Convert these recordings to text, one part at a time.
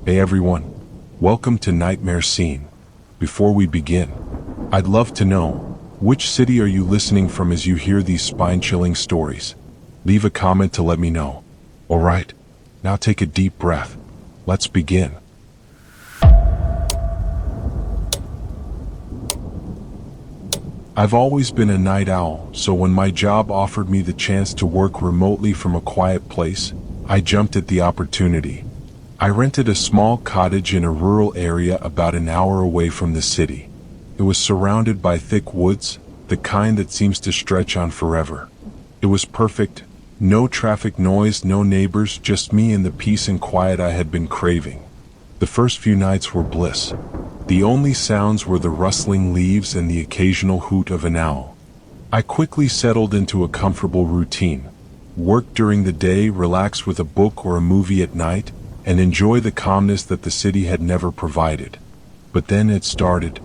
Hey everyone, welcome to Nightmare Scene. Before we begin, I'd love to know, which city are you listening from as you hear these spine-chilling stories? Leave a comment to let me know. Alright, now take a deep breath. Let's begin. I've always been a night owl, so when my job offered me the chance to work remotely from a quiet place, I jumped at the opportunity. I rented a small cottage in a rural area about an hour away from the city. It was surrounded by thick woods, the kind that seems to stretch on forever. It was perfect. No traffic noise, no neighbors, just me and the peace and quiet I had been craving. The first few nights were bliss. The only sounds were the rustling leaves and the occasional hoot of an owl. I quickly settled into a comfortable routine. Work during the day, relax with a book or a movie at night, and enjoy the calmness that the city had never provided. But then it started.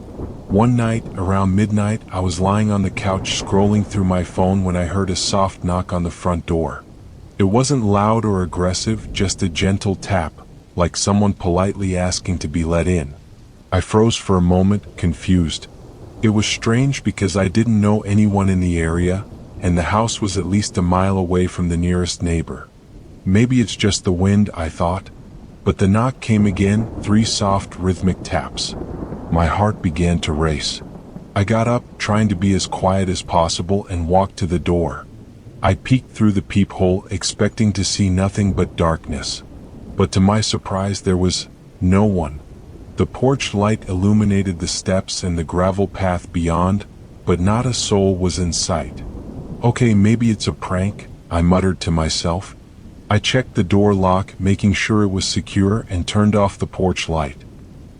One night, around midnight, I was lying on the couch scrolling through my phone when I heard a soft knock on the front door. It wasn't loud or aggressive, just a gentle tap, like someone politely asking to be let in. I froze for a moment, confused. It was strange because I didn't know anyone in the area, and the house was at least a mile away from the nearest neighbor. Maybe it's just the wind, I thought. But the knock came again, 3 soft, rhythmic taps. My heart began to race. I got up, trying to be as quiet as possible, and walked to the door. I peeked through the peephole, expecting to see nothing but darkness. But to my surprise, there was no one. The porch light illuminated the steps and the gravel path beyond, but not a soul was in sight. Okay, maybe it's a prank, I muttered to myself. I checked the door lock, making sure it was secure, and turned off the porch light.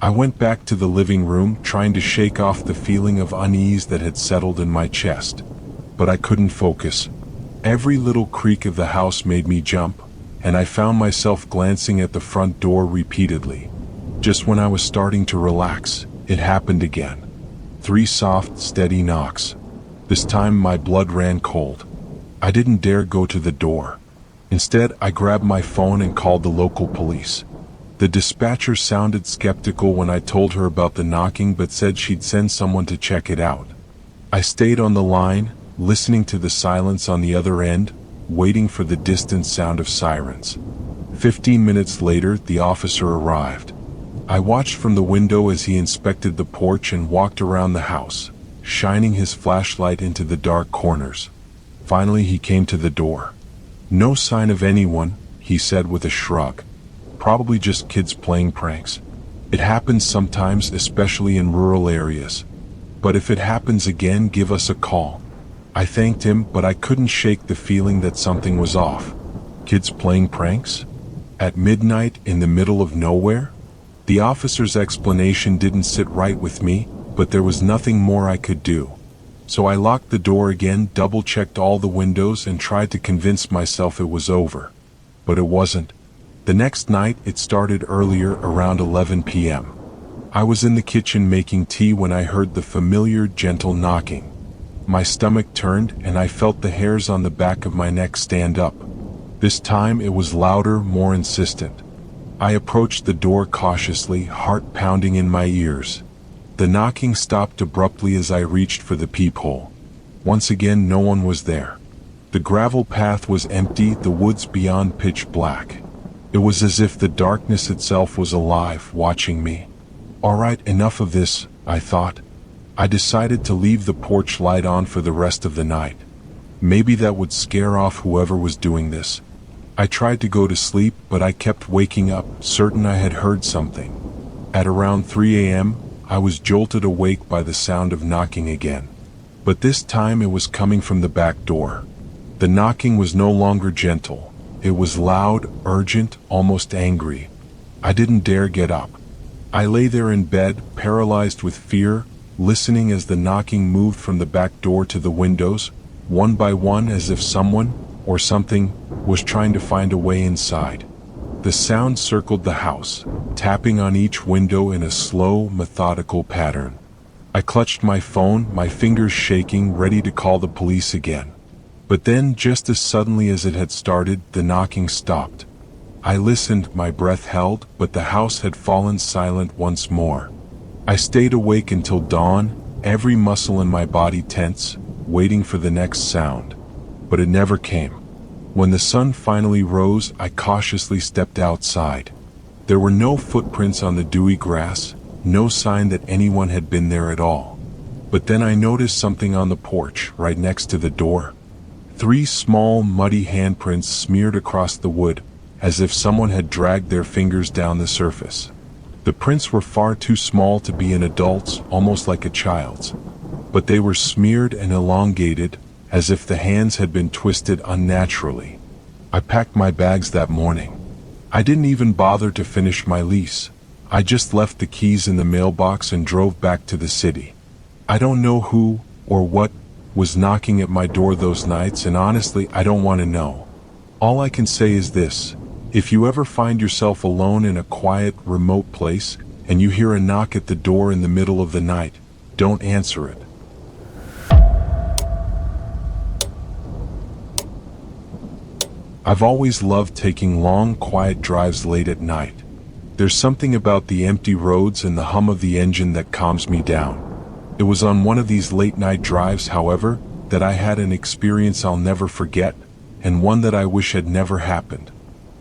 I went back to the living room, trying to shake off the feeling of unease that had settled in my chest. But I couldn't focus. Every little creak of the house made me jump, and I found myself glancing at the front door repeatedly. Just when I was starting to relax, it happened again. 3 soft, steady knocks. This time my blood ran cold. I didn't dare go to the door. Instead, I grabbed my phone and called the local police. The dispatcher sounded skeptical when I told her about the knocking, but said she'd send someone to check it out. I stayed on the line, listening to the silence on the other end, waiting for the distant sound of sirens. 15 minutes later, the officer arrived. I watched from the window as he inspected the porch and walked around the house, shining his flashlight into the dark corners. Finally, he came to the door. No sign of anyone, he said with a shrug. Probably just kids playing pranks. It happens sometimes, especially in rural areas. But if it happens again, give us a call. I thanked him, but I couldn't shake the feeling that something was off. Kids playing pranks? At midnight, in the middle of nowhere? The officer's explanation didn't sit right with me, but there was nothing more I could do. So I locked the door again, double-checked all the windows, and tried to convince myself it was over. But it wasn't. The next night, it started earlier, around 11 p.m. I was in the kitchen making tea when I heard the familiar, gentle knocking. My stomach turned, and I felt the hairs on the back of my neck stand up. This time it was louder, more insistent. I approached the door cautiously, heart pounding in my ears. The knocking stopped abruptly as I reached for the peephole. Once again, no one was there. The gravel path was empty, the woods beyond pitch black. It was as if the darkness itself was alive, watching me. Alright, enough of this, I thought. I decided to leave the porch light on for the rest of the night. Maybe that would scare off whoever was doing this. I tried to go to sleep, but I kept waking up, certain I had heard something. At around 3 a.m., I was jolted awake by the sound of knocking again. But this time it was coming from the back door. The knocking was no longer gentle. It was loud, urgent, almost angry. I didn't dare get up. I lay there in bed, paralyzed with fear, listening as the knocking moved from the back door to the windows, one by one, as if someone, or something, was trying to find a way inside. The sound circled the house, tapping on each window in a slow, methodical pattern. I clutched my phone, my fingers shaking, ready to call the police again. But then, just as suddenly as it had started, the knocking stopped. I listened, my breath held, but the house had fallen silent once more. I stayed awake until dawn, every muscle in my body tense, waiting for the next sound. But it never came. When the sun finally rose, I cautiously stepped outside. There were no footprints on the dewy grass, no sign that anyone had been there at all. But then I noticed something on the porch, right next to the door. 3 small, muddy handprints smeared across the wood, as if someone had dragged their fingers down the surface. The prints were far too small to be an adult's, almost like a child's. But they were smeared and elongated, as if the hands had been twisted unnaturally. I packed my bags that morning. I didn't even bother to finish my lease. I just left the keys in the mailbox and drove back to the city. I don't know who, or what, was knocking at my door those nights, and honestly, I don't want to know. All I can say is this: if you ever find yourself alone in a quiet, remote place, and you hear a knock at the door in the middle of the night, don't answer it. I've always loved taking long, quiet drives late at night. There's something about the empty roads and the hum of the engine that calms me down. It was on one of these late-night drives, however, that I had an experience I'll never forget, and one that I wish had never happened.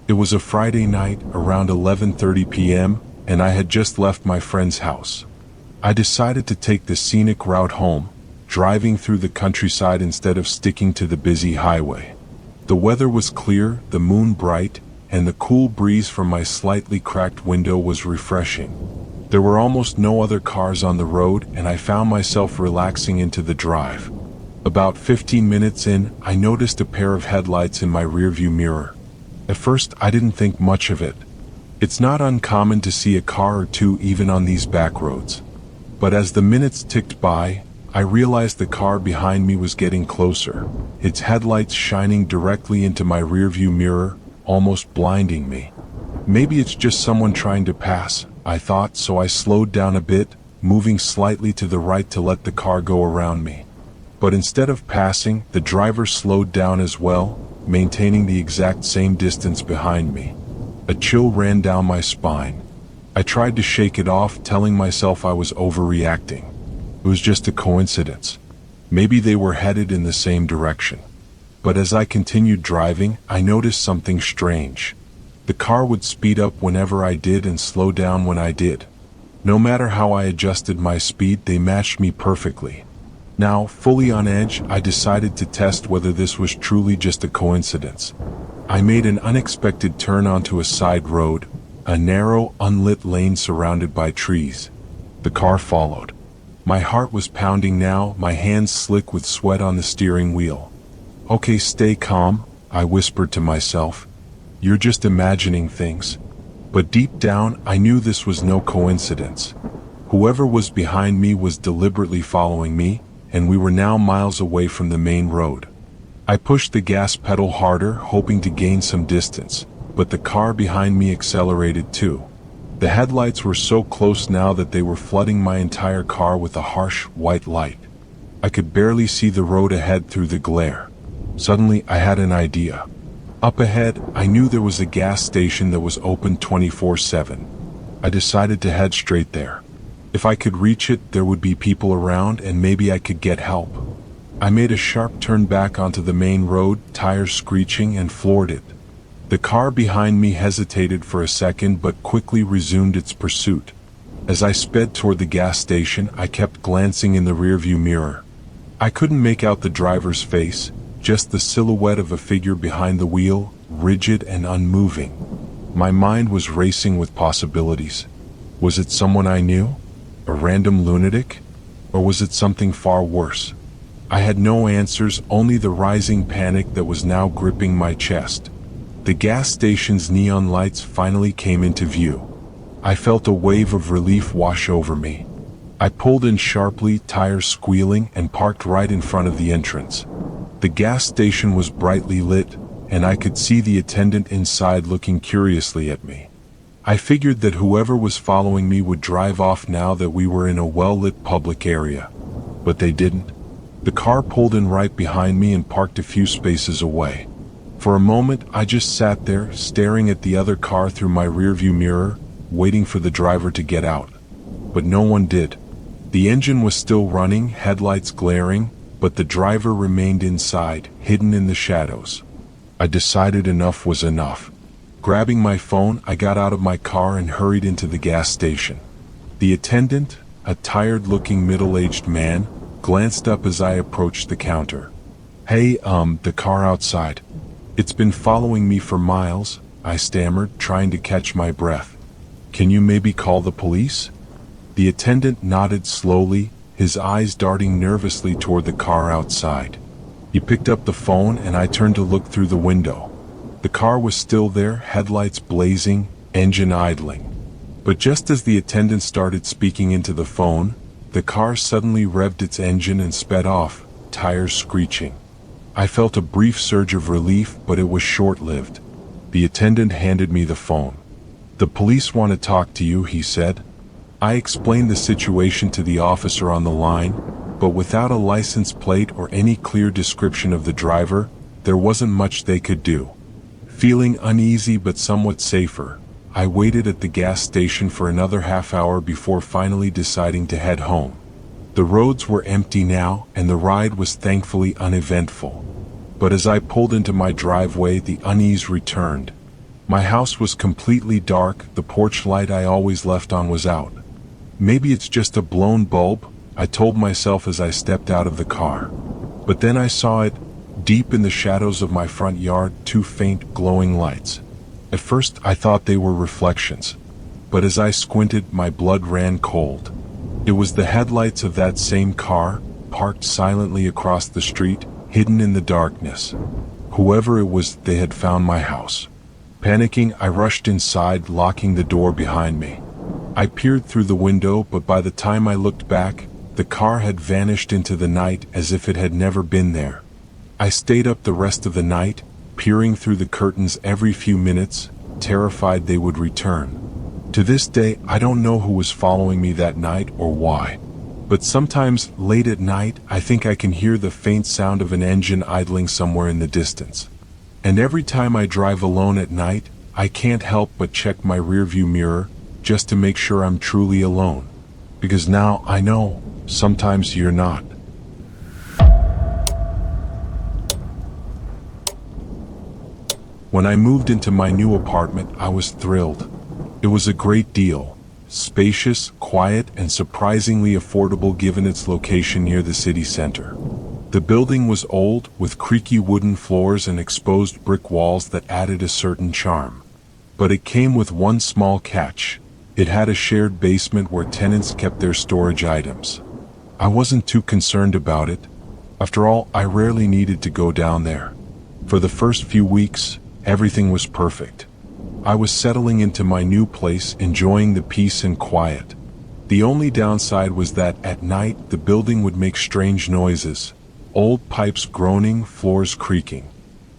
It was a Friday night, around 11:30 p.m., and I had just left my friend's house. I decided to take the scenic route home, driving through the countryside instead of sticking to the busy highway. The weather was clear, the moon bright, and the cool breeze from my slightly cracked window was refreshing. There were almost no other cars on the road, and I found myself relaxing into the drive. About 15 minutes in, I noticed a pair of headlights in my rearview mirror. At first, I didn't think much of it. It's not uncommon to see a car or two even on these back roads. But as the minutes ticked by, I realized the car behind me was getting closer, its headlights shining directly into my rearview mirror, almost blinding me. Maybe it's just someone trying to pass, I thought, so I slowed down a bit, moving slightly to the right to let the car go around me. But instead of passing, the driver slowed down as well, maintaining the exact same distance behind me. A chill ran down my spine. I tried to shake it off, telling myself I was overreacting. It was just a coincidence. Maybe they were headed in the same direction. But as I continued driving, I noticed something strange. The car would speed up whenever I did and slow down when I did. No matter how I adjusted my speed, they matched me perfectly. Now, fully on edge, I decided to test whether this was truly just a coincidence. I made an unexpected turn onto a side road, a narrow, unlit lane surrounded by trees. The car followed. My heart was pounding now, my hands slick with sweat on the steering wheel. "Okay, stay calm," I whispered to myself. "You're just imagining things." But deep down, I knew this was no coincidence. Whoever was behind me was deliberately following me, and we were now miles away from the main road. I pushed the gas pedal harder, hoping to gain some distance, but the car behind me accelerated too. The headlights were so close now that they were flooding my entire car with a harsh, white light. I could barely see the road ahead through the glare. Suddenly, I had an idea. Up ahead, I knew there was a gas station that was open 24/7. I decided to head straight there. If I could reach it, there would be people around, and maybe I could get help. I made a sharp turn back onto the main road, tires screeching, and floored it. The car behind me hesitated for a second but quickly resumed its pursuit. As I sped toward the gas station, I kept glancing in the rearview mirror. I couldn't make out the driver's face, just the silhouette of a figure behind the wheel, rigid and unmoving. My mind was racing with possibilities. Was it someone I knew? A random lunatic? Or was it something far worse? I had no answers, only the rising panic that was now gripping my chest. The gas station's neon lights finally came into view. I felt a wave of relief wash over me. I pulled in sharply, tires squealing, and parked right in front of the entrance. The gas station was brightly lit, and I could see the attendant inside looking curiously at me. I figured that whoever was following me would drive off now that we were in a well-lit public area. But they didn't. The car pulled in right behind me and parked a few spaces away. For a moment, I just sat there, staring at the other car through my rearview mirror, waiting for the driver to get out. But no one did. The engine was still running, headlights glaring, but the driver remained inside, hidden in the shadows. I decided enough was enough. Grabbing my phone, I got out of my car and hurried into the gas station. The attendant, a tired-looking middle-aged man, glanced up as I approached the counter. "Hey, the car outside. It's been following me for miles," I stammered, trying to catch my breath. "Can you maybe call the police?" The attendant nodded slowly, his eyes darting nervously toward the car outside. He picked up the phone and I turned to look through the window. The car was still there, headlights blazing, engine idling. But just as the attendant started speaking into the phone, the car suddenly revved its engine and sped off, tires screeching. I felt a brief surge of relief, but it was short-lived. The attendant handed me the phone. "The police want to talk to you," he said. I explained the situation to the officer on the line, but without a license plate or any clear description of the driver, there wasn't much they could do. Feeling uneasy but somewhat safer, I waited at the gas station for another half hour before finally deciding to head home. The roads were empty now, and the ride was thankfully uneventful. But as I pulled into my driveway, the unease returned. My house was completely dark, the porch light I always left on was out. "Maybe it's just a blown bulb," I told myself as I stepped out of the car. But then I saw it, deep in the shadows of my front yard, two faint, glowing lights. At first I thought they were reflections, but as I squinted, my blood ran cold. It was the headlights of that same car, parked silently across the street, hidden in the darkness. Whoever it was, they had found my house. Panicking, I rushed inside, locking the door behind me. I peered through the window, but by the time I looked back, the car had vanished into the night as if it had never been there. I stayed up the rest of the night, peering through the curtains every few minutes, terrified they would return. To this day, I don't know who was following me that night or why. But sometimes, late at night, I think I can hear the faint sound of an engine idling somewhere in the distance. And every time I drive alone at night, I can't help but check my rearview mirror, just to make sure I'm truly alone. Because now I know, sometimes you're not. When I moved into my new apartment, I was thrilled. It was a great deal. Spacious, quiet, and surprisingly affordable given its location near the city center. The building was old, with creaky wooden floors and exposed brick walls that added a certain charm. But it came with one small catch. It had a shared basement where tenants kept their storage items. I wasn't too concerned about it. After all, I rarely needed to go down there. For the first few weeks, everything was perfect. I was settling into my new place, enjoying the peace and quiet. The only downside was that at night the building would make strange noises, old pipes groaning, floors creaking.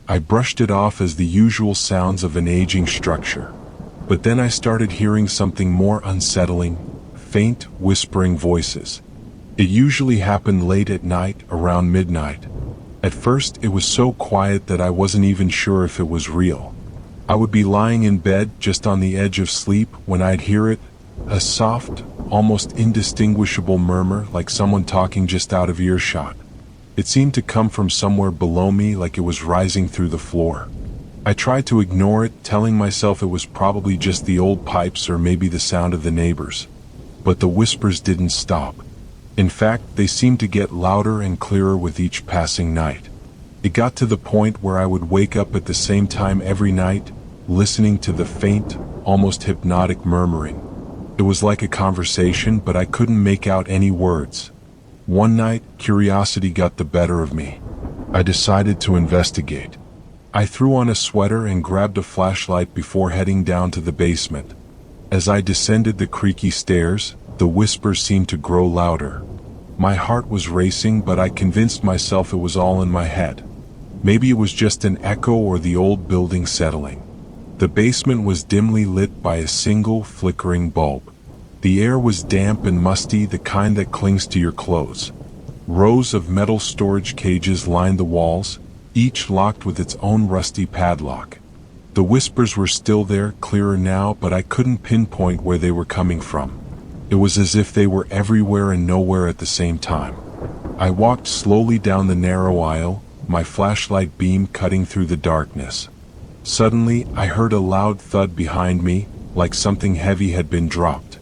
I brushed it off as the usual sounds of an aging structure. But then I started hearing something more unsettling, faint, whispering voices. It usually happened late at night, around midnight. At first, it was so quiet that I wasn't even sure if it was real. I would be lying in bed, just on the edge of sleep, when I'd hear it, a soft, almost indistinguishable murmur, like someone talking just out of earshot. It seemed to come from somewhere below me, like it was rising through the floor. I tried to ignore it, telling myself it was probably just the old pipes or maybe the sound of the neighbors. But the whispers didn't stop. In fact, they seemed to get louder and clearer with each passing night. It got to the point where I would wake up at the same time every night, listening to the faint, almost hypnotic murmuring. It was like a conversation, but I couldn't make out any words. One night, curiosity got the better of me. I decided to investigate. I threw on a sweater and grabbed a flashlight before heading down to the basement. As I descended the creaky stairs, the whispers seemed to grow louder. My heart was racing, but I convinced myself it was all in my head. Maybe it was just an echo or the old building settling. The basement was dimly lit by a single flickering bulb. The air was damp and musty, the kind that clings to your clothes. Rows of metal storage cages lined the walls, each locked with its own rusty padlock. The whispers were still there, clearer now, but I couldn't pinpoint where they were coming from. It was as if they were everywhere and nowhere at the same time. I walked slowly down the narrow aisle, my flashlight beam cutting through the darkness. Suddenly, I heard a loud thud behind me, like something heavy had been dropped.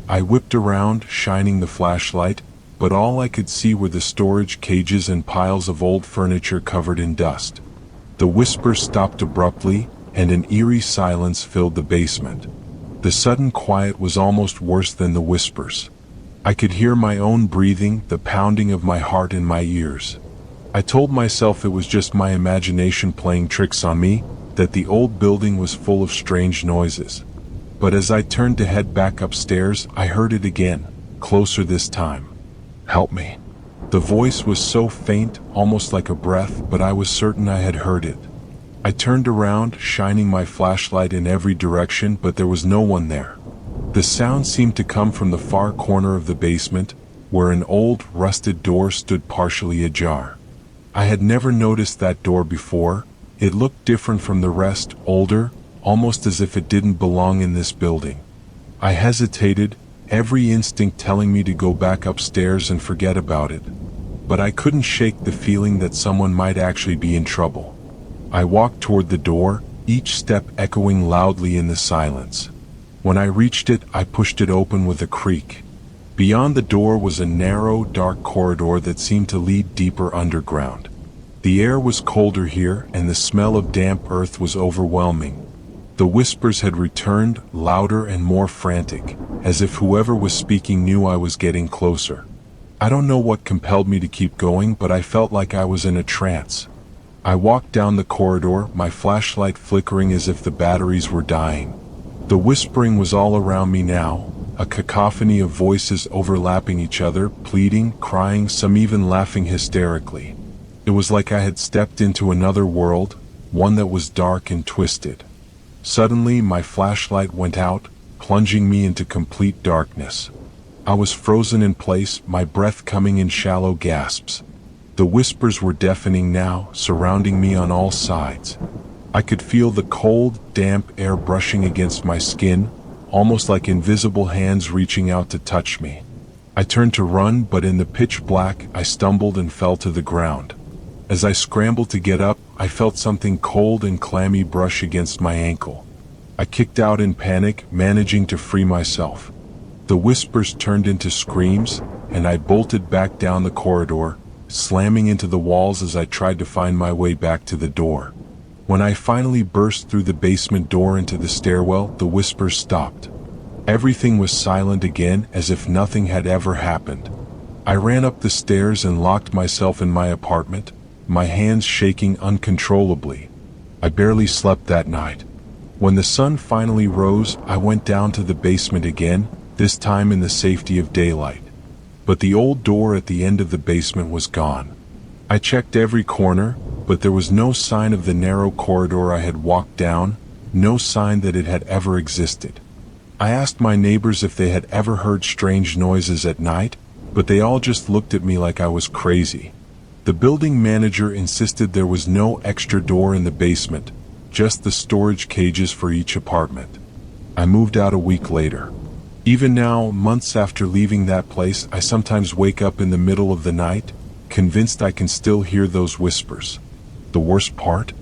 I whipped around, shining the flashlight, but all I could see were the storage cages and piles of old furniture covered in dust. The whisper stopped abruptly, and an eerie silence filled the basement. The sudden quiet was almost worse than the whispers. I could hear my own breathing, the pounding of my heart in my ears. I told myself it was just my imagination playing tricks on me, that the old building was full of strange noises. But as I turned to head back upstairs, I heard it again, closer this time. "Help me." The voice was so faint, almost like a breath, but I was certain I had heard it. I turned around, shining my flashlight in every direction, but there was no one there. The sound seemed to come from the far corner of the basement, where an old, rusted door stood partially ajar. I had never noticed that door before. It looked different from the rest, older, almost as if it didn't belong in this building. I hesitated, every instinct telling me to go back upstairs and forget about it. But I couldn't shake the feeling that someone might actually be in trouble. I walked toward the door, each step echoing loudly in the silence. When I reached it, I pushed it open with a creak. Beyond the door was a narrow, dark corridor that seemed to lead deeper underground. The air was colder here, and the smell of damp earth was overwhelming. The whispers had returned, louder and more frantic, as if whoever was speaking knew I was getting closer. I don't know what compelled me to keep going, but I felt like I was in a trance. I walked down the corridor, my flashlight flickering as if the batteries were dying. The whispering was all around me now, a cacophony of voices overlapping each other, pleading, crying, some even laughing hysterically. It was like I had stepped into another world, one that was dark and twisted. Suddenly, my flashlight went out, plunging me into complete darkness. I was frozen in place, my breath coming in shallow gasps. The whispers were deafening now, surrounding me on all sides. I could feel the cold, damp air brushing against my skin, almost like invisible hands reaching out to touch me. I turned to run, but in the pitch black, I stumbled and fell to the ground. As I scrambled to get up, I felt something cold and clammy brush against my ankle. I kicked out in panic, managing to free myself. The whispers turned into screams, and I bolted back down the corridor, slamming into the walls as I tried to find my way back to the door. When I finally burst through the basement door into the stairwell, the whispers stopped. Everything was silent again, as if nothing had ever happened. I ran up the stairs and locked myself in my apartment, my hands shaking uncontrollably. I barely slept that night. When the sun finally rose, I went down to the basement again, this time in the safety of daylight. But the old door at the end of the basement was gone. I checked every corner, but there was no sign of the narrow corridor I had walked down, no sign that it had ever existed. I asked my neighbors if they had ever heard strange noises at night, but they all just looked at me like I was crazy. The building manager insisted there was no extra door in the basement, just the storage cages for each apartment. I moved out a week later. Even now, months after leaving that place, I sometimes wake up in the middle of the night, convinced I can still hear those whispers. The worst part?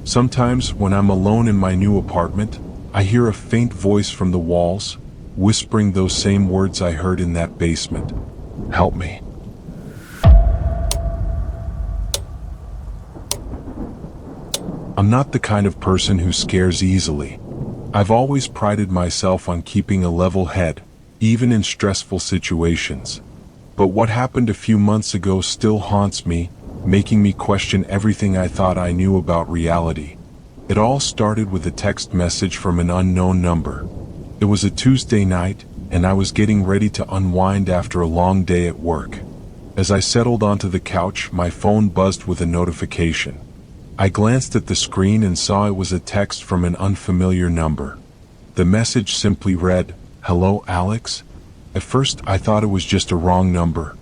Sometimes, when I'm alone in my new apartment, I hear a faint voice from the walls, whispering those same words I heard in that basement. Help me. I'm not the kind of person who scares easily. I've always prided myself on keeping a level head, even in stressful situations. But what happened a few months ago still haunts me, making me question everything I thought I knew about reality. It all started with a text message from an unknown number. It was a Tuesday night, and I was getting ready to unwind after a long day at work. As I settled onto the couch, my phone buzzed with a notification. I glanced at the screen and saw it was a text from an unfamiliar number. The message simply read, "Hello, Alex?" At first, I thought it was just a wrong number.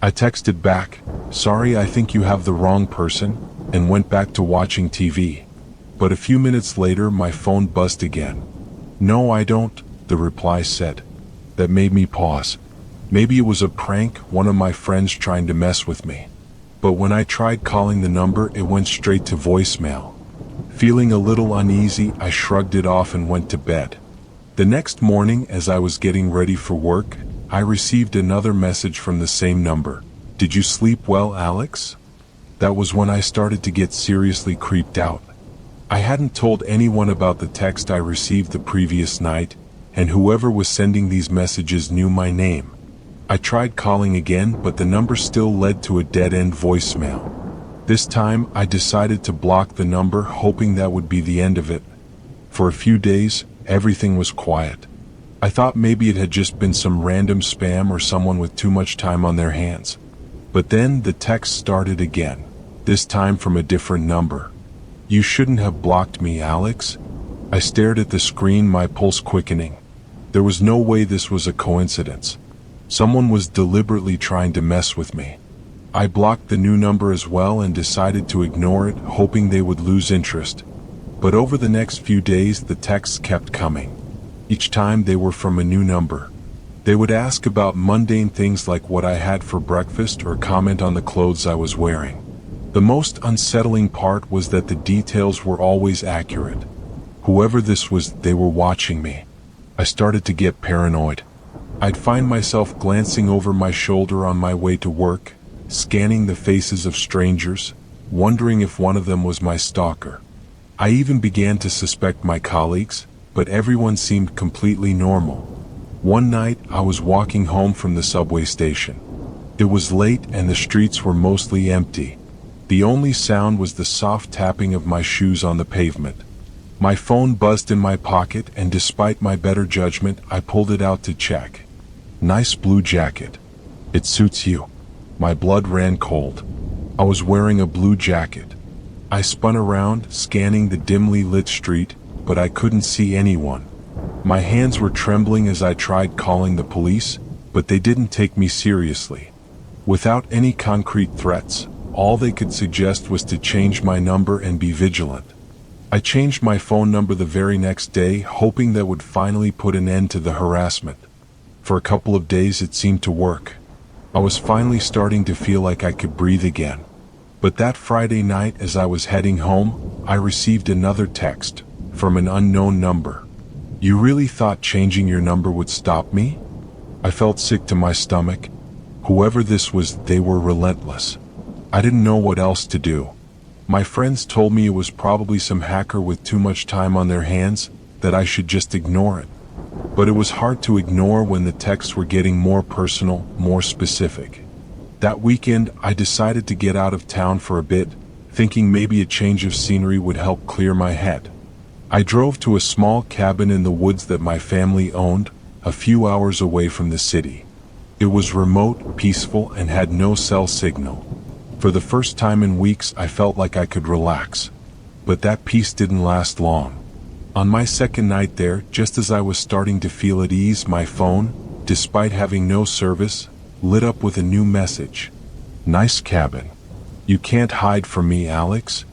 I texted back, "Sorry, I think you have the wrong person. and went back to watching TV. But a few minutes later, my phone buzzed again. "No, I don't," the reply said. That made me pause. Maybe it was a prank, one of my friends trying to mess with me. But when I tried calling the number, it went straight to voicemail. Feeling a little uneasy, I shrugged it off and went to bed. The next morning, as I was getting ready for work, I received another message from the same number. "Did you sleep well, Alex?" That was when I started to get seriously creeped out. I hadn't told anyone about the text I received the previous night, and whoever was sending these messages knew my name. I tried calling again, but the number still led to a dead-end voicemail. This time, I decided to block the number, hoping that would be the end of it. For a few days, everything was quiet. I thought maybe it had just been some random spam or someone with too much time on their hands. But then the text started again, this time from a different number. "You shouldn't have blocked me, Alex." I stared at the screen, my pulse quickening. There was no way this was a coincidence. Someone was deliberately trying to mess with me. I blocked the new number as well and decided to ignore it, hoping they would lose interest. But over the next few days, the texts kept coming. Each time they were from a new number. They would ask about mundane things like what I had for breakfast or comment on the clothes I was wearing. The most unsettling part was that the details were always accurate. Whoever this was, they were watching me. I started to get paranoid. I'd find myself glancing over my shoulder on my way to work, scanning the faces of strangers, wondering if one of them was my stalker. I even began to suspect my colleagues, but everyone seemed completely normal. One night, I was walking home from the subway station. It was late and the streets were mostly empty. The only sound was the soft tapping of my shoes on the pavement. My phone buzzed in my pocket, and despite my better judgment, I pulled it out to check. "Nice blue jacket. It suits you." My blood ran cold. I was wearing a blue jacket. I spun around, scanning the dimly lit street, but I couldn't see anyone. My hands were trembling as I tried calling the police, but they didn't take me seriously. Without any concrete threats, all they could suggest was to change my number and be vigilant. I changed my phone number the very next day, hoping that would finally put an end to the harassment. For a couple of days it seemed to work. I was finally starting to feel like I could breathe again. But that Friday night, as I was heading home, I received another text from an unknown number. "You really thought changing your number would stop me?" I felt sick to my stomach. Whoever this was, they were relentless. I didn't know what else to do. My friends told me it was probably some hacker with too much time on their hands, that I should just ignore it. But it was hard to ignore when the texts were getting more personal, more specific. That weekend, I decided to get out of town for a bit, thinking maybe a change of scenery would help clear my head. I drove to a small cabin in the woods that my family owned, a few hours away from the city. It was remote, peaceful, and had no cell signal. For the first time in weeks, I felt like I could relax. But that peace didn't last long. On my second night there, just as I was starting to feel at ease, my phone, despite having no service, lit up with a new message. "Nice cabin. You can't hide from me, Alex."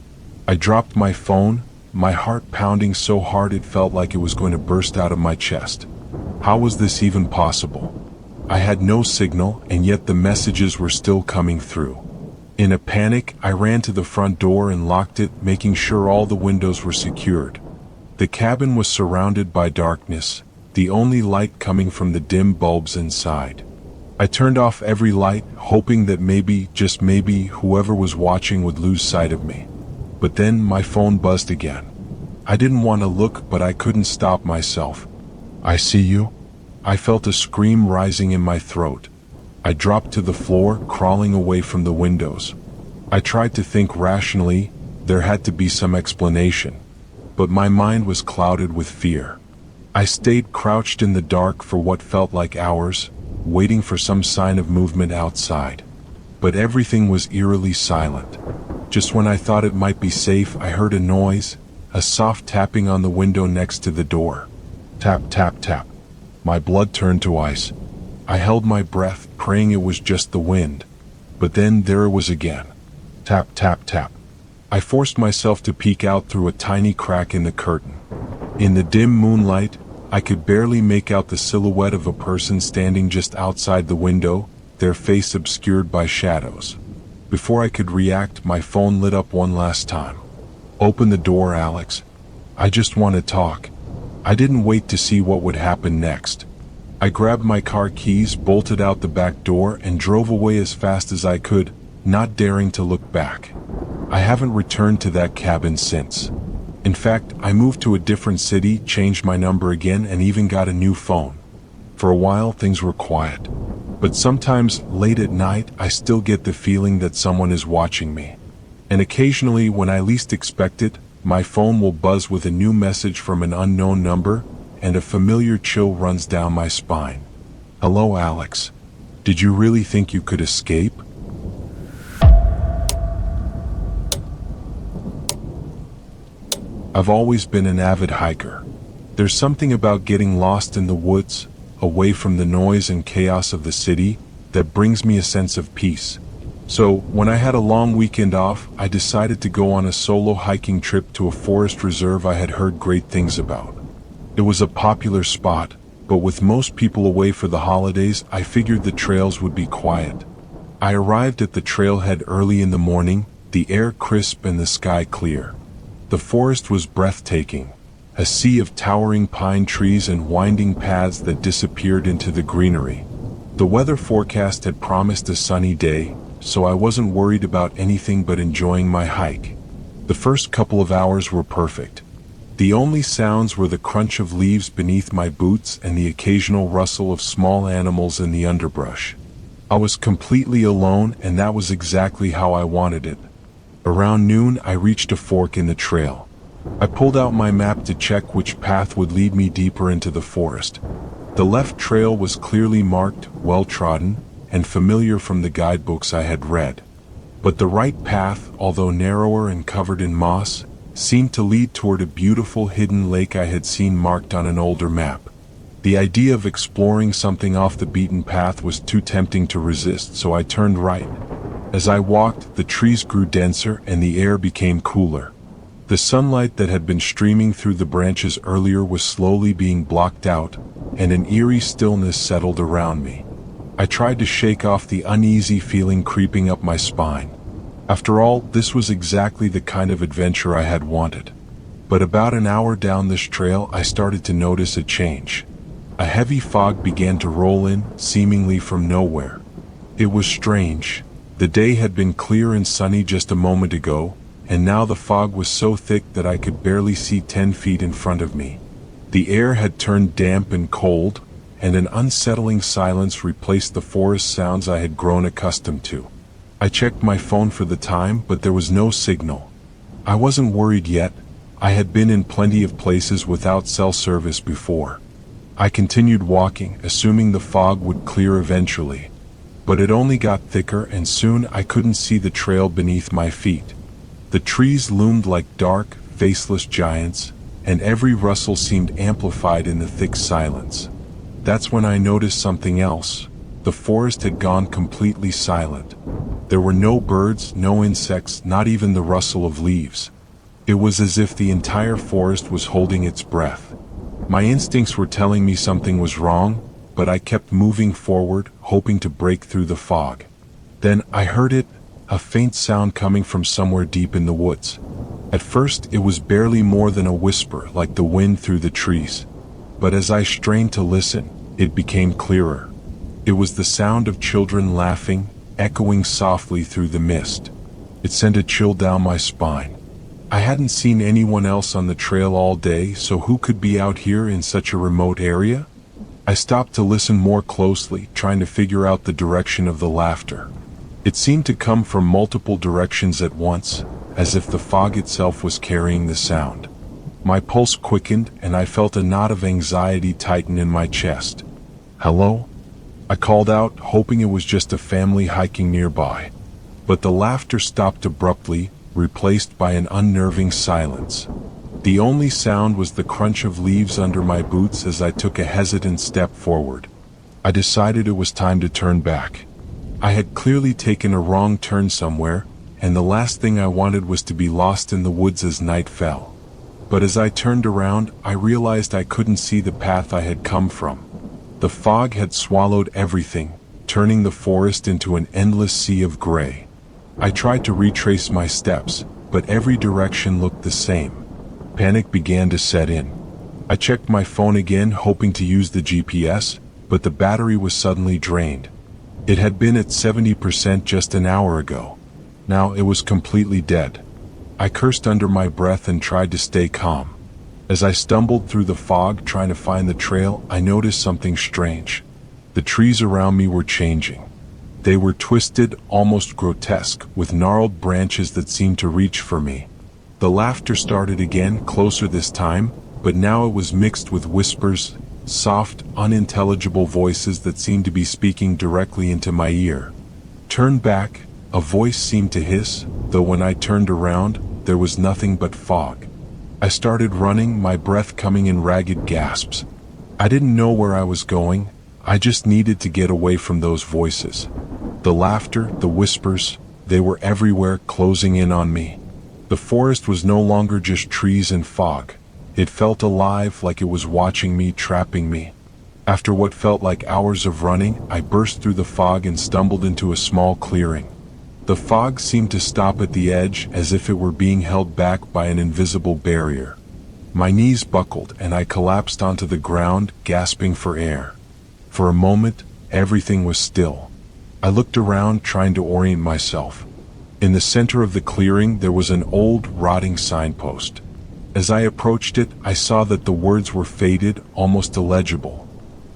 I dropped my phone, my heart pounding so hard it felt like it was going to burst out of my chest. How was this even possible? I had no signal, and yet the messages were still coming through. In a panic, I ran to the front door and locked it, making sure all the windows were secured. The cabin was surrounded by darkness, the only light coming from the dim bulbs inside. I turned off every light, hoping that maybe, just maybe, whoever was watching would lose sight of me. But then my phone buzzed again. I didn't want to look, but I couldn't stop myself. "I see you." I felt a scream rising in my throat. I dropped to the floor, crawling away from the windows. I tried to think rationally. There had to be some explanation. But my mind was clouded with fear. I stayed crouched in the dark for what felt like hours, waiting for some sign of movement outside. But everything was eerily silent. Just when I thought it might be safe, I heard a noise, a soft tapping on the window next to the door. Tap, tap, tap. My blood turned to ice. I held my breath, praying it was just the wind. But then there it was again. Tap, tap, tap. I forced myself to peek out through a tiny crack in the curtain. In the dim moonlight, I could barely make out the silhouette of a person standing just outside the window, their face obscured by shadows. Before I could react, my phone lit up one last time. "Open the door, Alex. I just want to talk." I didn't wait to see what would happen next. I grabbed my car keys, bolted out the back door, and drove away as fast as I could, not daring to look back. I haven't returned to that cabin since. In fact, I moved to a different city, changed my number again, and even got a new phone. For a while, things were quiet. But sometimes, late at night, I still get the feeling that someone is watching me. And occasionally, when I least expect it, my phone will buzz with a new message from an unknown number, and a familiar chill runs down my spine. "Hello, Alex. Did you really think you could escape?" I've always been an avid hiker. There's something about getting lost in the woods, away from the noise and chaos of the city, that brings me a sense of peace. So, when I had a long weekend off, I decided to go on a solo hiking trip to a forest reserve I had heard great things about. It was a popular spot, but with most people away for the holidays, I figured the trails would be quiet. I arrived at the trailhead early in the morning, the air crisp and the sky clear. The forest was breathtaking, a sea of towering pine trees and winding paths that disappeared into the greenery. The weather forecast had promised a sunny day, so I wasn't worried about anything but enjoying my hike. The first couple of hours were perfect. The only sounds were the crunch of leaves beneath my boots and the occasional rustle of small animals in the underbrush. I was completely alone, and that was exactly how I wanted it. Around noon, I reached a fork in the trail. I pulled out my map to check which path would lead me deeper into the forest. The left trail was clearly marked, well-trodden, and familiar from the guidebooks I had read. But the right path, although narrower and covered in moss, seemed to lead toward a beautiful hidden lake I had seen marked on an older map. The idea of exploring something off the beaten path was too tempting to resist, so I turned right. As I walked, the trees grew denser and the air became cooler. The sunlight that had been streaming through the branches earlier was slowly being blocked out, and an eerie stillness settled around me. I tried to shake off the uneasy feeling creeping up my spine. After all, this was exactly the kind of adventure I had wanted. But about an hour down this trail, I started to notice a change. A heavy fog began to roll in, seemingly from nowhere. It was strange. The day had been clear and sunny just a moment ago, and now the fog was so thick that I could barely see 10 feet in front of me. The air had turned damp and cold, and an unsettling silence replaced the forest sounds I had grown accustomed to. I checked my phone for the time, but there was no signal. I wasn't worried yet. I had been in plenty of places without cell service before. I continued walking, assuming the fog would clear eventually. But it only got thicker, and soon I couldn't see the trail beneath my feet. The trees loomed like dark, faceless giants, and every rustle seemed amplified in the thick silence. That's when I noticed something else. The forest had gone completely silent. There were no birds, no insects, not even the rustle of leaves. It was as if the entire forest was holding its breath. My instincts were telling me something was wrong, but I kept moving forward, hoping to break through the fog. Then I heard it, a faint sound coming from somewhere deep in the woods. At first, it was barely more than a whisper, like the wind through the trees. But as I strained to listen, it became clearer. It was the sound of children laughing, echoing softly through the mist. It sent a chill down my spine. I hadn't seen anyone else on the trail all day, so who could be out here in such a remote area? I stopped to listen more closely, trying to figure out the direction of the laughter. It seemed to come from multiple directions at once, as if the fog itself was carrying the sound. My pulse quickened, and I felt a knot of anxiety tighten in my chest. "Hello?" I called out, hoping it was just a family hiking nearby. But the laughter stopped abruptly, replaced by an unnerving silence. The only sound was the crunch of leaves under my boots as I took a hesitant step forward. I decided it was time to turn back. I had clearly taken a wrong turn somewhere, and the last thing I wanted was to be lost in the woods as night fell. But as I turned around, I realized I couldn't see the path I had come from. The fog had swallowed everything, turning the forest into an endless sea of gray. I tried to retrace my steps, but every direction looked the same. Panic began to set in. I checked my phone again, hoping to use the GPS, but the battery was suddenly drained. It had been at 70% just an hour ago. Now it was completely dead. I cursed under my breath and tried to stay calm. As I stumbled through the fog trying to find the trail, I noticed something strange. The trees around me were changing. They were twisted, almost grotesque, with gnarled branches that seemed to reach for me. The laughter started again, closer this time, but now it was mixed with whispers, soft, unintelligible voices that seemed to be speaking directly into my ear. "Turn back," a voice seemed to hiss, though when I turned around, there was nothing but fog. I started running, my breath coming in ragged gasps. I didn't know where I was going, I just needed to get away from those voices. The laughter, the whispers, they were everywhere, closing in on me. The forest was no longer just trees and fog. It felt alive, like it was watching me, trapping me. After what felt like hours of running, I burst through the fog and stumbled into a small clearing. The fog seemed to stop at the edge, as if it were being held back by an invisible barrier. My knees buckled and I collapsed onto the ground, gasping for air. For a moment, everything was still. I looked around, trying to orient myself. In the center of the clearing, there was an old, rotting signpost. As I approached it, I saw that the words were faded, almost illegible.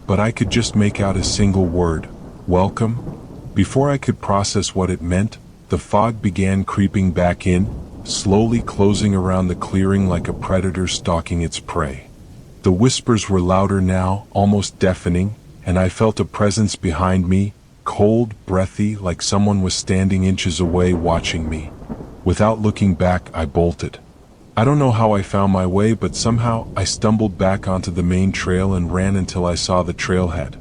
But I could just make out a single word: welcome. Before I could process what it meant, the fog began creeping back in, slowly closing around the clearing like a predator stalking its prey. The whispers were louder now, almost deafening, and I felt a presence behind me, cold, breathy, like someone was standing inches away watching me. Without looking back, I bolted. I don't know how I found my way, but somehow I stumbled back onto the main trail and ran until I saw the trailhead.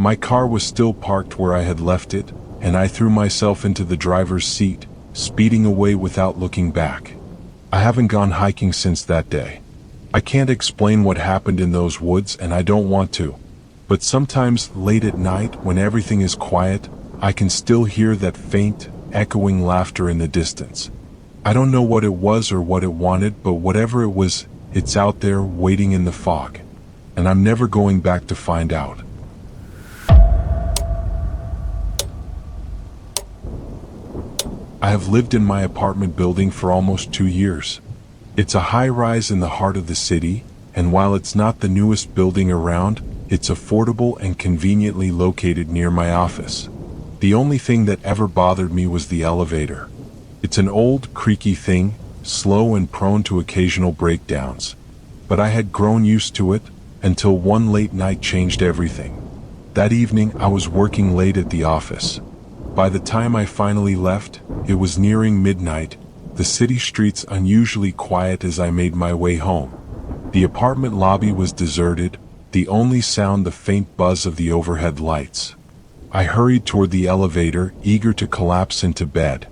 My car was still parked where I had left it, and I threw myself into the driver's seat, speeding away without looking back. I haven't gone hiking since that day. I can't explain what happened in those woods, and I don't want to. But sometimes, late at night, when everything is quiet, I can still hear that faint, echoing laughter in the distance. I don't know what it was or what it wanted, but whatever it was, it's out there waiting in the fog. And I'm never going back to find out. I have lived in my apartment building for almost 2 years. It's a high-rise in the heart of the city, and while it's not the newest building around, it's affordable and conveniently located near my office. The only thing that ever bothered me was the elevator. It's an old, creaky thing, slow and prone to occasional breakdowns. But I had grown used to it, until one late night changed everything. That evening, I was working late at the office. By the time I finally left, it was nearing midnight, the city streets unusually quiet as I made my way home. The apartment lobby was deserted, the only sound the faint buzz of the overhead lights. I hurried toward the elevator, eager to collapse into bed.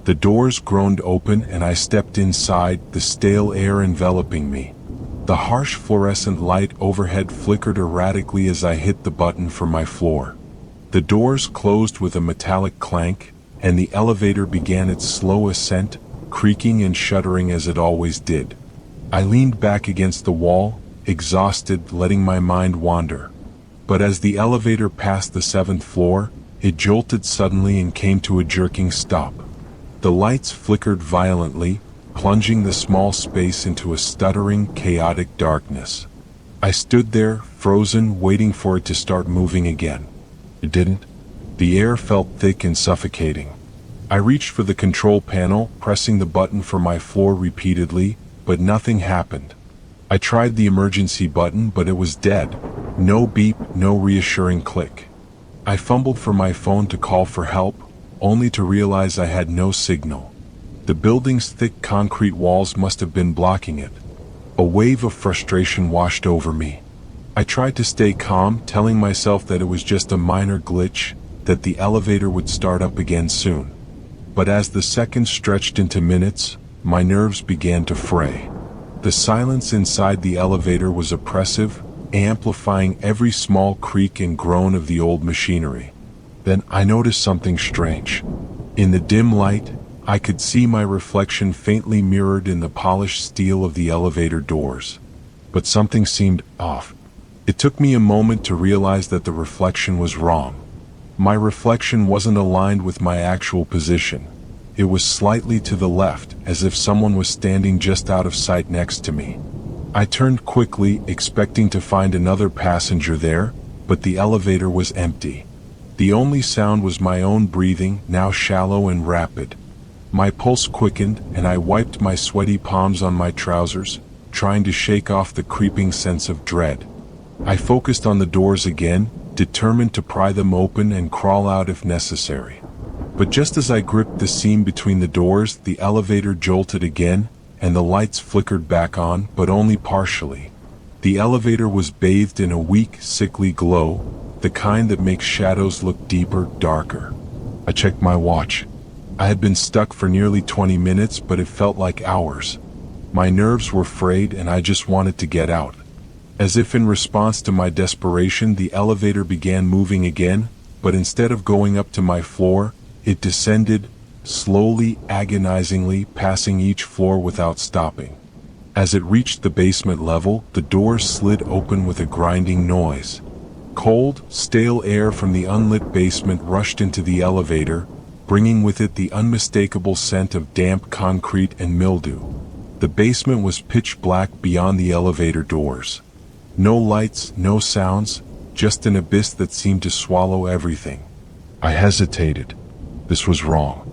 The doors groaned open and I stepped inside, the stale air enveloping me. The harsh fluorescent light overhead flickered erratically as I hit the button for my floor. The doors closed with a metallic clank, and the elevator began its slow ascent, creaking and shuddering as it always did. I leaned back against the wall, exhausted, letting my mind wander. But as the elevator passed the 7th floor, it jolted suddenly and came to a jerking stop. The lights flickered violently, plunging the small space into a stuttering, chaotic darkness. I stood there, frozen, waiting for it to start moving again. It didn't. The air felt thick and suffocating. I reached for the control panel, pressing the button for my floor repeatedly, but nothing happened. I tried the emergency button, but it was dead. No beep, no reassuring click. I fumbled for my phone to call for help, only to realize I had no signal. The building's thick concrete walls must have been blocking it. A wave of frustration washed over me. I tried to stay calm, telling myself that it was just a minor glitch, that the elevator would start up again soon. But as the seconds stretched into minutes, my nerves began to fray. The silence inside the elevator was oppressive, amplifying every small creak and groan of the old machinery. Then I noticed something strange. In the dim light, I could see my reflection faintly mirrored in the polished steel of the elevator doors. But something seemed off. It took me a moment to realize that the reflection was wrong. My reflection wasn't aligned with my actual position. It was slightly to the left, as if someone was standing just out of sight next to me. I turned quickly, expecting to find another passenger there, but the elevator was empty. The only sound was my own breathing, now shallow and rapid. My pulse quickened, and I wiped my sweaty palms on my trousers, trying to shake off the creeping sense of dread. I focused on the doors again, determined to pry them open and crawl out if necessary. But just as I gripped the seam between the doors, the elevator jolted again, and the lights flickered back on, but only partially. The elevator was bathed in a weak, sickly glow, the kind that makes shadows look deeper, darker. I checked my watch. I had been stuck for nearly 20 minutes, but it felt like hours. My nerves were frayed and I just wanted to get out. As if in response to my desperation, the elevator began moving again, but instead of going up to my floor, it descended, slowly, agonizingly, passing each floor without stopping. As it reached the basement level, the doors slid open with a grinding noise. Cold, stale air from the unlit basement rushed into the elevator, bringing with it the unmistakable scent of damp concrete and mildew. The basement was pitch black beyond the elevator doors. No lights, no sounds, just an abyss that seemed to swallow everything. I hesitated. This was wrong.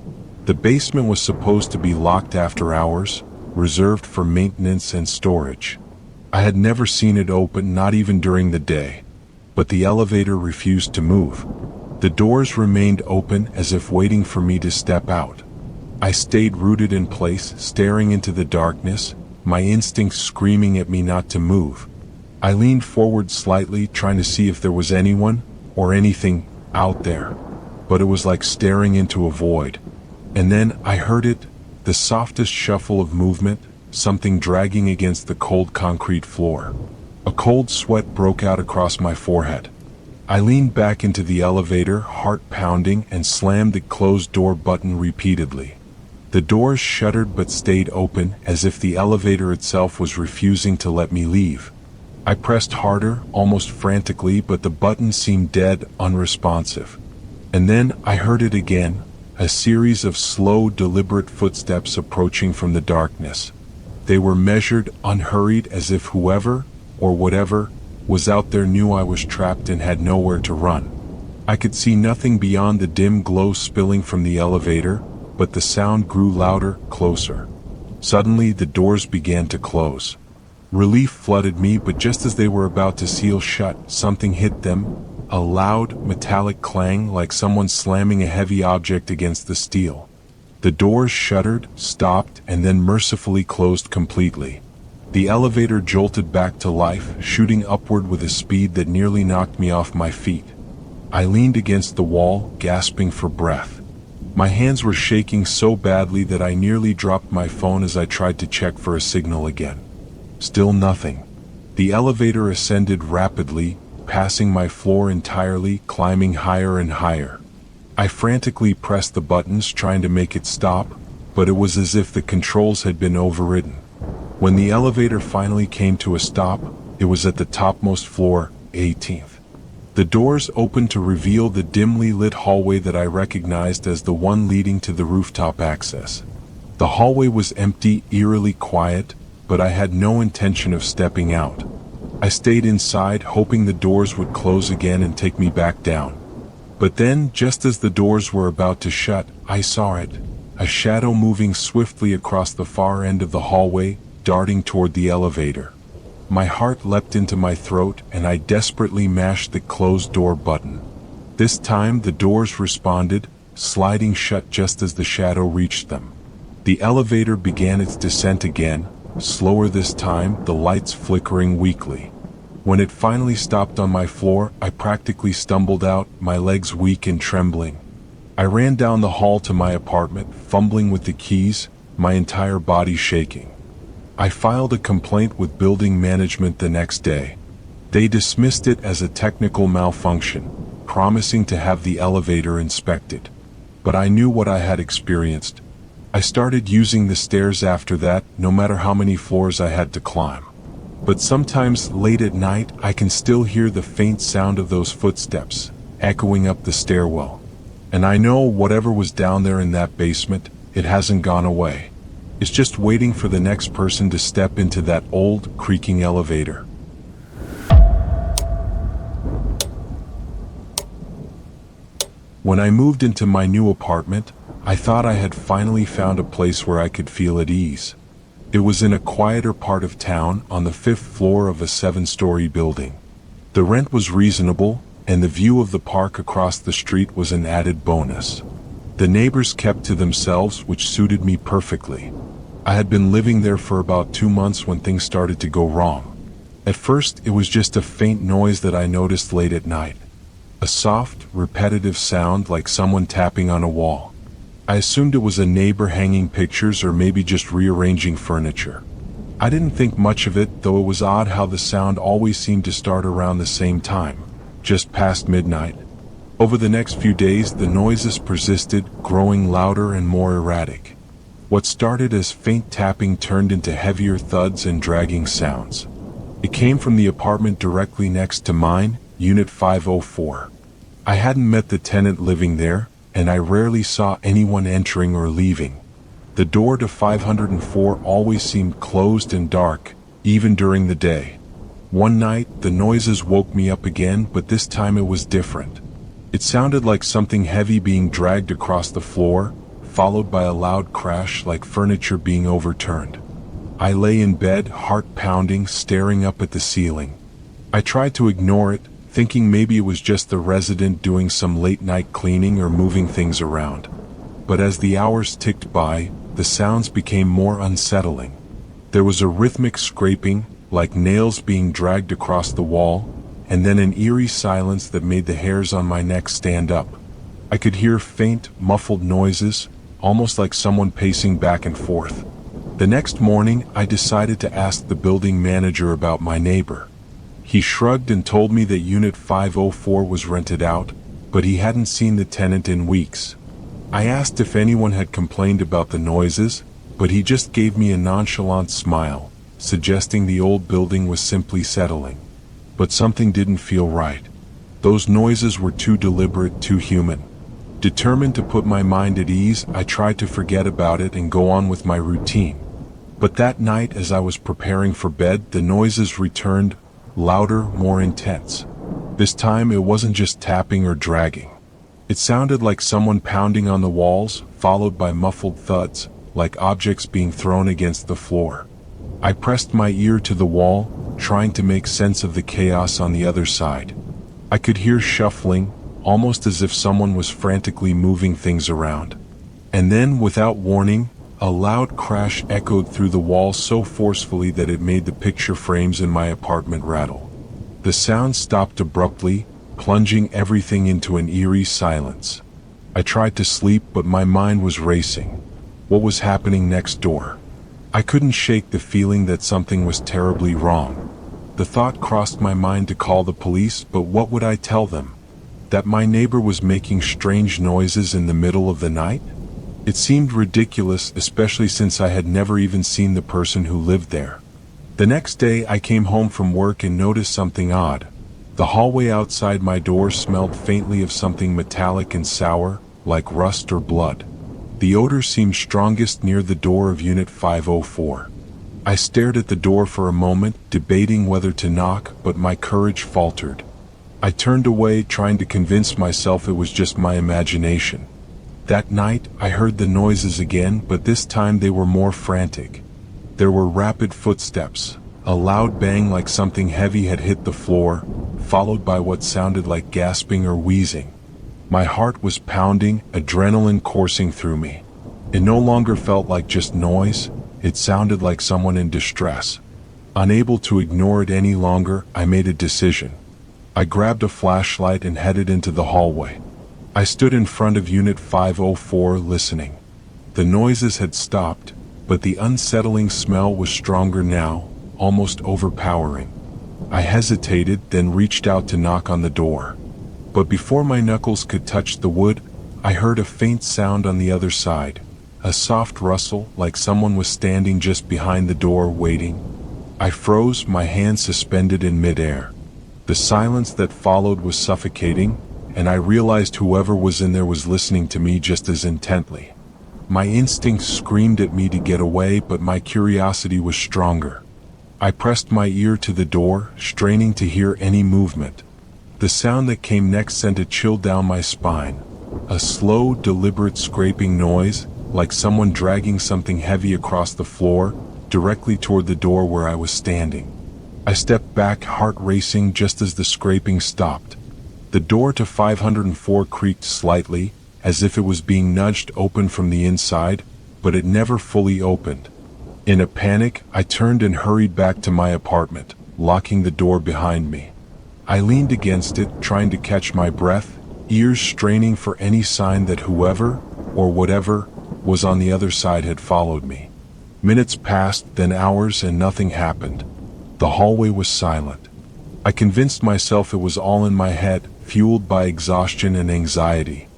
The basement was supposed to be locked after hours, reserved for maintenance and storage. I had never seen it open, not even during the day. But the elevator refused to move. The doors remained open as if waiting for me to step out. I stayed rooted in place, staring into the darkness, my instincts screaming at me not to move. I leaned forward slightly, trying to see if there was anyone or anything out there. But it was like staring into a void. And then I heard it, the softest shuffle of movement, something dragging against the cold concrete floor. A cold sweat broke out across my forehead. I leaned back into the elevator, heart pounding, and slammed the closed door button repeatedly. The doors shuddered but stayed open, as if the elevator itself was refusing to let me leave. I pressed harder, almost frantically, but the button seemed dead, unresponsive. And then I heard it again, a series of slow, deliberate footsteps approaching from the darkness. They were measured, unhurried, as if whoever, or whatever, was out there knew I was trapped and had nowhere to run. I could see nothing beyond the dim glow spilling from the elevator, but the sound grew louder, closer. Suddenly, the doors began to close. Relief flooded me, but just as they were about to seal shut, something hit them, a loud, metallic clang like someone slamming a heavy object against the steel. The doors shuddered, stopped, and then mercifully closed completely. The elevator jolted back to life, shooting upward with a speed that nearly knocked me off my feet. I leaned against the wall, gasping for breath. My hands were shaking so badly that I nearly dropped my phone as I tried to check for a signal again. Still nothing. The elevator ascended rapidly, passing my floor entirely, climbing higher and higher. I frantically pressed the buttons, trying to make it stop, but it was as if the controls had been overridden. When the elevator finally came to a stop, it was at the topmost floor, 18th. The doors opened to reveal the dimly lit hallway that I recognized as the one leading to the rooftop access. The hallway was empty, eerily quiet, but I had no intention of stepping out. I stayed inside, hoping the doors would close again and take me back down. But then, just as the doors were about to shut, I saw it, a shadow moving swiftly across the far end of the hallway, darting toward the elevator. My heart leapt into my throat, and I desperately mashed the closed door button. This time the doors responded, sliding shut just as the shadow reached them. The elevator began its descent again, slower this time, the lights flickering weakly. When it finally stopped on my floor, I practically stumbled out, my legs weak and trembling. I ran down the hall to my apartment, fumbling with the keys, my entire body shaking. I filed a complaint with building management the next day. They dismissed it as a technical malfunction, promising to have the elevator inspected. But I knew what I had experienced. I started using the stairs after that, no matter how many floors I had to climb. But sometimes late at night, I can still hear the faint sound of those footsteps, echoing up the stairwell. And I know whatever was down there in that basement, it hasn't gone away. It's just waiting for the next person to step into that old, creaking elevator. When I moved into my new apartment, I thought I had finally found a place where I could feel at ease. It was in a quieter part of town on the 5th floor of a 7-story building. The rent was reasonable, and the view of the park across the street was an added bonus. The neighbors kept to themselves, which suited me perfectly. I had been living there for about 2 months when things started to go wrong. At first, it was just a faint noise that I noticed late at night. A soft, repetitive sound like someone tapping on a wall. I assumed it was a neighbor hanging pictures or maybe just rearranging furniture. I didn't think much of it, though it was odd how the sound always seemed to start around the same time, just past midnight. Over the next few days, the noises persisted, growing louder and more erratic. What started as faint tapping turned into heavier thuds and dragging sounds. It came from the apartment directly next to mine, Unit 504. I hadn't met the tenant living there, and I rarely saw anyone entering or leaving. The door to 504 always seemed closed and dark, even during the day. One night, the noises woke me up again, but this time it was different. It sounded like something heavy being dragged across the floor, followed by a loud crash like furniture being overturned. I lay in bed, heart pounding, staring up at the ceiling. I tried to ignore it, thinking maybe it was just the resident doing some late-night cleaning or moving things around. But as the hours ticked by, the sounds became more unsettling. There was a rhythmic scraping, like nails being dragged across the wall, and then an eerie silence that made the hairs on my neck stand up. I could hear faint, muffled noises, almost like someone pacing back and forth. The next morning, I decided to ask the building manager about my neighbor. He shrugged and told me that Unit 504 was rented out, but he hadn't seen the tenant in weeks. I asked if anyone had complained about the noises, but he just gave me a nonchalant smile, suggesting the old building was simply settling. But something didn't feel right. Those noises were too deliberate, too human. Determined to put my mind at ease, I tried to forget about it and go on with my routine. But that night, as I was preparing for bed, the noises returned, louder, more intense. This time it wasn't just tapping or dragging. It sounded like someone pounding on the walls, followed by muffled thuds, like objects being thrown against the floor. I pressed my ear to the wall, trying to make sense of the chaos on the other side. I could hear shuffling, almost as if someone was frantically moving things around. And then, without warning, a loud crash echoed through the wall so forcefully that it made the picture frames in my apartment rattle. The sound stopped abruptly, plunging everything into an eerie silence. I tried to sleep, but my mind was racing. What was happening next door? I couldn't shake the feeling that something was terribly wrong. The thought crossed my mind to call the police, but what would I tell them? That my neighbor was making strange noises in the middle of the night? It seemed ridiculous, especially since I had never even seen the person who lived there. The next day I came home from work and noticed something odd. The hallway outside my door smelled faintly of something metallic and sour, like rust or blood. The odor seemed strongest near the door of Unit 504. I stared at the door for a moment, debating whether to knock, but my courage faltered. I turned away, trying to convince myself it was just my imagination. That night, I heard the noises again, but this time they were more frantic. There were rapid footsteps, a loud bang like something heavy had hit the floor, followed by what sounded like gasping or wheezing. My heart was pounding, adrenaline coursing through me. It no longer felt like just noise, it sounded like someone in distress. Unable to ignore it any longer, I made a decision. I grabbed a flashlight and headed into the hallway. I stood in front of Unit 504 listening. The noises had stopped, but the unsettling smell was stronger now, almost overpowering. I hesitated, then reached out to knock on the door. But before my knuckles could touch the wood, I heard a faint sound on the other side. A soft rustle, like someone was standing just behind the door waiting. I froze, my hands suspended in midair. The silence that followed was suffocating, and I realized whoever was in there was listening to me just as intently. My instincts screamed at me to get away, but my curiosity was stronger. I pressed my ear to the door, straining to hear any movement. The sound that came next sent a chill down my spine. A slow, deliberate scraping noise, like someone dragging something heavy across the floor, directly toward the door where I was standing. I stepped back, heart racing, just as the scraping stopped. The door to 504 creaked slightly, as if it was being nudged open from the inside, but it never fully opened. In a panic, I turned and hurried back to my apartment, locking the door behind me. I leaned against it, trying to catch my breath, ears straining for any sign that whoever, or whatever, was on the other side had followed me. Minutes passed, then hours, and nothing happened. The hallway was silent. I convinced myself it was all in my head, fueled by exhaustion and anxiety.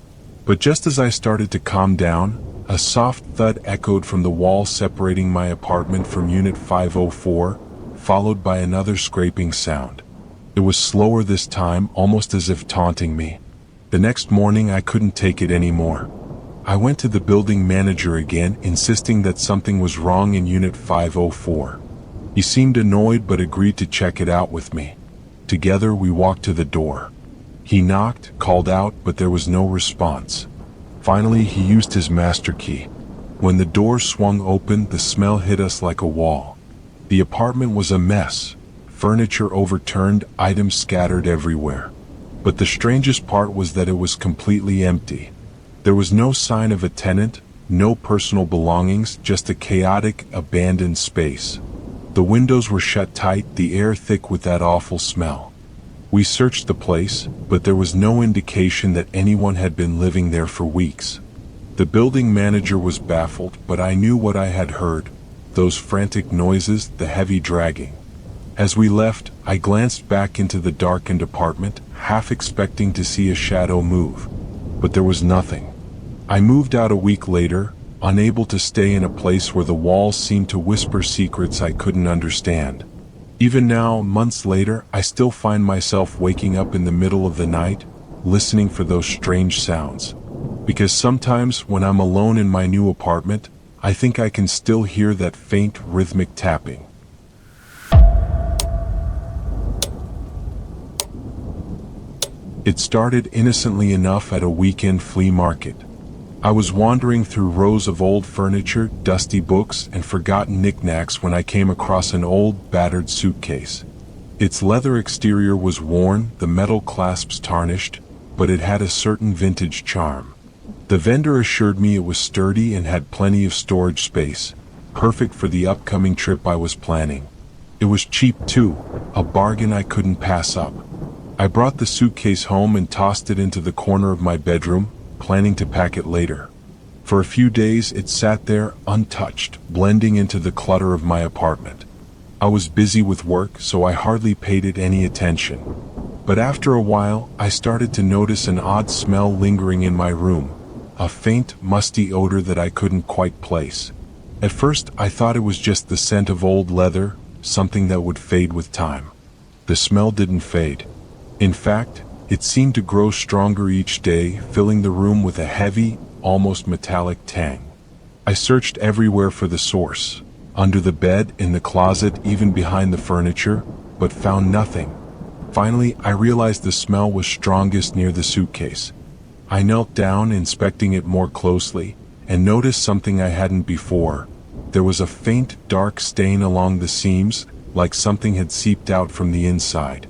But just as I started to calm down, a soft thud echoed from the wall separating my apartment from Unit 504, followed by another scraping sound. It was slower this time, almost as if taunting me. The next morning I couldn't take it anymore. I went to the building manager again, insisting that something was wrong in Unit 504. He seemed annoyed but agreed to check it out with me. Together we walked to the door. He knocked, called out, but there was no response. Finally, he used his master key. When the door swung open, the smell hit us like a wall. The apartment was a mess. Furniture overturned, items scattered everywhere. But the strangest part was that it was completely empty. There was no sign of a tenant, no personal belongings, just a chaotic, abandoned space. The windows were shut tight, the air thick with that awful smell. We searched the place, but there was no indication that anyone had been living there for weeks. The building manager was baffled, but I knew what I had heard. Those frantic noises, the heavy dragging. As we left, I glanced back into the darkened apartment, half expecting to see a shadow move. But there was nothing. I moved out a week later, unable to stay in a place where the walls seemed to whisper secrets I couldn't understand. Even now, months later, I still find myself waking up in the middle of the night, listening for those strange sounds. Because sometimes, when I'm alone in my new apartment, I think I can still hear that faint, rhythmic tapping. It started innocently enough at a weekend flea market. I was wandering through rows of old furniture, dusty books, and forgotten knickknacks when I came across an old, battered suitcase. Its leather exterior was worn, the metal clasps tarnished, but it had a certain vintage charm. The vendor assured me it was sturdy and had plenty of storage space, perfect for the upcoming trip I was planning. It was cheap too, a bargain I couldn't pass up. I brought the suitcase home and tossed it into the corner of my bedroom, planning to pack it later. For a few days it sat there, untouched, blending into the clutter of my apartment. I was busy with work, so I hardly paid it any attention. But after a while, I started to notice an odd smell lingering in my room, a faint, musty odor that I couldn't quite place. At first, I thought it was just the scent of old leather, something that would fade with time. The smell didn't fade. In fact, it seemed to grow stronger each day, filling the room with a heavy, almost metallic tang. I searched everywhere for the source, under the bed, in the closet, even behind the furniture, but found nothing. Finally, I realized the smell was strongest near the suitcase. I knelt down, inspecting it more closely, and noticed something I hadn't before. There was a faint, dark stain along the seams, like something had seeped out from the inside.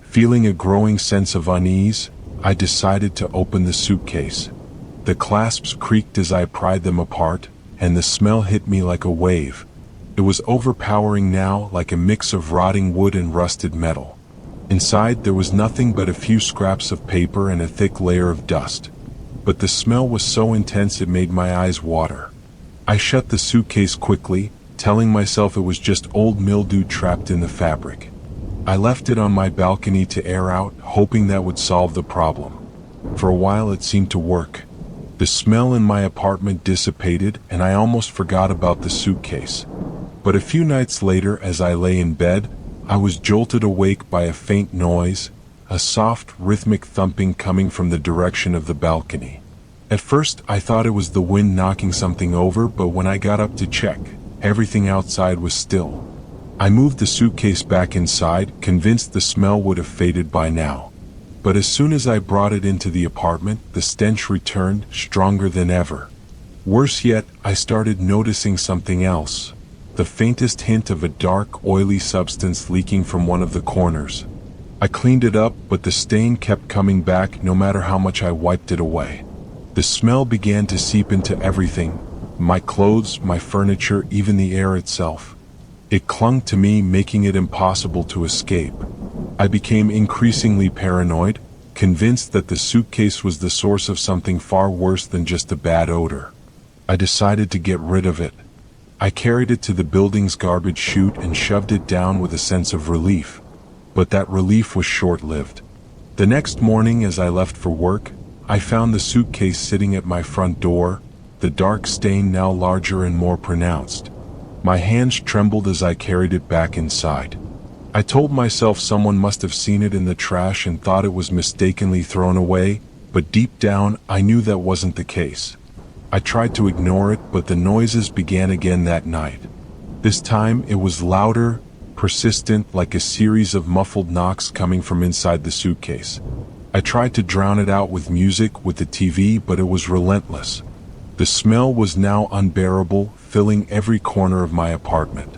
Feeling a growing sense of unease, I decided to open the suitcase. The clasps creaked as I pried them apart, and the smell hit me like a wave. It was overpowering now, like a mix of rotting wood and rusted metal. Inside, there was nothing but a few scraps of paper and a thick layer of dust. but the smell was so intense it made my eyes water. I shut the suitcase quickly, telling myself it was just old mildew trapped in the fabric. I left it on my balcony to air out, hoping that would solve the problem. For a while it seemed to work. The smell in my apartment dissipated, and I almost forgot about the suitcase. But a few nights later, as I lay in bed, I was jolted awake by a faint noise, a soft, rhythmic thumping coming from the direction of the balcony. At first, I thought it was the wind knocking something over, but when I got up to check, everything outside was still. I moved the suitcase back inside, convinced the smell would have faded by now. But as soon as I brought it into the apartment, the stench returned, stronger than ever. Worse yet, I started noticing something else. The faintest hint of a dark, oily substance leaking from one of the corners. I cleaned it up, but the stain kept coming back no matter how much I wiped it away. The smell began to seep into everything, my clothes, my furniture, even the air itself. It clung to me, making it impossible to escape. I became increasingly paranoid, convinced that the suitcase was the source of something far worse than just a bad odor. I decided to get rid of it. I carried it to the building's garbage chute and shoved it down with a sense of relief. But that relief was short-lived. The next morning, as I left for work, I found the suitcase sitting at my front door, the dark stain now larger and more pronounced. My hands trembled as I carried it back inside. I told myself someone must have seen it in the trash and thought it was mistakenly thrown away, but deep down, I knew that wasn't the case. I tried to ignore it, but the noises began again that night. This time, it was louder, persistent, like a series of muffled knocks coming from inside the suitcase. I tried to drown it out with music, with the TV, but it was relentless. The smell was now unbearable, filling every corner of my apartment.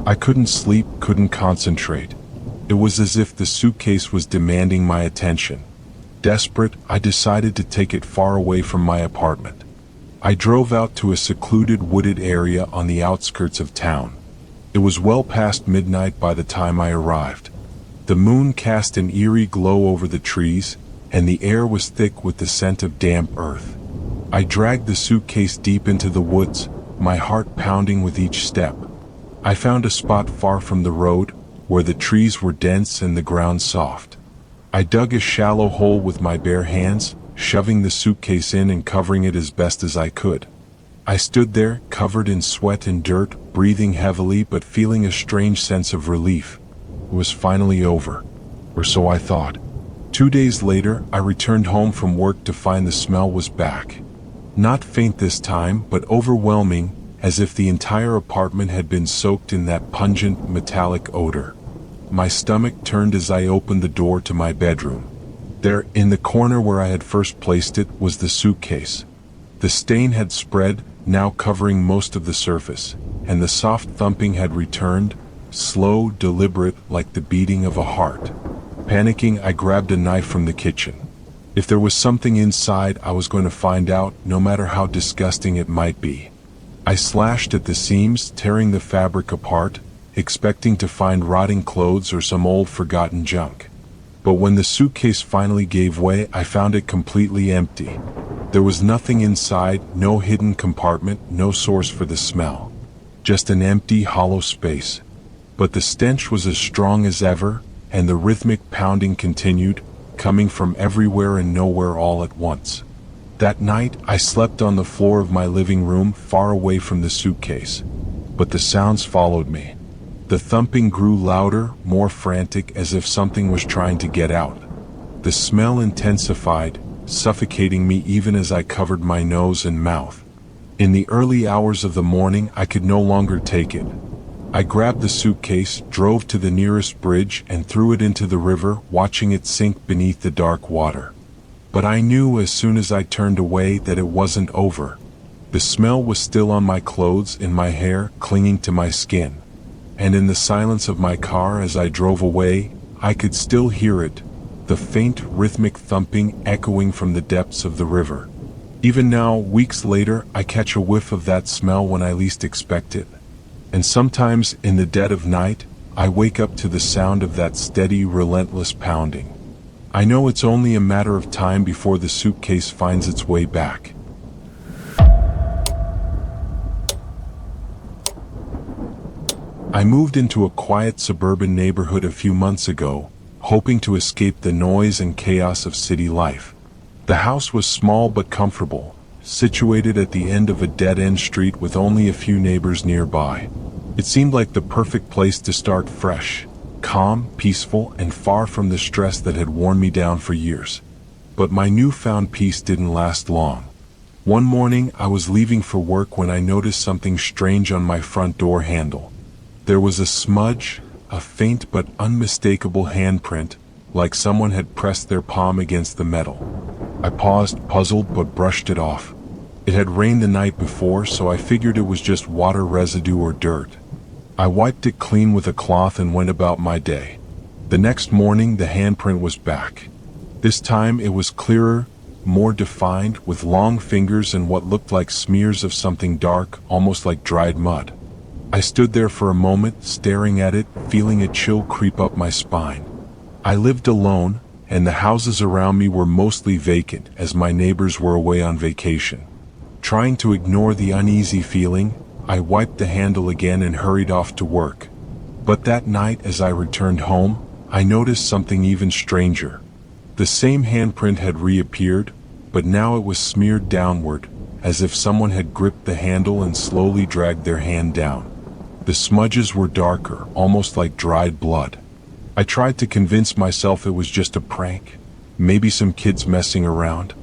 I couldn't sleep, couldn't concentrate. It was as if the suitcase was demanding my attention. Desperate, I decided to take it far away from my apartment. I drove out to a secluded wooded area on the outskirts of town. It was well past midnight by the time I arrived. The moon cast an eerie glow over the trees, and the air was thick with the scent of damp earth. I dragged the suitcase deep into the woods, my heart pounding with each step. I found a spot far from the road, where the trees were dense and the ground soft. I dug a shallow hole with my bare hands, shoving the suitcase in and covering it as best as I could. I stood there, covered in sweat and dirt, breathing heavily but feeling a strange sense of relief. It was finally over, or so I thought. 2 days later, I returned home from work to find the smell was back. Not faint this time, but overwhelming, as if the entire apartment had been soaked in that pungent, metallic odor. My stomach turned as I opened the door to my bedroom. There, in the corner where I had first placed it, was the suitcase. The stain had spread, now covering most of the surface, and the soft thumping had returned, slow, deliberate, like the beating of a heart. Panicking, I grabbed a knife from the kitchen. If there was something inside, I was going to find out, no matter how disgusting it might be. I slashed at the seams, tearing the fabric apart, expecting to find rotting clothes or some old forgotten junk. But when the suitcase finally gave way, I found it completely empty. There was nothing inside, no hidden compartment, no source for the smell. Just an empty, hollow space. But the stench was as strong as ever, and the rhythmic pounding continued, coming from everywhere and nowhere all at once. That night, I slept on the floor of my living room, far away from the suitcase. But the sounds followed me. The thumping grew louder, more frantic, as if something was trying to get out. The smell intensified, suffocating me even as I covered my nose and mouth. In the early hours of the morning, I could no longer take it. I grabbed the suitcase, drove to the nearest bridge, and threw it into the river, watching it sink beneath the dark water. But I knew as soon as I turned away that it wasn't over. The smell was still on my clothes, in my hair, clinging to my skin. And in the silence of my car as I drove away, I could still hear it, the faint rhythmic thumping echoing from the depths of the river. Even now, weeks later, I catch a whiff of that smell when I least expect it. And sometimes, in the dead of night, I wake up to the sound of that steady, relentless pounding. I know it's only a matter of time before the suitcase finds its way back. I moved into a quiet suburban neighborhood a few months ago, hoping to escape the noise and chaos of city life. The house was small but comfortable, situated at the end of a dead-end street with only a few neighbors nearby. It seemed like the perfect place to start fresh, calm, peaceful, and far from the stress that had worn me down for years. But my newfound peace didn't last long. One morning, I was leaving for work when I noticed something strange on my front door handle. There was a smudge, a faint but unmistakable handprint, like someone had pressed their palm against the metal. I paused, puzzled, but brushed it off. It had rained the night before, so I figured it was just water residue or dirt. I wiped it clean with a cloth and went about my day. The next morning, the handprint was back. This time it was clearer, more defined, with long fingers and what looked like smears of something dark, almost like dried mud. I stood there for a moment, staring at it, feeling a chill creep up my spine. I lived alone, and the houses around me were mostly vacant, as my neighbors were away on vacation. Trying to ignore the uneasy feeling, I wiped the handle again and hurried off to work. But that night, as I returned home, I noticed something even stranger. The same handprint had reappeared, but now it was smeared downward, as if someone had gripped the handle and slowly dragged their hand down. The smudges were darker, almost like dried blood. I tried to convince myself it was just a prank, maybe some kids messing around.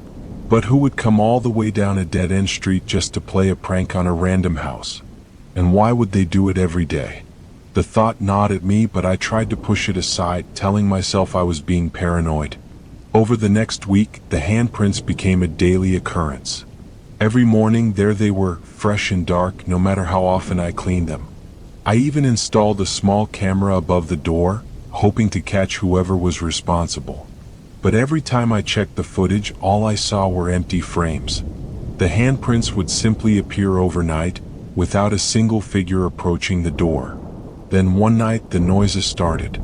But who would come all the way down a dead-end street just to play a prank on a random house? And why would they do it every day? The thought gnawed at me, but I tried to push it aside, telling myself I was being paranoid. Over the next week, the handprints became a daily occurrence. Every morning, there they were, fresh and dark, no matter how often I cleaned them. I even installed a small camera above the door, hoping to catch whoever was responsible. But every time I checked the footage, all I saw were empty frames. The handprints would simply appear overnight, without a single figure approaching the door. Then one night, the noises started.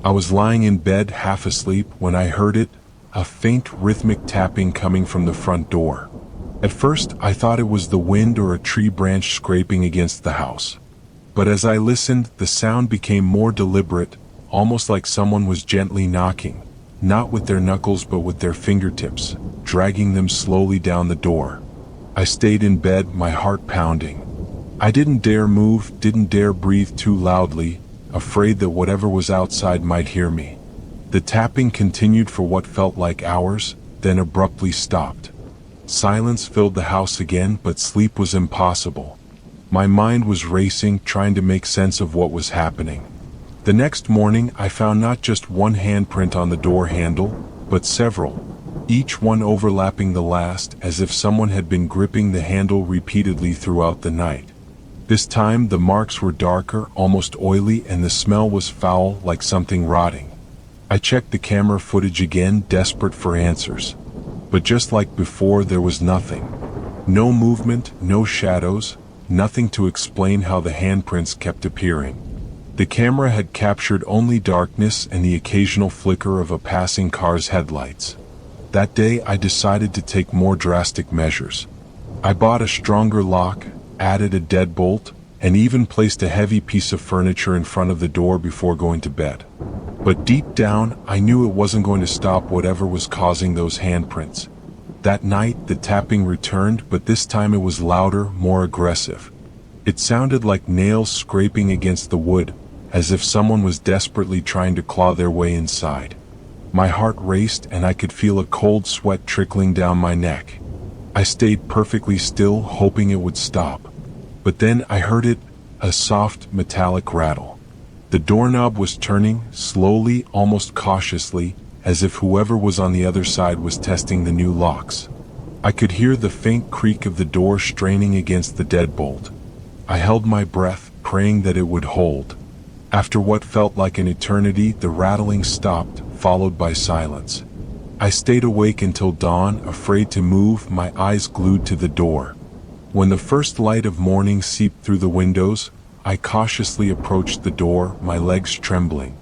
I was lying in bed, half asleep, when I heard it, a faint rhythmic tapping coming from the front door. At first, I thought it was the wind or a tree branch scraping against the house. But as I listened, the sound became more deliberate, almost like someone was gently knocking, not with their knuckles but with their fingertips, dragging them slowly down the door. I stayed in bed, my heart pounding. I didn't dare move, didn't dare breathe too loudly, afraid that whatever was outside might hear me. The tapping continued for what felt like hours, then abruptly stopped. Silence filled the house again, but sleep was impossible. My mind was racing, trying to make sense of what was happening. The next morning, I found not just one handprint on the door handle, but several, each one overlapping the last, as if someone had been gripping the handle repeatedly throughout the night. This time, the marks were darker, almost oily, and the smell was foul, like something rotting. I checked the camera footage again, desperate for answers. But just like before, there was nothing. No movement, no shadows, nothing to explain how the handprints kept appearing. The camera had captured only darkness and the occasional flicker of a passing car's headlights. That day, I decided to take more drastic measures. I bought a stronger lock, added a deadbolt, and even placed a heavy piece of furniture in front of the door before going to bed. But deep down, I knew it wasn't going to stop whatever was causing those handprints. That night, the tapping returned, but this time it was louder, more aggressive. It sounded like nails scraping against the wood, as if someone was desperately trying to claw their way inside. My heart raced and I could feel a cold sweat trickling down my neck. I stayed perfectly still, hoping it would stop. But then I heard it, a soft, metallic rattle. The doorknob was turning, slowly, almost cautiously, as if whoever was on the other side was testing the new locks. I could hear the faint creak of the door straining against the deadbolt. I held my breath, praying that it would hold. After what felt like an eternity, the rattling stopped, followed by silence. I stayed awake until dawn, afraid to move, my eyes glued to the door. When the first light of morning seeped through the windows, I cautiously approached the door, my legs trembling.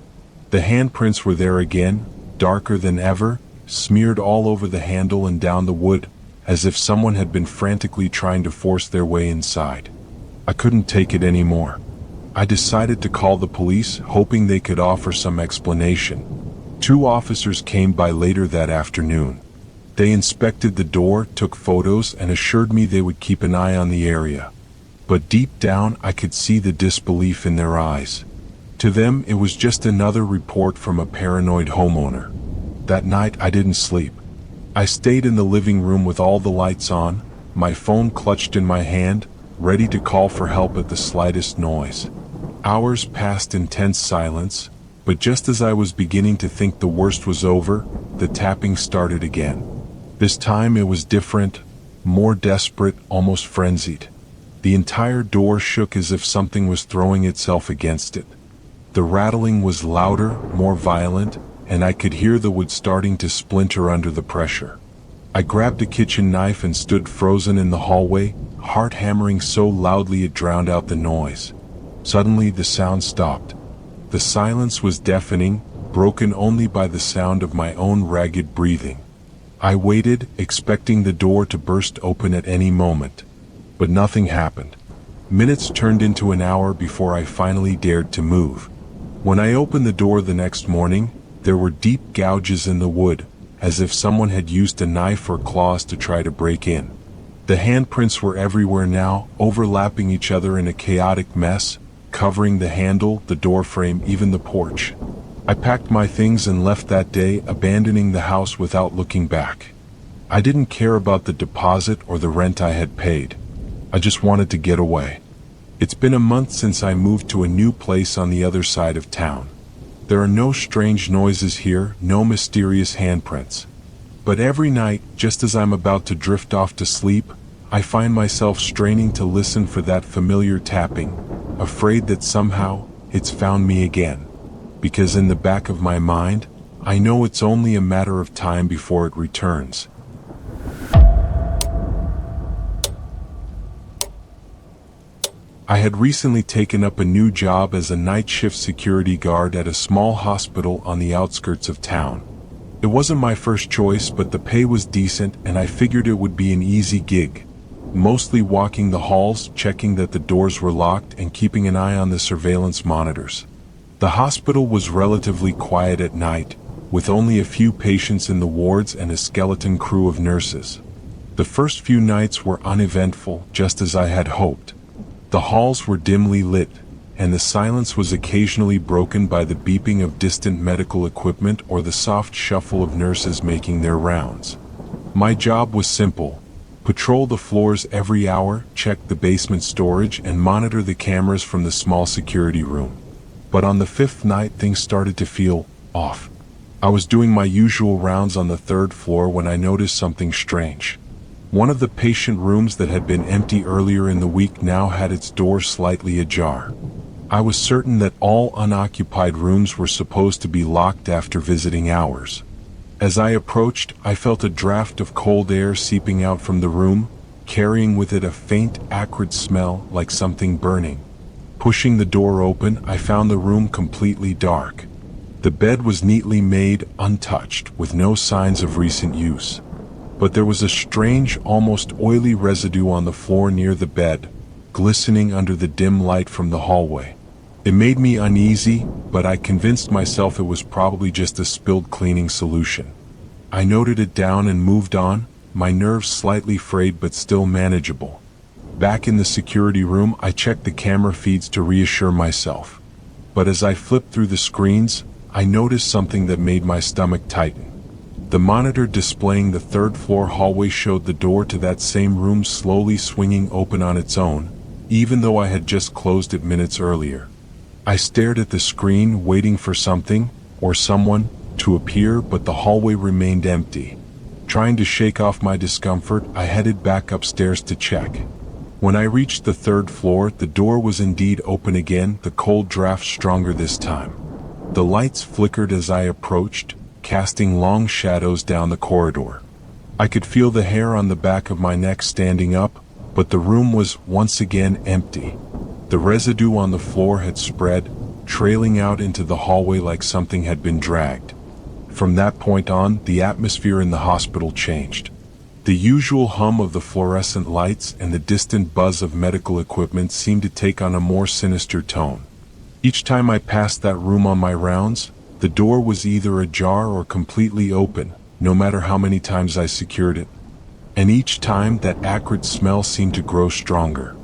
The handprints were there again, darker than ever, smeared all over the handle and down the wood, as if someone had been frantically trying to force their way inside. I couldn't take it anymore. I decided to call the police, hoping they could offer some explanation. 2 officers came by later that afternoon. They inspected the door, took photos, and assured me they would keep an eye on the area. But deep down, I could see the disbelief in their eyes. To them, it was just another report from a paranoid homeowner. That night, I didn't sleep. I stayed in the living room with all the lights on, my phone clutched in my hand, ready to call for help at the slightest noise. Hours passed in tense silence, but just as I was beginning to think the worst was over, the tapping started again. This time it was different, more desperate, almost frenzied. The entire door shook as if something was throwing itself against it. The rattling was louder, more violent, and I could hear the wood starting to splinter under the pressure. I grabbed a kitchen knife and stood frozen in the hallway, heart hammering so loudly it drowned out the noise. Suddenly the sound stopped. The silence was deafening, broken only by the sound of my own ragged breathing. I waited, expecting the door to burst open at any moment. But nothing happened. Minutes turned into an hour before I finally dared to move. When I opened the door the next morning, there were deep gouges in the wood, as if someone had used a knife or claws to try to break in. The handprints were everywhere now, overlapping each other in a chaotic mess, covering the handle, the doorframe, even the porch. I packed my things and left that day, abandoning the house without looking back. I didn't care about the deposit or the rent I had paid. I just wanted to get away. It's been a month since I moved to a new place on the other side of town. There are no strange noises here, no mysterious handprints. But every night, just as I'm about to drift off to sleep, I find myself straining to listen for that familiar tapping, afraid that somehow it's found me again. Because in the back of my mind, I know it's only a matter of time before it returns. I had recently taken up a new job as a night shift security guard at a small hospital on the outskirts of town. It wasn't my first choice, but the pay was decent and I figured it would be an easy gig. Mostly walking the halls, checking that the doors were locked, and keeping an eye on the surveillance monitors. The hospital was relatively quiet at night, with only a few patients in the wards and a skeleton crew of nurses. The first few nights were uneventful, just as I had hoped. The halls were dimly lit, and the silence was occasionally broken by the beeping of distant medical equipment or the soft shuffle of nurses making their rounds. My job was simple: patrol the floors every hour, check the basement storage, and monitor the cameras from the small security room. But on the 5th night, things started to feel off. I was doing my usual rounds on the 3rd floor when I noticed something strange. One of the patient rooms that had been empty earlier in the week now had its door slightly ajar. I was certain that all unoccupied rooms were supposed to be locked after visiting hours. As I approached, I felt a draft of cold air seeping out from the room, carrying with it a faint, acrid smell like something burning. Pushing the door open, I found the room completely dark. The bed was neatly made, untouched, with no signs of recent use. But there was a strange, almost oily residue on the floor near the bed, glistening under the dim light from the hallway. It made me uneasy, but I convinced myself it was probably just a spilled cleaning solution. I noted it down and moved on, my nerves slightly frayed but still manageable. Back in the security room, I checked the camera feeds to reassure myself. But as I flipped through the screens, I noticed something that made my stomach tighten. The monitor displaying the 3rd floor hallway showed the door to that same room slowly swinging open on its own, even though I had just closed it minutes earlier. I stared at the screen, waiting for something, or someone, to appear, but the hallway remained empty. Trying to shake off my discomfort, I headed back upstairs to check. When I reached the 3rd floor, the door was indeed open again, the cold draft stronger this time. The lights flickered as I approached, casting long shadows down the corridor. I could feel the hair on the back of my neck standing up, but the room was once again empty. The residue on the floor had spread, trailing out into the hallway like something had been dragged. From that point on, the atmosphere in the hospital changed. The usual hum of the fluorescent lights and the distant buzz of medical equipment seemed to take on a more sinister tone. Each time I passed that room on my rounds, the door was either ajar or completely open, no matter how many times I secured it. And each time, that acrid smell seemed to grow stronger.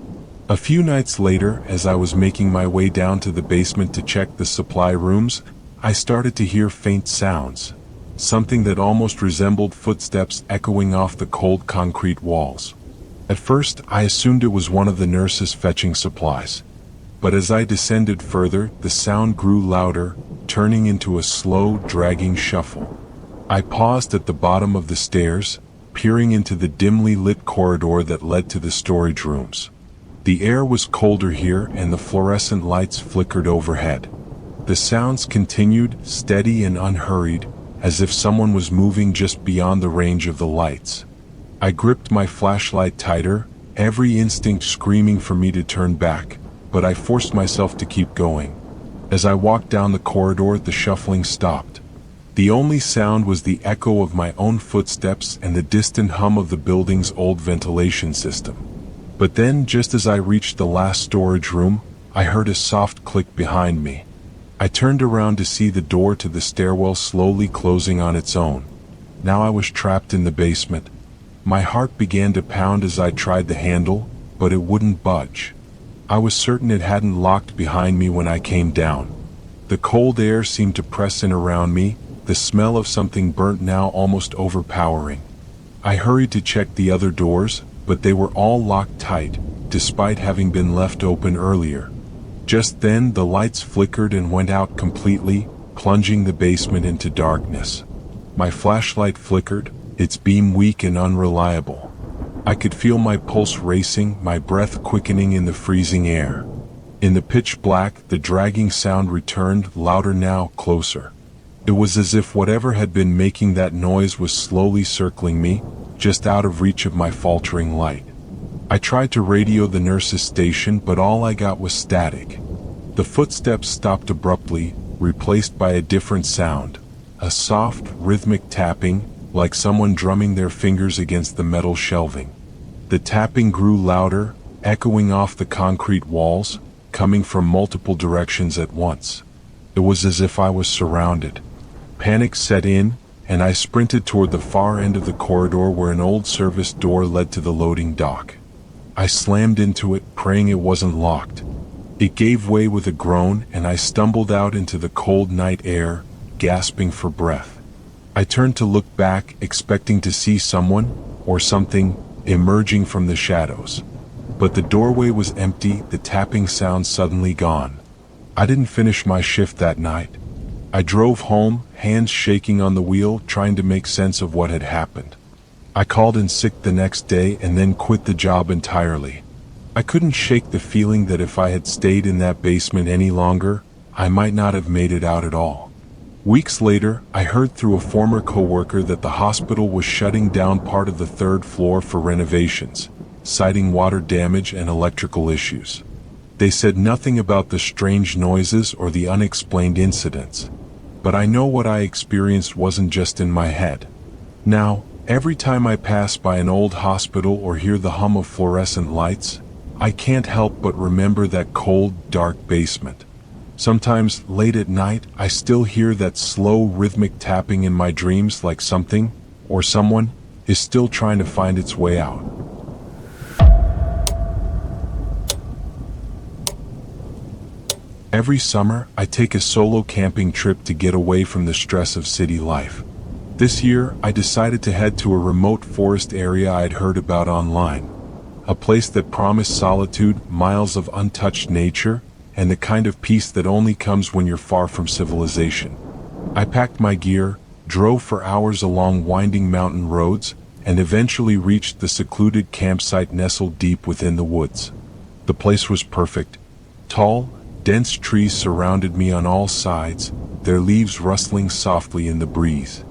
A few nights later, as I was making my way down to the basement to check the supply rooms, I started to hear faint sounds, something that almost resembled footsteps echoing off the cold concrete walls. At first, I assumed it was one of the nurses fetching supplies. But as I descended further, the sound grew louder, turning into a slow, dragging shuffle. I paused at the bottom of the stairs, peering into the dimly lit corridor that led to the storage rooms. The air was colder here, and the fluorescent lights flickered overhead. The sounds continued, steady and unhurried, as if someone was moving just beyond the range of the lights. I gripped my flashlight tighter, every instinct screaming for me to turn back, but I forced myself to keep going. As I walked down the corridor, the shuffling stopped. The only sound was the echo of my own footsteps and the distant hum of the building's old ventilation system. But then, just as I reached the last storage room, I heard a soft click behind me. I turned around to see the door to the stairwell slowly closing on its own. Now I was trapped in the basement. My heart began to pound as I tried the handle, but it wouldn't budge. I was certain it hadn't locked behind me when I came down. The cold air seemed to press in around me, the smell of something burnt now almost overpowering. I hurried to check the other doors, but they were all locked tight, despite having been left open earlier. Just then, the lights flickered and went out completely, plunging the basement into darkness. My flashlight flickered, its beam weak and unreliable. I could feel my pulse racing, my breath quickening in the freezing air. In the pitch black, the dragging sound returned, louder now, closer. It was as if whatever had been making that noise was slowly circling me, just out of reach of my faltering light. I tried to radio the nurse's station, but all I got was static. The footsteps stopped abruptly, replaced by a different sound, a soft, rhythmic tapping, like someone drumming their fingers against the metal shelving. The tapping grew louder, echoing off the concrete walls, coming from multiple directions at once. It was as if I was surrounded. Panic set in, and I sprinted toward the far end of the corridor where an old service door led to the loading dock. I slammed into it, praying it wasn't locked. It gave way with a groan, and I stumbled out into the cold night air, gasping for breath. I turned to look back, expecting to see someone, or something, emerging from the shadows. But the doorway was empty, the tapping sound suddenly gone. I didn't finish my shift that night. I drove home, hands shaking on the wheel, trying to make sense of what had happened. I called in sick the next day and then quit the job entirely. I couldn't shake the feeling that if I had stayed in that basement any longer, I might not have made it out at all. Weeks later, I heard through a former coworker that the hospital was shutting down part of the third floor for renovations, citing water damage and electrical issues. They said nothing about the strange noises or the unexplained incidents, but I know what I experienced wasn't just in my head. Now, every time I pass by an old hospital or hear the hum of fluorescent lights, I can't help but remember that cold, dark basement. Sometimes, late at night, I still hear that slow, rhythmic tapping in my dreams, like something, or someone, is still trying to find its way out. Every summer, I take a solo camping trip to get away from the stress of city life. This year, I decided to head to a remote forest area I'd heard about online. A place that promised solitude, miles of untouched nature, and the kind of peace that only comes when you're far from civilization. I packed my gear, drove for hours along winding mountain roads, and eventually reached the secluded campsite nestled deep within the woods. The place was perfect. Tall, dense trees surrounded me on all sides, their leaves rustling softly in the breeze.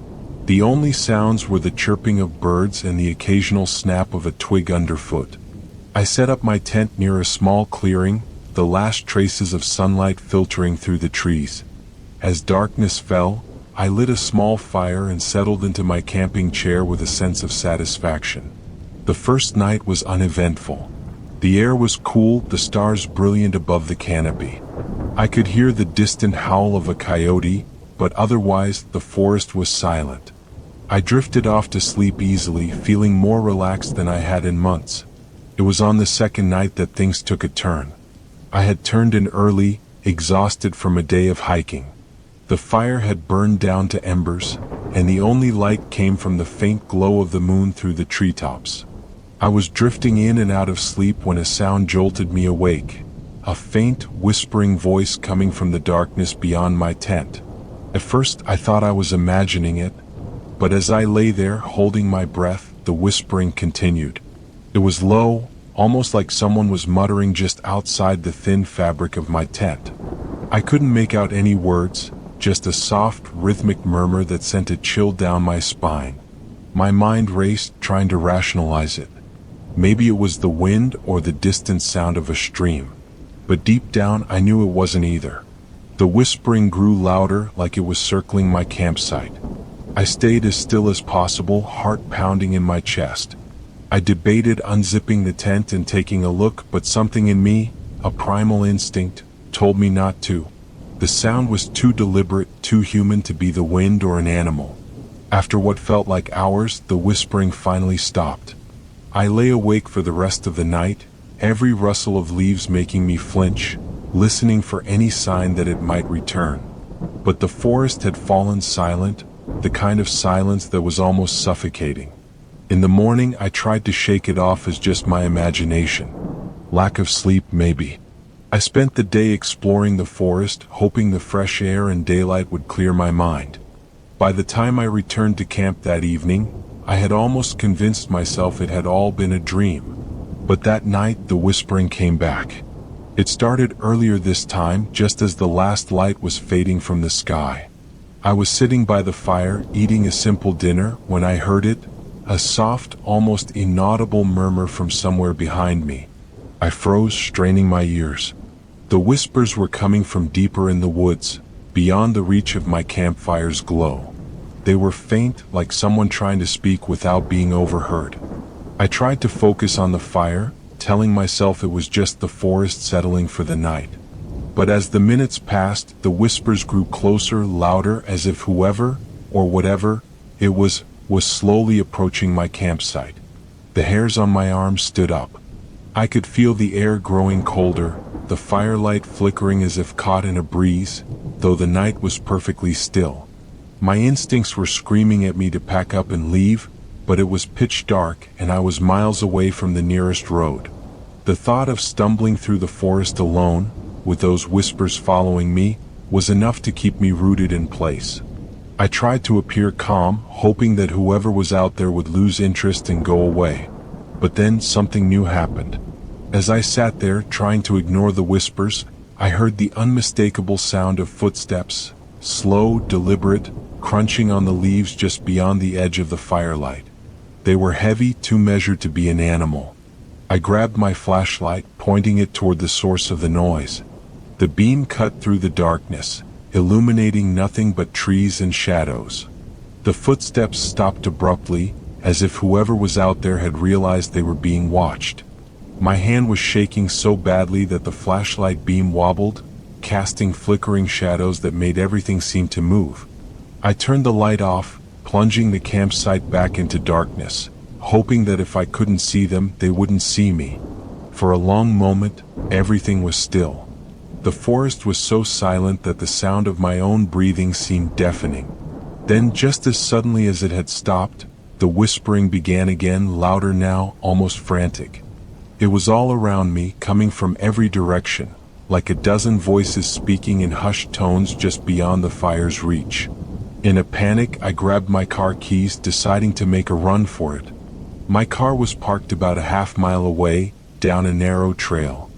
The only sounds were the chirping of birds and the occasional snap of a twig underfoot. I set up my tent near a small clearing, the last traces of sunlight filtering through the trees. As darkness fell, I lit a small fire and settled into my camping chair with a sense of satisfaction. The first night was uneventful. The air was cool, the stars brilliant above the canopy. I could hear the distant howl of a coyote, but otherwise the forest was silent. I drifted off to sleep easily, feeling more relaxed than I had in months. It was on the second night that things took a turn. I had turned in early, exhausted from a day of hiking. The fire had burned down to embers, and the only light came from the faint glow of the moon through the treetops. I was drifting in and out of sleep when a sound jolted me awake, a faint, whispering voice coming from the darkness beyond my tent. At first I thought I was imagining it, but as I lay there holding my breath, the whispering continued. It was low, almost like someone was muttering just outside the thin fabric of my tent. I couldn't make out any words, just a soft, rhythmic murmur that sent a chill down my spine. My mind raced, trying to rationalize it. Maybe it was the wind or the distant sound of a stream. But deep down I knew it wasn't either. The whispering grew louder, like it was circling my campsite. I stayed as still as possible, heart pounding in my chest. I debated unzipping the tent and taking a look, but something in me, a primal instinct, told me not to. The sound was too deliberate, too human to be the wind or an animal. After what felt like hours, the whispering finally stopped. I lay awake for the rest of the night, every rustle of leaves making me flinch, listening for any sign that it might return. But the forest had fallen silent, the kind of silence that was almost suffocating. In the morning I tried to shake it off as just my imagination. Lack of sleep, maybe. I spent the day exploring the forest, hoping the fresh air and daylight would clear my mind. By the time I returned to camp that evening, I had almost convinced myself it had all been a dream. But that night the whispering came back. It started earlier this time, just as the last light was fading from the sky. I was sitting by the fire, eating a simple dinner, when I heard it, a soft, almost inaudible murmur from somewhere behind me. I froze, straining my ears. The whispers were coming from deeper in the woods, beyond the reach of my campfire's glow. They were faint, like someone trying to speak without being overheard. I tried to focus on the fire, telling myself it was just the forest settling for the night. But as the minutes passed, the whispers grew closer, louder, as if whoever, or whatever, it was slowly approaching my campsite. The hairs on my arms stood up. I could feel the air growing colder, the firelight flickering as if caught in a breeze, though the night was perfectly still. My instincts were screaming at me to pack up and leave, but it was pitch dark and I was miles away from the nearest road. The thought of stumbling through the forest alone, with those whispers following me, was enough to keep me rooted in place. I tried to appear calm, hoping that whoever was out there would lose interest and go away. But then something new happened. As I sat there, trying to ignore the whispers, I heard the unmistakable sound of footsteps, slow, deliberate, crunching on the leaves just beyond the edge of the firelight. They were heavy, too measured to be an animal. I grabbed my flashlight, pointing it toward the source of the noise. The beam cut through the darkness, illuminating nothing but trees and shadows. The footsteps stopped abruptly, as if whoever was out there had realized they were being watched. My hand was shaking so badly that the flashlight beam wobbled, casting flickering shadows that made everything seem to move. I turned the light off, plunging the campsite back into darkness, hoping that if I couldn't see them, they wouldn't see me. For a long moment, everything was still. The forest was so silent that the sound of my own breathing seemed deafening. Then, just as suddenly as it had stopped, the whispering began again, louder now, almost frantic. It was all around me, coming from every direction, like a dozen voices speaking in hushed tones just beyond the fire's reach. In a panic, I grabbed my car keys, deciding to make a run for it. My car was parked about a half-mile away, down a narrow trail.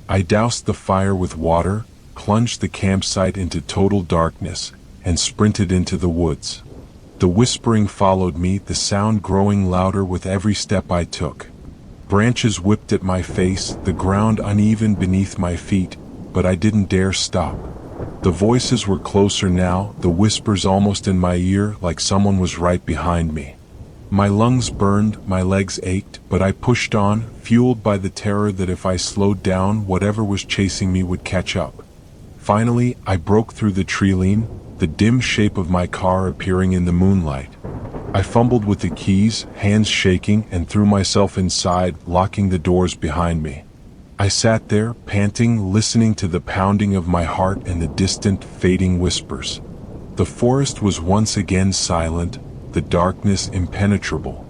I doused the fire with water, plunged the campsite into total darkness, and sprinted into the woods. The whispering followed me, the sound growing louder with every step I took. Branches whipped at my face, the ground uneven beneath my feet, but I didn't dare stop. The voices were closer now, the whispers almost in my ear, like someone was right behind me. My lungs burned, my legs ached, but I pushed on, fueled by the terror that if I slowed down, whatever was chasing me would catch up. Finally, I broke through the treeline, the dim shape of my car appearing in the moonlight. I fumbled with the keys, hands shaking, and threw myself inside, locking the doors behind me. I sat there, panting, listening to the pounding of my heart and the distant, fading whispers. The forest was once again silent, the darkness impenetrable.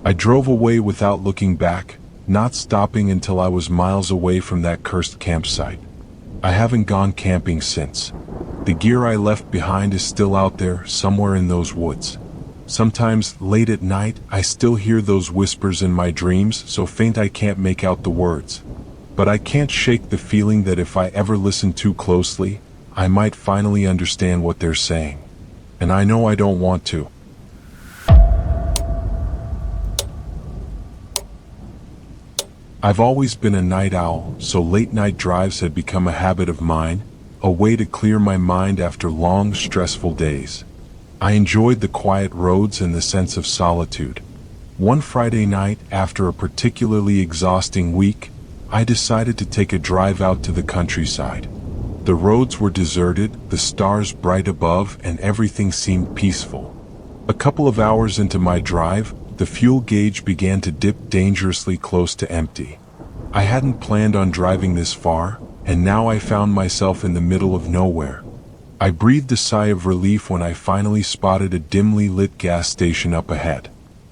I drove away without looking back, not stopping until I was miles away from that cursed campsite. I haven't gone camping since. The gear I left behind is still out there, somewhere in those woods. Sometimes, late at night, I still hear those whispers in my dreams, so faint I can't make out the words. But I can't shake the feeling that if I ever listen too closely, I might finally understand what they're saying. And I know I don't want to. I've always been a night owl, so late-night drives had become a habit of mine, a way to clear my mind after long, stressful days. I enjoyed the quiet roads and the sense of solitude. One Friday night, after a particularly exhausting week, I decided to take a drive out to the countryside. The roads were deserted, the stars bright above, and everything seemed peaceful. A couple of hours into my drive, the fuel gauge began to dip dangerously close to empty. I hadn't planned on driving this far, and now I found myself in the middle of nowhere. I breathed a sigh of relief when I finally spotted a dimly lit gas station up ahead.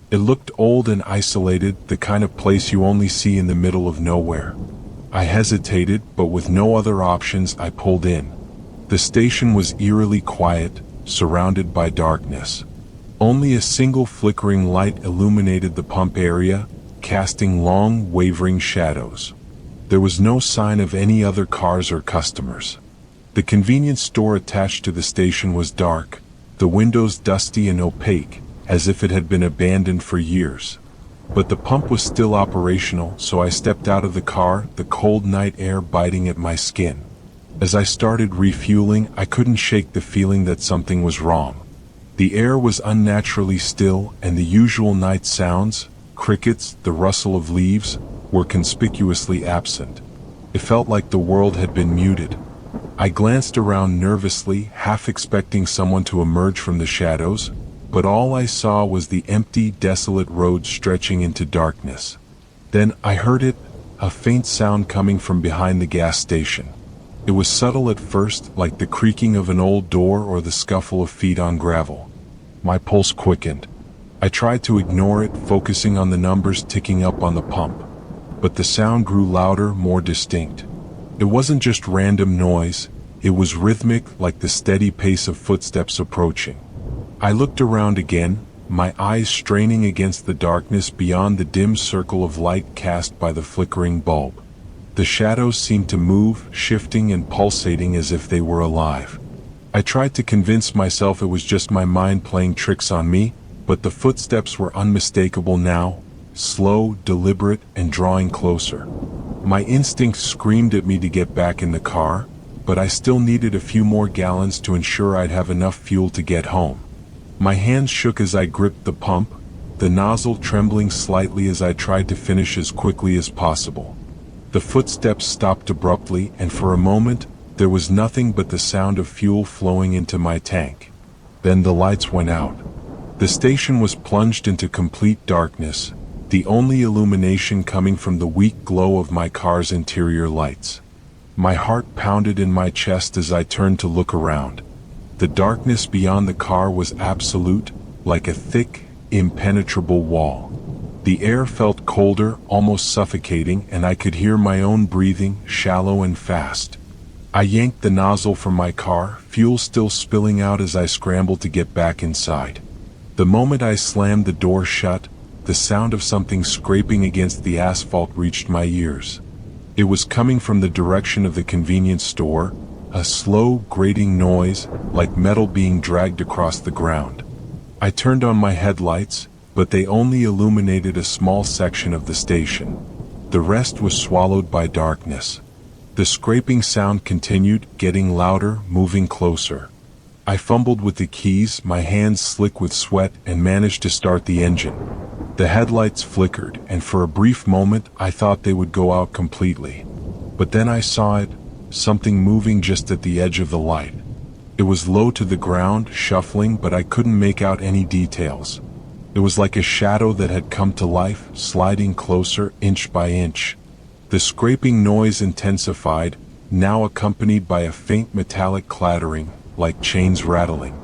It looked old and isolated, the kind of place you only see in the middle of nowhere. I hesitated, but with no other options, I pulled in. The station was eerily quiet, surrounded by darkness. Only a single flickering light illuminated the pump area, casting long, wavering shadows. There was no sign of any other cars or customers. The convenience store attached to the station was dark, the windows dusty and opaque, as if it had been abandoned for years. But the pump was still operational, so I stepped out of the car, the cold night air biting at my skin. As I started refueling, I couldn't shake the feeling that something was wrong. The air was unnaturally still, and the usual night sounds, crickets, the rustle of leaves, were conspicuously absent. It felt like the world had been muted. I glanced around nervously, half expecting someone to emerge from the shadows, but all I saw was the empty, desolate road stretching into darkness. Then I heard it, a faint sound coming from behind the gas station. It was subtle at first, like the creaking of an old door or the scuffle of feet on gravel. My pulse quickened. I tried to ignore it, focusing on the numbers ticking up on the pump. But the sound grew louder, more distinct. It wasn't just random noise, it was rhythmic, like the steady pace of footsteps approaching. I looked around again, my eyes straining against the darkness beyond the dim circle of light cast by the flickering bulb. The shadows seemed to move, shifting and pulsating as if they were alive. I tried to convince myself it was just my mind playing tricks on me, but the footsteps were unmistakable now, slow, deliberate, and drawing closer. My instincts screamed at me to get back in the car, but I still needed a few more gallons to ensure I'd have enough fuel to get home. My hands shook as I gripped the pump, the nozzle trembling slightly as I tried to finish as quickly as possible. The footsteps stopped abruptly, and for a moment, there was nothing but the sound of fuel flowing into my tank. Then the lights went out. The station was plunged into complete darkness, the only illumination coming from the weak glow of my car's interior lights. My heart pounded in my chest as I turned to look around. The darkness beyond the car was absolute, like a thick, impenetrable wall. The air felt colder, almost suffocating, and I could hear my own breathing, shallow and fast. I yanked the nozzle from my car, fuel still spilling out as I scrambled to get back inside. The moment I slammed the door shut, the sound of something scraping against the asphalt reached my ears. It was coming from the direction of the convenience store, a slow, grating noise, like metal being dragged across the ground. I turned on my headlights, but they only illuminated a small section of the station. The rest was swallowed by darkness. The scraping sound continued, getting louder, moving closer. I fumbled with the keys, my hands slick with sweat, and managed to start the engine. The headlights flickered, and for a brief moment I thought they would go out completely. But then I saw it, something moving just at the edge of the light. It was low to the ground, shuffling, but I couldn't make out any details. It was like a shadow that had come to life, sliding closer, inch by inch. The scraping noise intensified, now accompanied by a faint metallic clattering, like chains rattling.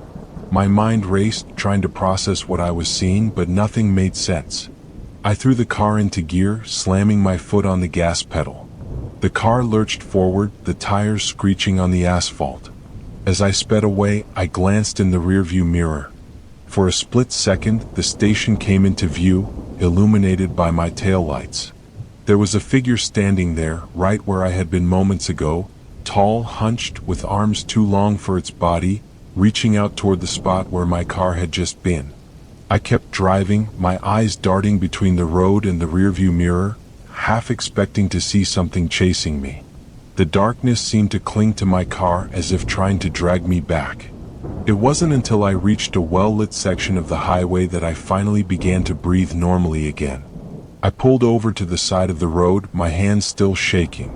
My mind raced, trying to process what I was seeing, but nothing made sense. I threw the car into gear, slamming my foot on the gas pedal. The car lurched forward, the tires screeching on the asphalt. As I sped away, I glanced in the rearview mirror. For a split second, the station came into view, illuminated by my taillights. There was a figure standing there, right where I had been moments ago, tall, hunched, with arms too long for its body, reaching out toward the spot where my car had just been. I kept driving, my eyes darting between the road and the rearview mirror, half expecting to see something chasing me. The darkness seemed to cling to my car as if trying to drag me back. It wasn't until I reached a well-lit section of the highway that I finally began to breathe normally again. I pulled over to the side of the road, my hands still shaking.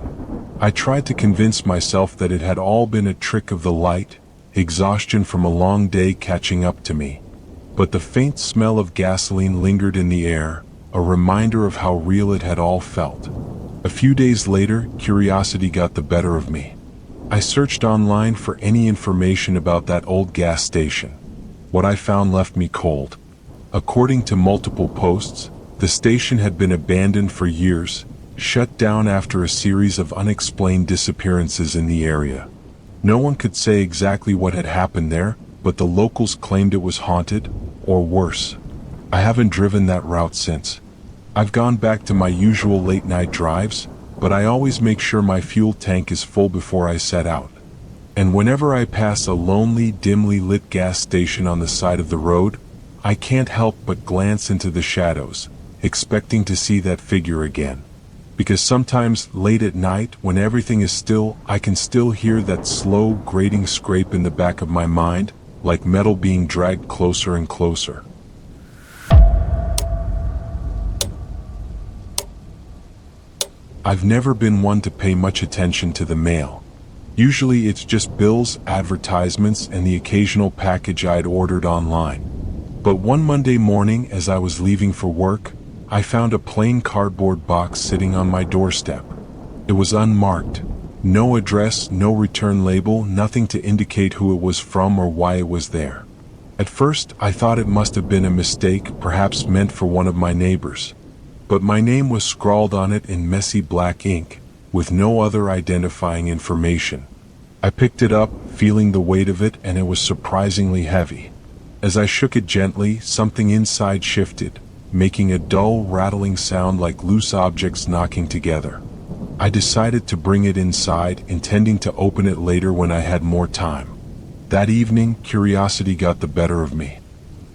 I tried to convince myself that it had all been a trick of the light, exhaustion from a long day catching up to me. But the faint smell of gasoline lingered in the air, a reminder of how real it had all felt. A few days later, curiosity got the better of me. I searched online for any information about that old gas station. What I found left me cold. According to multiple posts, the station had been abandoned for years, shut down after a series of unexplained disappearances in the area. No one could say exactly what had happened there, but the locals claimed it was haunted, or worse. I haven't driven that route since. I've gone back to my usual late-night drives, but I always make sure my fuel tank is full before I set out. And whenever I pass a lonely, dimly lit gas station on the side of the road, I can't help but glance into the shadows, expecting to see that figure again. Because sometimes, late at night, when everything is still, I can still hear that slow, grating scrape in the back of my mind, like metal being dragged closer and closer. I've never been one to pay much attention to the mail. Usually it's just bills, advertisements, and the occasional package I'd ordered online. But one Monday morning, as I was leaving for work, I found a plain cardboard box sitting on my doorstep. It was unmarked. No address, no return label, nothing to indicate who it was from or why it was there. At first, I thought it must have been a mistake, perhaps meant for one of my neighbors. But my name was scrawled on it in messy black ink, with no other identifying information. I picked it up, feeling the weight of it, and it was surprisingly heavy. As I shook it gently, something inside shifted, making a dull, rattling sound like loose objects knocking together. I decided to bring it inside, intending to open it later when I had more time. That evening, curiosity got the better of me.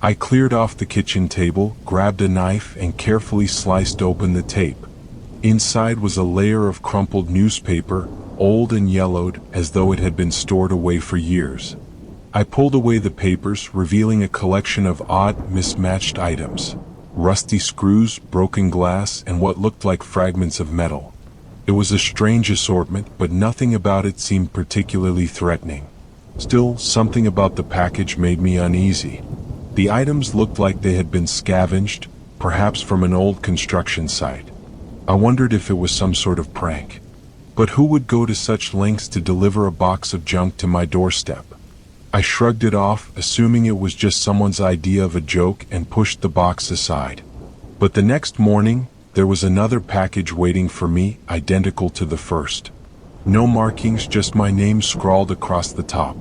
I cleared off the kitchen table, grabbed a knife, and carefully sliced open the tape. Inside was a layer of crumpled newspaper, old and yellowed, as though it had been stored away for years. I pulled away the papers, revealing a collection of odd, mismatched items. Rusty screws, broken glass, and what looked like fragments of metal. It was a strange assortment, but nothing about it seemed particularly threatening. Still, something about the package made me uneasy. The items looked like they had been scavenged, perhaps from an old construction site. I wondered if it was some sort of prank. But who would go to such lengths to deliver a box of junk to my doorstep? I shrugged it off, assuming it was just someone's idea of a joke, and pushed the box aside. But the next morning, there was another package waiting for me, identical to the first. No markings, just my name scrawled across the top.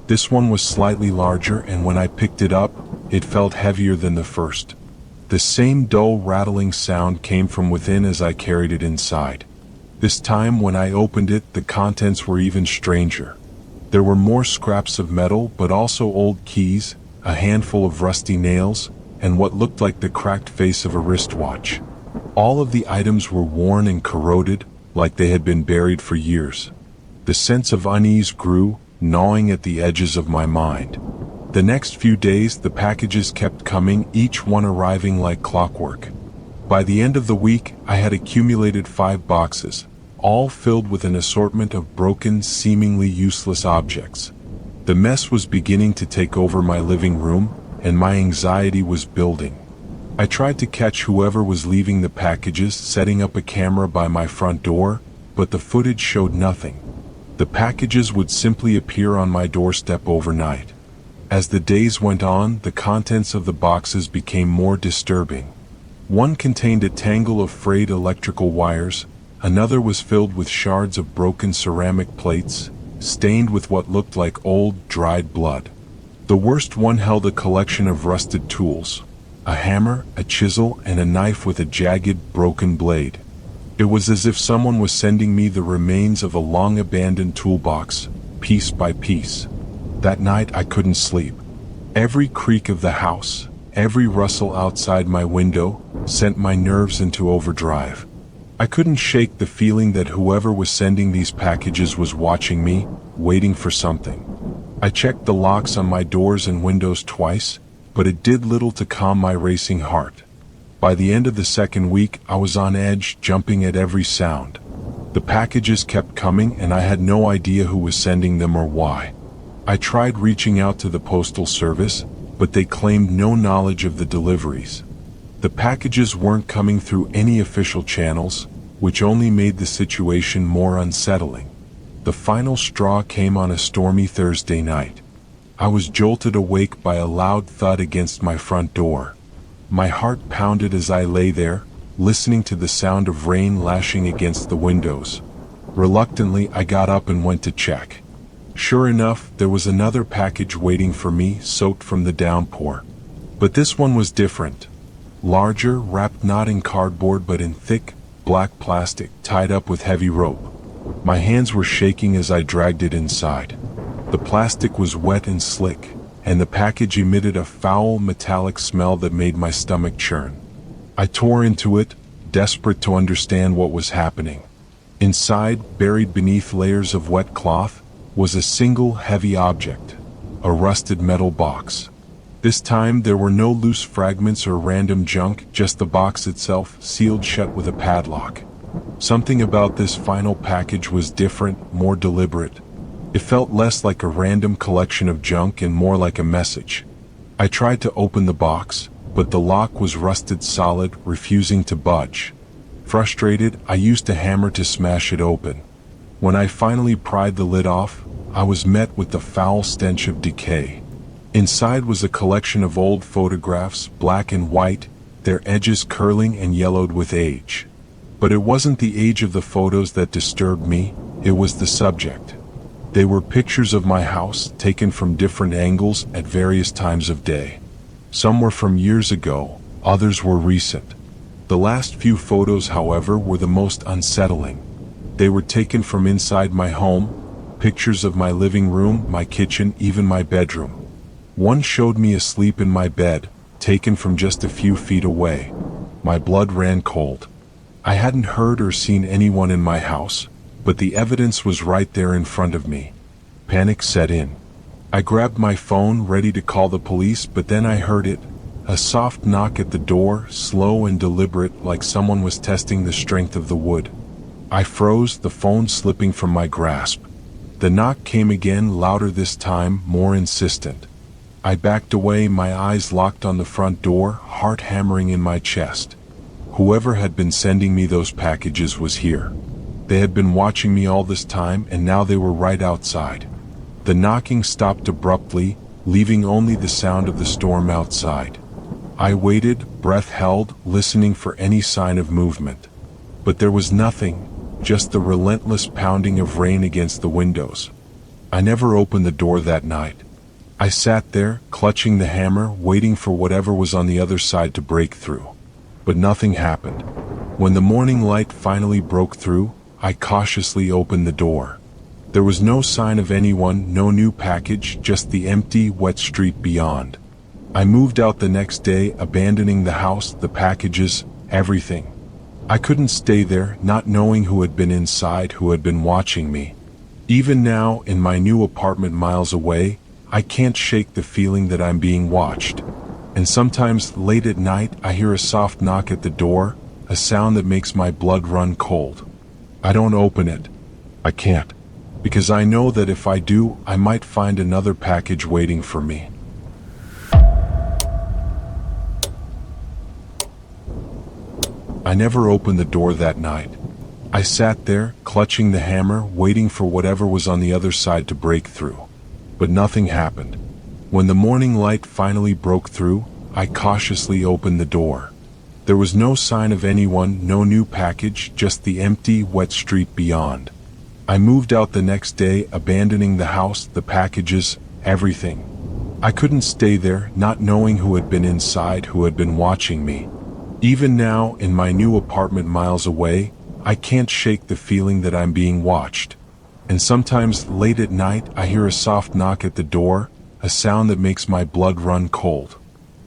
This one was slightly larger, and when I picked it up, it felt heavier than the first. The same dull rattling sound came from within as I carried it inside. This time, when I opened it, the contents were even stranger. There were more scraps of metal, but also old keys, a handful of rusty nails, and what looked like the cracked face of a wristwatch. All of the items were worn and corroded, like they had been buried for years. The sense of unease grew, gnawing at the edges of my mind. The next few days, the packages kept coming, each one arriving like clockwork. By the end of the week, I had accumulated 5 boxes, all filled with an assortment of broken, seemingly useless objects. The mess was beginning to take over my living room, and my anxiety was building. I tried to catch whoever was leaving the packages, setting up a camera by my front door, but the footage showed nothing. The packages would simply appear on my doorstep overnight. As the days went on, the contents of the boxes became more disturbing. One contained a tangle of frayed electrical wires, another was filled with shards of broken ceramic plates, stained with what looked like old, dried blood. The worst one held a collection of rusted tools, a hammer, a chisel, and a knife with a jagged, broken blade. It was as if someone was sending me the remains of a long-abandoned toolbox, piece by piece. That night I couldn't sleep. Every creak of the house, every rustle outside my window, sent my nerves into overdrive. I couldn't shake the feeling that whoever was sending these packages was watching me, waiting for something. I checked the locks on my doors and windows twice, but it did little to calm my racing heart. By the end of the second week, I was on edge, jumping at every sound. The packages kept coming, and I had no idea who was sending them or why. I tried reaching out to the postal service, but they claimed no knowledge of the deliveries. The packages weren't coming through any official channels, which only made the situation more unsettling. The final straw came on a stormy Thursday night. I was jolted awake by a loud thud against my front door. My heart pounded as I lay there, listening to the sound of rain lashing against the windows. Reluctantly, I got up and went to check. Sure enough, there was another package waiting for me, soaked from the downpour. But this one was different. Larger, wrapped not in cardboard but in thick, black plastic, tied up with heavy rope. My hands were shaking as I dragged it inside. The plastic was wet and slick, and the package emitted a foul, metallic smell that made my stomach churn. I tore into it, desperate to understand what was happening. Inside, buried beneath layers of wet cloth, was a single heavy object, a rusted metal box. This time there were no loose fragments or random junk, just the box itself, sealed shut with a padlock. Something about this final package was different, more deliberate. It felt less like a random collection of junk and more like a message. I tried to open the box, but the lock was rusted solid, refusing to budge. Frustrated, I used a hammer to smash it open. When I finally pried the lid off, I was met with the foul stench of decay. Inside was a collection of old photographs, black and white, their edges curling and yellowed with age. But it wasn't the age of the photos that disturbed me, it was the subject. They were pictures of my house, taken from different angles at various times of day. Some were from years ago, others were recent. The last few photos, however, were the most unsettling. They were taken from inside my home, pictures of my living room, my kitchen, even my bedroom. One showed me asleep in my bed, taken from just a few feet away. My blood ran cold. I hadn't heard or seen anyone in my house, but the evidence was right there in front of me. Panic set in. I grabbed my phone, ready to call the police, but then I heard it. A soft knock at the door, slow and deliberate, like someone was testing the strength of the wood. I froze, the phone slipping from my grasp. The knock came again, louder this time, more insistent. I backed away, my eyes locked on the front door, heart hammering in my chest. Whoever had been sending me those packages was here. They had been watching me all this time, and now they were right outside. The knocking stopped abruptly, leaving only the sound of the storm outside. I waited, breath held, listening for any sign of movement. But there was nothing, just the relentless pounding of rain against the windows. I never opened the door that night. I sat there, clutching the hammer, waiting for whatever was on the other side to break through. But nothing happened. When the morning light finally broke through, I cautiously opened the door. There was no sign of anyone, no new package, just the empty, wet street beyond. I moved out the next day, abandoning the house, the packages, everything. I couldn't stay there, not knowing who had been inside, who had been watching me. Even now, in my new apartment miles away, I can't shake the feeling that I'm being watched. And sometimes, late at night, I hear a soft knock at the door, a sound that makes my blood run cold. I don't open it. I can't. Because I know that if I do, I might find another package waiting for me. I never opened the door that night. I sat there, clutching the hammer, waiting for whatever was on the other side to break through. But nothing happened. When the morning light finally broke through, I cautiously opened the door. There was no sign of anyone, no new package, just the empty, wet street beyond. I moved out the next day, abandoning the house, the packages, everything. I couldn't stay there, not knowing who had been inside, who had been watching me. Even now, in my new apartment miles away, I can't shake the feeling that I'm being watched. And sometimes, late at night, I hear a soft knock at the door, a sound that makes my blood run cold.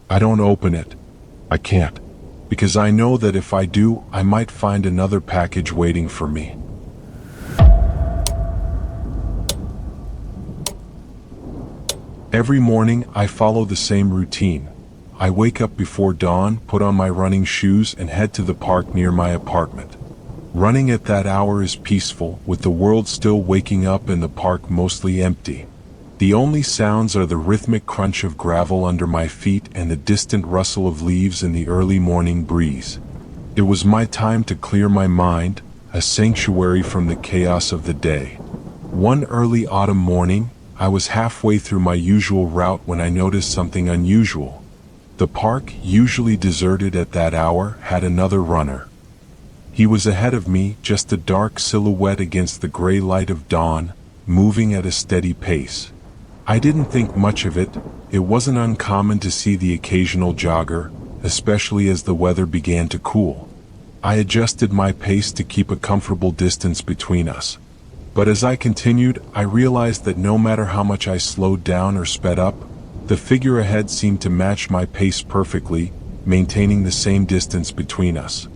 I don't open it. I can't. Because I know that if I do, I might find another package waiting for me. Every morning, I follow the same routine. I wake up before dawn, put on my running shoes, and head to the park near my apartment. Running at that hour is peaceful, with the world still waking up and the park mostly empty. The only sounds are the rhythmic crunch of gravel under my feet and the distant rustle of leaves in the early morning breeze. It was my time to clear my mind, a sanctuary from the chaos of the day. One early autumn morning, I was halfway through my usual route when I noticed something unusual. The park, usually deserted at that hour, had another runner. He was ahead of me, just a dark silhouette against the gray light of dawn, moving at a steady pace. I didn't think much of it. It wasn't uncommon to see the occasional jogger, especially as the weather began to cool. I adjusted my pace to keep a comfortable distance between us. But as I continued, I realized that no matter how much I slowed down or sped up, the figure ahead seemed to match my pace perfectly, maintaining the same distance between us.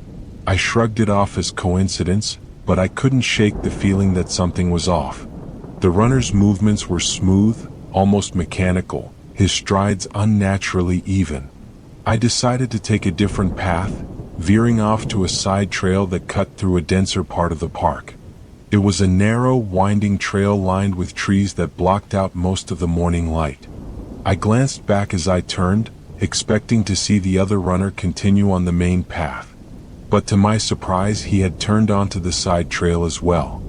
I shrugged it off as coincidence, but I couldn't shake the feeling that something was off. The runner's movements were smooth, almost mechanical, his strides unnaturally even. I decided to take a different path, veering off to a side trail that cut through a denser part of the park. It was a narrow, winding trail lined with trees that blocked out most of the morning light. I glanced back as I turned, expecting to see the other runner continue on the main path. But to my surprise, he had turned onto the side trail as well.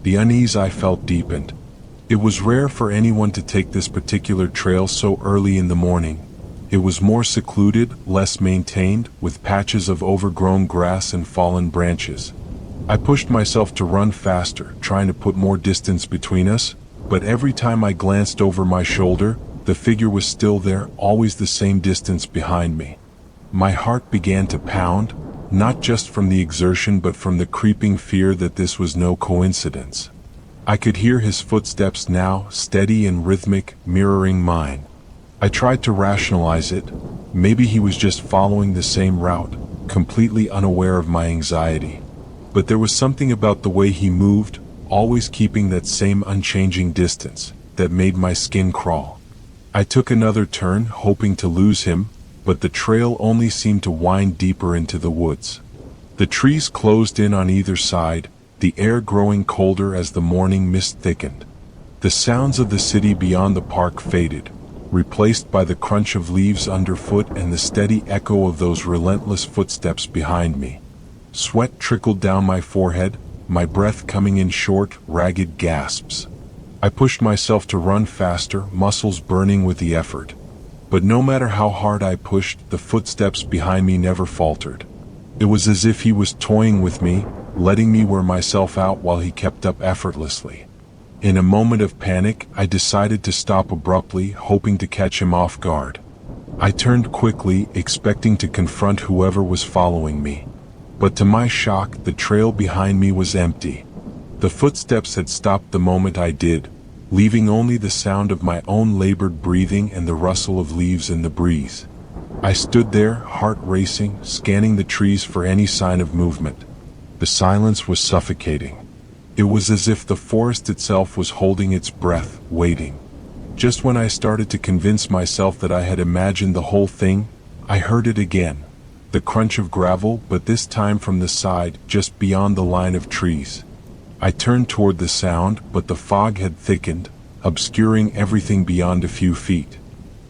The unease I felt deepened. It was rare for anyone to take this particular trail so early in the morning. It was more secluded, less maintained, with patches of overgrown grass and fallen branches. I pushed myself to run faster, trying to put more distance between us, but every time I glanced over my shoulder, the figure was still there, always the same distance behind me. My heart began to pound, not just from the exertion but from the creeping fear that this was no coincidence. I could hear his footsteps now, steady and rhythmic, mirroring mine. I tried to rationalize it. Maybe he was just following the same route, completely unaware of my anxiety. But there was something about the way he moved, always keeping that same unchanging distance, that made my skin crawl. I took another turn, hoping to lose him, but the trail only seemed to wind deeper into the woods. The trees closed in on either side, the air growing colder as the morning mist thickened. The sounds of the city beyond the park faded, replaced by the crunch of leaves underfoot and the steady echo of those relentless footsteps behind me. Sweat trickled down my forehead, my breath coming in short, ragged gasps. I pushed myself to run faster, muscles burning with the effort. But no matter how hard I pushed, the footsteps behind me never faltered. It was as if he was toying with me, letting me wear myself out while he kept up effortlessly. In a moment of panic, I decided to stop abruptly, hoping to catch him off guard. I turned quickly, expecting to confront whoever was following me. But to my shock, the trail behind me was empty. The footsteps had stopped the moment I did, leaving only the sound of my own labored breathing and the rustle of leaves in the breeze. I stood there, heart racing, scanning the trees for any sign of movement. The silence was suffocating. It was as if the forest itself was holding its breath, waiting. Just when I started to convince myself that I had imagined the whole thing, I heard it again. The crunch of gravel, but this time from the side, just beyond the line of trees. I turned toward the sound, but the fog had thickened, obscuring everything beyond a few feet.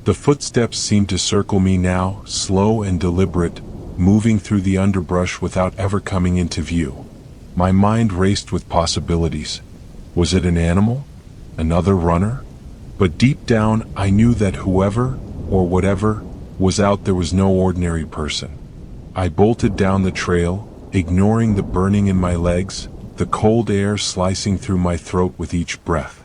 The footsteps seemed to circle me now, slow and deliberate, moving through the underbrush without ever coming into view. My mind raced with possibilities. Was it an animal? Another runner? But deep down, I knew that whoever, or whatever, was out there was no ordinary person. I bolted down the trail, ignoring the burning in my legs, the cold air slicing through my throat with each breath.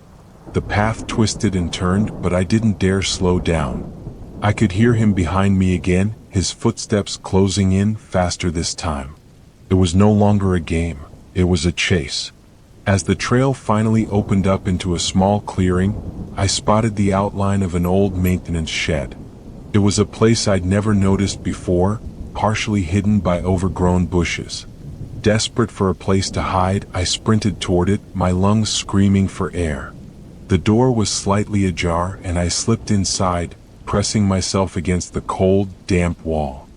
The path twisted and turned, but I didn't dare slow down. I could hear him behind me again, his footsteps closing in faster this time. It was no longer a game, it was a chase. As the trail finally opened up into a small clearing, I spotted the outline of an old maintenance shed. It was a place I'd never noticed before, partially hidden by overgrown bushes. Desperate for a place to hide, I sprinted toward it, my lungs screaming for air. The door was slightly ajar, and I slipped inside, pressing myself against the cold, damp wall.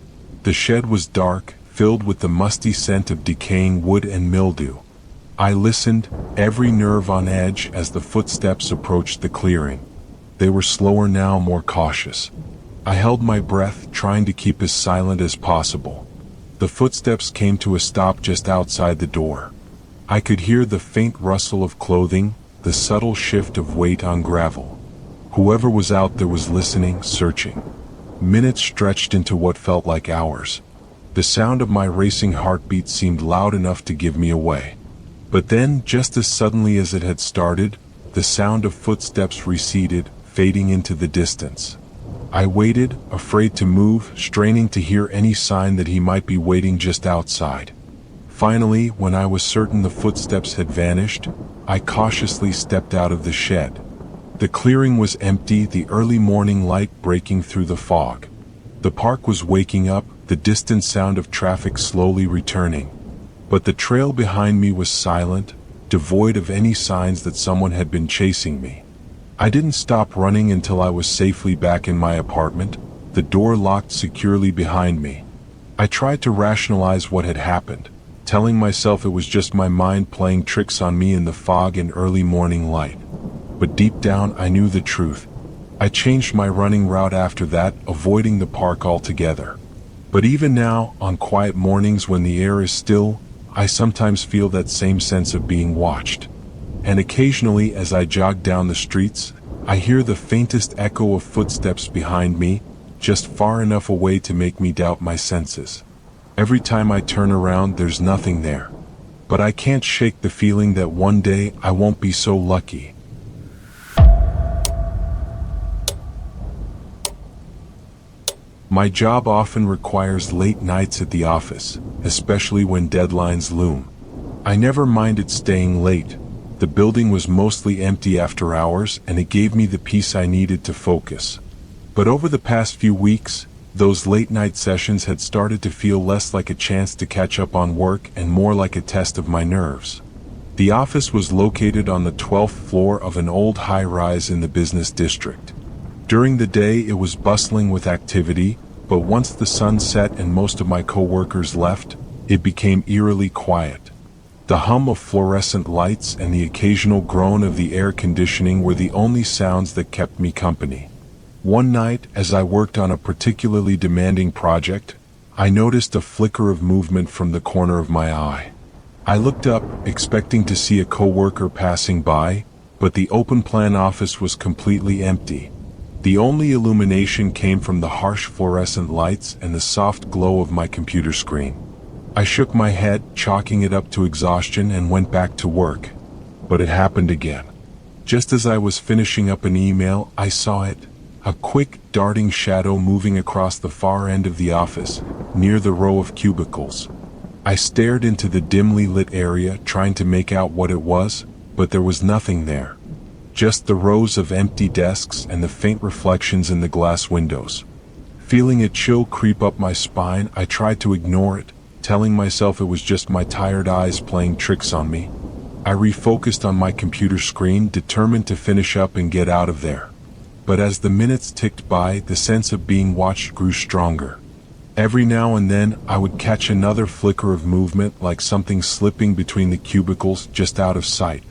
The shed was dark, filled with the musty scent of decaying wood and mildew. I listened, every nerve on edge as the footsteps approached the clearing. They were slower now, more cautious. I held my breath, trying to keep as silent as possible. The footsteps came to a stop just outside the door. I could hear the faint rustle of clothing, the subtle shift of weight on gravel. Whoever was out there was listening, searching. Minutes stretched into what felt like hours. The sound of my racing heartbeat seemed loud enough to give me away. But then, just as suddenly as it had started, the sound of footsteps receded, fading into the distance. I waited, afraid to move, straining to hear any sign that he might be waiting just outside. Finally, when I was certain the footsteps had vanished, I cautiously stepped out of the shed. The clearing was empty, the early morning light breaking through the fog. The park was waking up, the distant sound of traffic slowly returning. But the trail behind me was silent, devoid of any signs that someone had been chasing me. I didn't stop running until I was safely back in my apartment, the door locked securely behind me. I tried to rationalize what had happened, telling myself it was just my mind playing tricks on me in the fog and early morning light. But deep down I knew the truth. I changed my running route after that, avoiding the park altogether. But even now, on quiet mornings when the air is still, I sometimes feel that same sense of being watched. And occasionally as I jog down the streets, I hear the faintest echo of footsteps behind me, just far enough away to make me doubt my senses. Every time I turn around, there's nothing there. But I can't shake the feeling that one day I won't be so lucky. My job often requires late nights at the office, especially when deadlines loom. I never minded staying late. The building was mostly empty after hours, and it gave me the peace I needed to focus. But over the past few weeks, those late-night sessions had started to feel less like a chance to catch up on work and more like a test of my nerves. The office was located on the 12th floor of an old high-rise in the business district. During the day it was bustling with activity, but once the sun set and most of my co-workers left, it became eerily quiet. The hum of fluorescent lights and the occasional groan of the air conditioning were the only sounds that kept me company. One night, as I worked on a particularly demanding project, I noticed a flicker of movement from the corner of my eye. I looked up, expecting to see a co-worker passing by, but the open-plan office was completely empty. The only illumination came from the harsh fluorescent lights and the soft glow of my computer screen. I shook my head, chalking it up to exhaustion, and went back to work. But it happened again. Just as I was finishing up an email, I saw it. A quick, darting shadow moving across the far end of the office, near the row of cubicles. I stared into the dimly lit area, trying to make out what it was, but there was nothing there. Just the rows of empty desks and the faint reflections in the glass windows. Feeling a chill creep up my spine, I tried to ignore it, telling myself it was just my tired eyes playing tricks on me. I refocused on my computer screen, determined to finish up and get out of there. But as the minutes ticked by, the sense of being watched grew stronger. Every now and then, I would catch another flicker of movement, like something slipping between the cubicles just out of sight.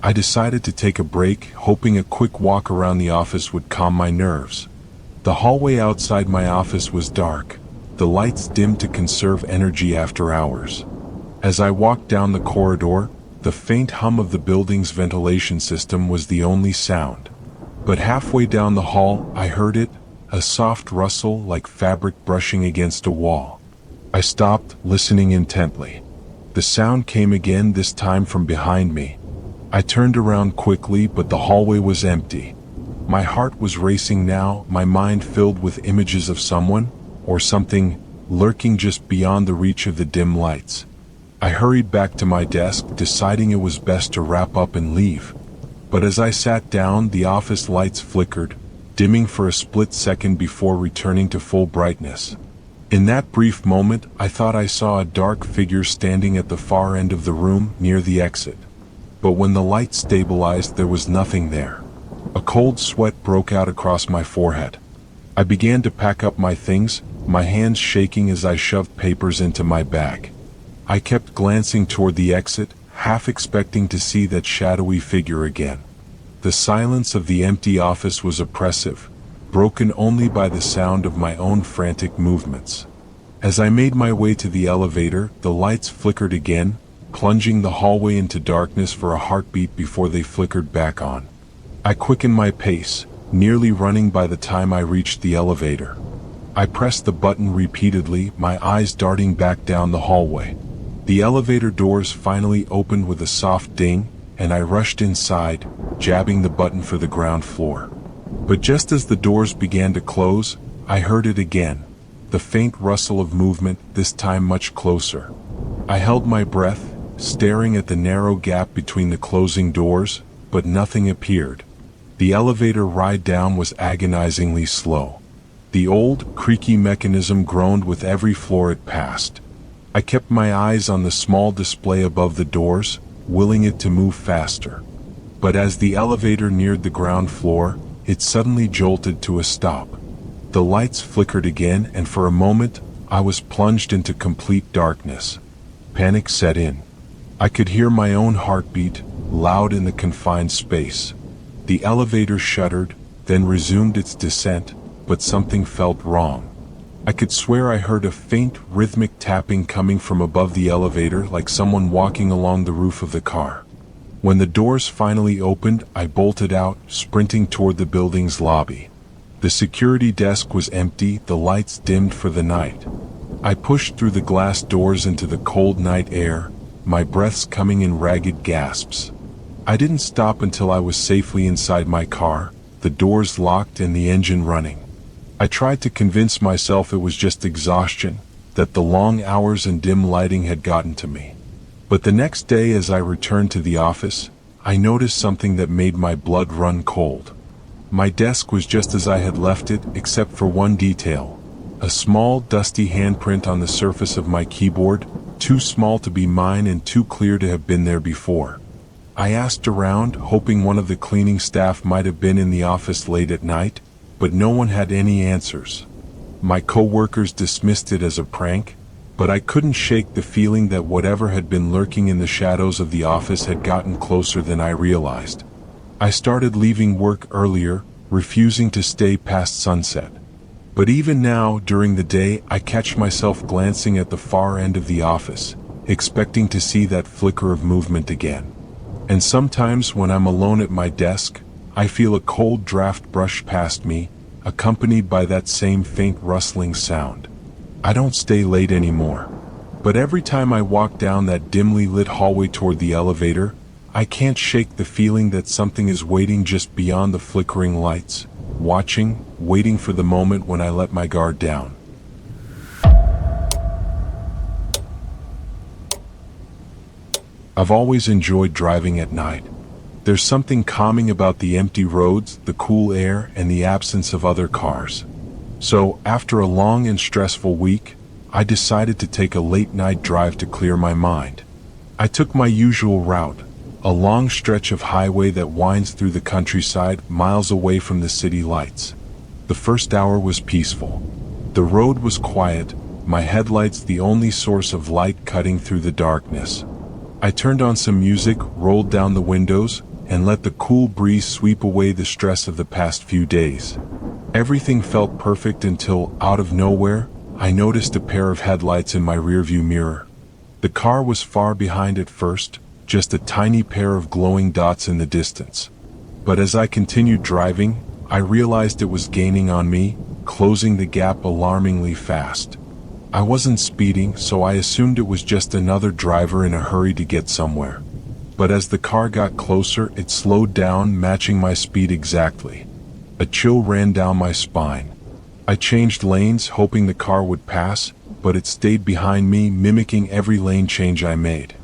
I decided to take a break, hoping a quick walk around the office would calm my nerves. The hallway outside my office was dark, the lights dimmed to conserve energy after hours. As I walked down the corridor, the faint hum of the building's ventilation system was the only sound. But halfway down the hall, I heard it, a soft rustle like fabric brushing against a wall. I stopped, listening intently. The sound came again, this time from behind me. I turned around quickly, but the hallway was empty. My heart was racing now, my mind filled with images of someone, or something, lurking just beyond the reach of the dim lights. I hurried back to my desk, deciding it was best to wrap up and leave. But as I sat down, the office lights flickered, dimming for a split second before returning to full brightness. In that brief moment, I thought I saw a dark figure standing at the far end of the room, near the exit. But when the light stabilized, there was nothing there. A cold sweat broke out across my forehead. I began to pack up my things, my hands shaking as I shoved papers into my bag. I kept glancing toward the exit, half expecting to see that shadowy figure again. The silence of the empty office was oppressive, broken only by the sound of my own frantic movements. As I made my way to the elevator, the lights flickered again, plunging the hallway into darkness for a heartbeat before they flickered back on. I quickened my pace, nearly running by the time I reached the elevator. I pressed the button repeatedly, my eyes darting back down the hallway. The elevator doors finally opened with a soft ding, and I rushed inside, jabbing the button for the ground floor. But just as the doors began to close, I heard it again, the faint rustle of movement, this time much closer. I held my breath, staring at the narrow gap between the closing doors, but nothing appeared. The elevator ride down was agonizingly slow. The old, creaky mechanism groaned with every floor it passed. I kept my eyes on the small display above the doors, willing it to move faster. But as the elevator neared the ground floor, it suddenly jolted to a stop. The lights flickered again, and for a moment, I was plunged into complete darkness. Panic set in. I could hear my own heartbeat, loud in the confined space. The elevator shuddered, then resumed its descent, but something felt wrong. I could swear I heard a faint, rhythmic tapping coming from above the elevator, like someone walking along the roof of the car. When the doors finally opened, I bolted out, sprinting toward the building's lobby. The security desk was empty, the lights dimmed for the night. I pushed through the glass doors into the cold night air, my breaths coming in ragged gasps. I didn't stop until I was safely inside my car, the doors locked and the engine running. I tried to convince myself it was just exhaustion, that the long hours and dim lighting had gotten to me. But the next day, as I returned to the office, I noticed something that made my blood run cold. My desk was just as I had left it, except for one detail. A small, dusty handprint on the surface of my keyboard, too small to be mine and too clear to have been there before. I asked around, hoping one of the cleaning staff might have been in the office late at night, but no one had any answers. My co-workers dismissed it as a prank, but I couldn't shake the feeling that whatever had been lurking in the shadows of the office had gotten closer than I realized. I started leaving work earlier, refusing to stay past sunset. But even now, during the day, I catch myself glancing at the far end of the office, expecting to see that flicker of movement again. And sometimes when I'm alone at my desk, I feel a cold draft brush past me, accompanied by that same faint rustling sound. I don't stay late anymore. But every time I walk down that dimly lit hallway toward the elevator, I can't shake the feeling that something is waiting just beyond the flickering lights, watching, waiting for the moment when I let my guard down. I've always enjoyed driving at night. There's something calming about the empty roads, the cool air, and the absence of other cars. So, after a long and stressful week, I decided to take a late-night drive to clear my mind. I took my usual route, a long stretch of highway that winds through the countryside, miles away from the city lights. The first hour was peaceful. The road was quiet, my headlights the only source of light cutting through the darkness. I turned on some music, rolled down the windows, and let the cool breeze sweep away the stress of the past few days. Everything felt perfect until, out of nowhere, I noticed a pair of headlights in my rearview mirror. The car was far behind at first, just a tiny pair of glowing dots in the distance. But as I continued driving, I realized it was gaining on me, closing the gap alarmingly fast. I wasn't speeding, so I assumed it was just another driver in a hurry to get somewhere. But as the car got closer, it slowed down, matching my speed exactly. A chill ran down my spine. I changed lanes, hoping the car would pass, but it stayed behind me, mimicking every lane change I made.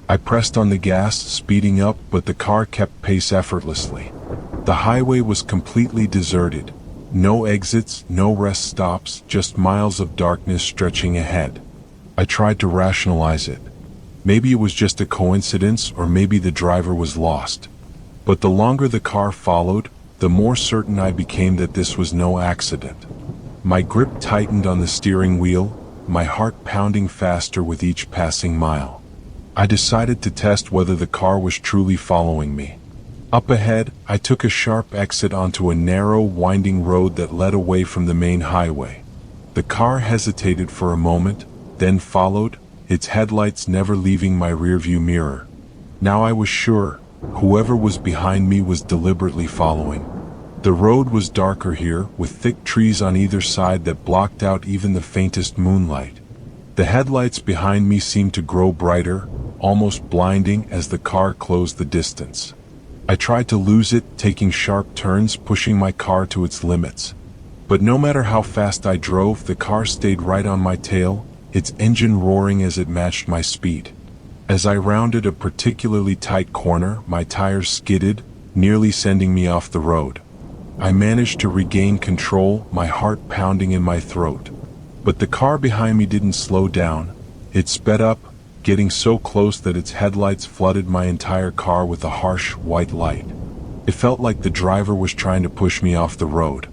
I pressed on the gas, speeding up, but the car kept pace effortlessly. The highway was completely deserted. No exits, no rest stops, just miles of darkness stretching ahead. I tried to rationalize it. Maybe it was just a coincidence, or maybe the driver was lost. But the longer the car followed, the more certain I became that this was no accident. My grip tightened on the steering wheel, my heart pounding faster with each passing mile. I decided to test whether the car was truly following me. Up ahead, I took a sharp exit onto a narrow, winding road that led away from the main highway. The car hesitated for a moment, then followed, its headlights never leaving my rearview mirror. Now I was sure, whoever was behind me was deliberately following. The road was darker here, with thick trees on either side that blocked out even the faintest moonlight. The headlights behind me seemed to grow brighter, almost blinding as the car closed the distance. I tried to lose it, taking sharp turns, pushing my car to its limits. But no matter how fast I drove, the car stayed right on my tail, its engine roaring as it matched my speed. As I rounded a particularly tight corner, my tires skidded, nearly sending me off the road. I managed to regain control, my heart pounding in my throat. But the car behind me didn't slow down. It sped up, getting so close that its headlights flooded my entire car with a harsh, white light. It felt like the driver was trying to push me off the road.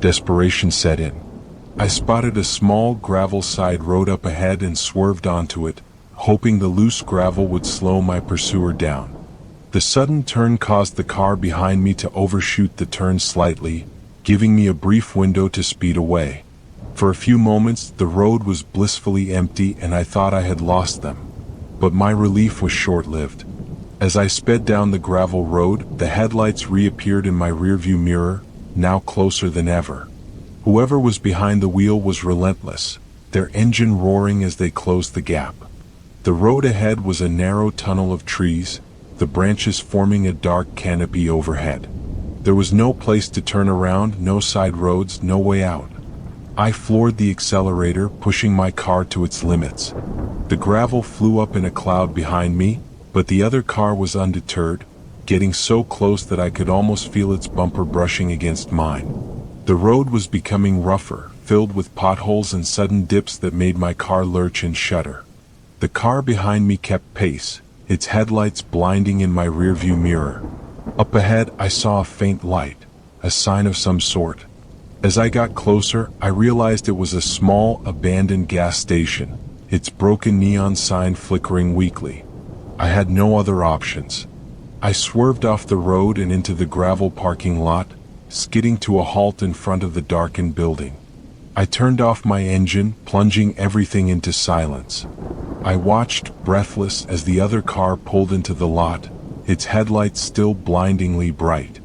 Desperation set in. I spotted a small gravel side road up ahead and swerved onto it, hoping the loose gravel would slow my pursuer down. The sudden turn caused the car behind me to overshoot the turn slightly, giving me a brief window to speed away. For a few moments, the road was blissfully empty and I thought I had lost them. But my relief was short-lived. As I sped down the gravel road, the headlights reappeared in my rearview mirror, now closer than ever. Whoever was behind the wheel was relentless, their engine roaring as they closed the gap. The road ahead was a narrow tunnel of trees, the branches forming a dark canopy overhead. There was no place to turn around, no side roads, no way out. I floored the accelerator, pushing my car to its limits. The gravel flew up in a cloud behind me, but the other car was undeterred, getting so close that I could almost feel its bumper brushing against mine. The road was becoming rougher, filled with potholes and sudden dips that made my car lurch and shudder. The car behind me kept pace, its headlights blinding in my rearview mirror. Up ahead, I saw a faint light, a sign of some sort. As I got closer, I realized it was a small, abandoned gas station, its broken neon sign flickering weakly. I had no other options. I swerved off the road and into the gravel parking lot, skidding to a halt in front of the darkened building. I turned off my engine, plunging everything into silence. I watched, breathless, as the other car pulled into the lot, its headlights still blindingly bright.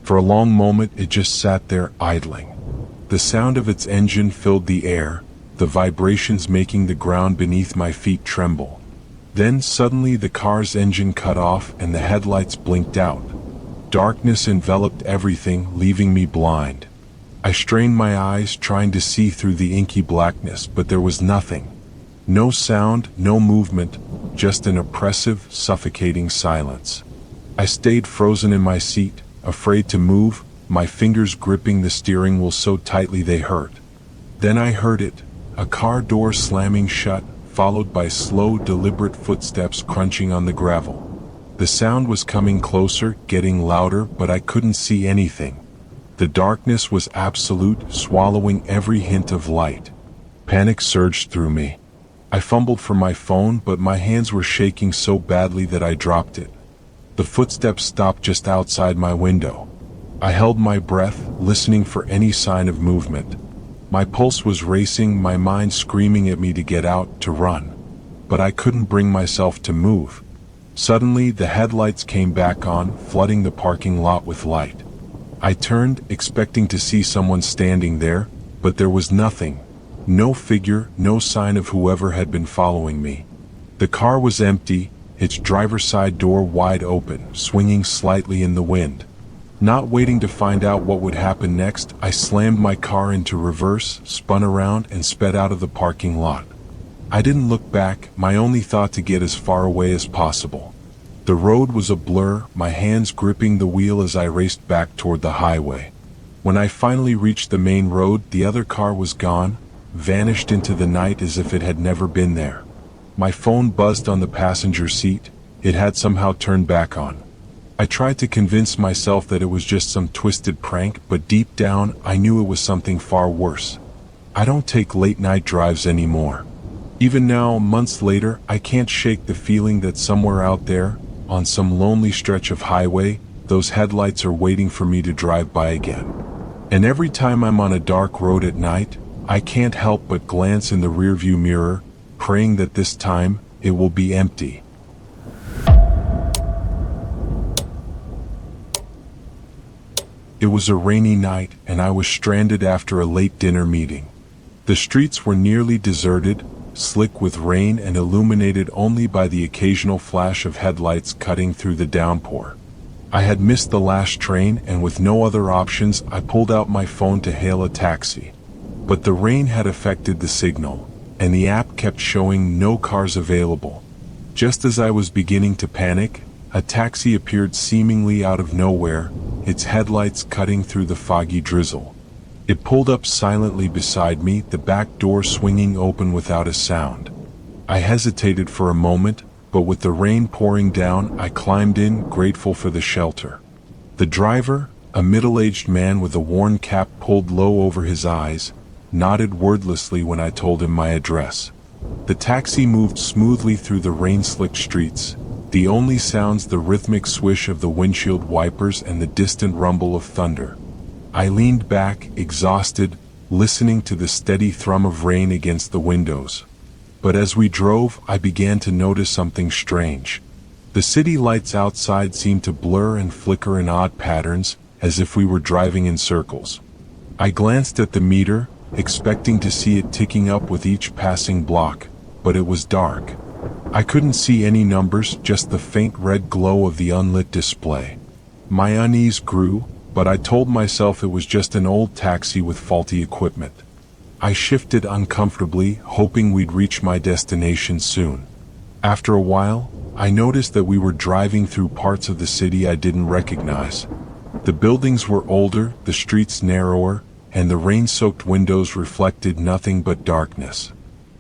For a long moment, it just sat there idling. The sound of its engine filled the air, the vibrations making the ground beneath my feet tremble. Then suddenly the car's engine cut off and the headlights blinked out. Darkness enveloped everything, leaving me blind. I strained my eyes, trying to see through the inky blackness, but there was nothing. No sound, no movement, just an oppressive, suffocating silence. I stayed frozen in my seat, afraid to move, my fingers gripping the steering wheel so tightly they hurt. Then I heard it, a car door slamming shut, followed by slow, deliberate footsteps crunching on the gravel. The sound was coming closer, getting louder, but I couldn't see anything. The darkness was absolute, swallowing every hint of light. Panic surged through me. I fumbled for my phone, but my hands were shaking so badly that I dropped it. The footsteps stopped just outside my window. I held my breath, listening for any sign of movement. My pulse was racing, my mind screaming at me to get out, to run. But I couldn't bring myself to move. Suddenly, the headlights came back on, flooding the parking lot with light. I turned, expecting to see someone standing there, but there was nothing. No figure, no sign of whoever had been following me. The car was empty, its driver's side door wide open, swinging slightly in the wind. Not waiting to find out what would happen next, I slammed my car into reverse, spun around, and sped out of the parking lot. I didn't look back, my only thought to get as far away as possible. The road was a blur, my hands gripping the wheel as I raced back toward the highway. When I finally reached the main road, the other car was gone, vanished into the night as if it had never been there. My phone buzzed on the passenger seat, it had somehow turned back on. I tried to convince myself that it was just some twisted prank, but deep down, I knew it was something far worse. I don't take late-night drives anymore. Even now, months later, I can't shake the feeling that somewhere out there, on some lonely stretch of highway, those headlights are waiting for me to drive by again. And every time I'm on a dark road at night, I can't help but glance in the rearview mirror, praying that this time, it will be empty. It was a rainy night, and I was stranded after a late dinner meeting. The streets were nearly deserted, slick with rain and illuminated only by the occasional flash of headlights cutting through the downpour. I had missed the last train, and with no other options, I pulled out my phone to hail a taxi. But the rain had affected the signal, and the app kept showing no cars available. Just as I was beginning to panic, a taxi appeared seemingly out of nowhere, its headlights cutting through the foggy drizzle. It pulled up silently beside me, the back door swinging open without a sound. I hesitated for a moment, but with the rain pouring down, I climbed in, grateful for the shelter. The driver, a middle-aged man with a worn cap pulled low over his eyes, nodded wordlessly when I told him my address. The taxi moved smoothly through the rain-slicked streets, the only sounds the rhythmic swish of the windshield wipers and the distant rumble of thunder. I leaned back, exhausted, listening to the steady thrum of rain against the windows. But as we drove, I began to notice something strange. The city lights outside seemed to blur and flicker in odd patterns, as if we were driving in circles. I glanced at the meter, expecting to see it ticking up with each passing block, but it was dark. I couldn't see any numbers, just the faint red glow of the unlit display. My unease grew, but I told myself it was just an old taxi with faulty equipment. I shifted uncomfortably, hoping we'd reach my destination soon. After a while, I noticed that we were driving through parts of the city I didn't recognize. The buildings were older, the streets narrower, and the rain-soaked windows reflected nothing but darkness.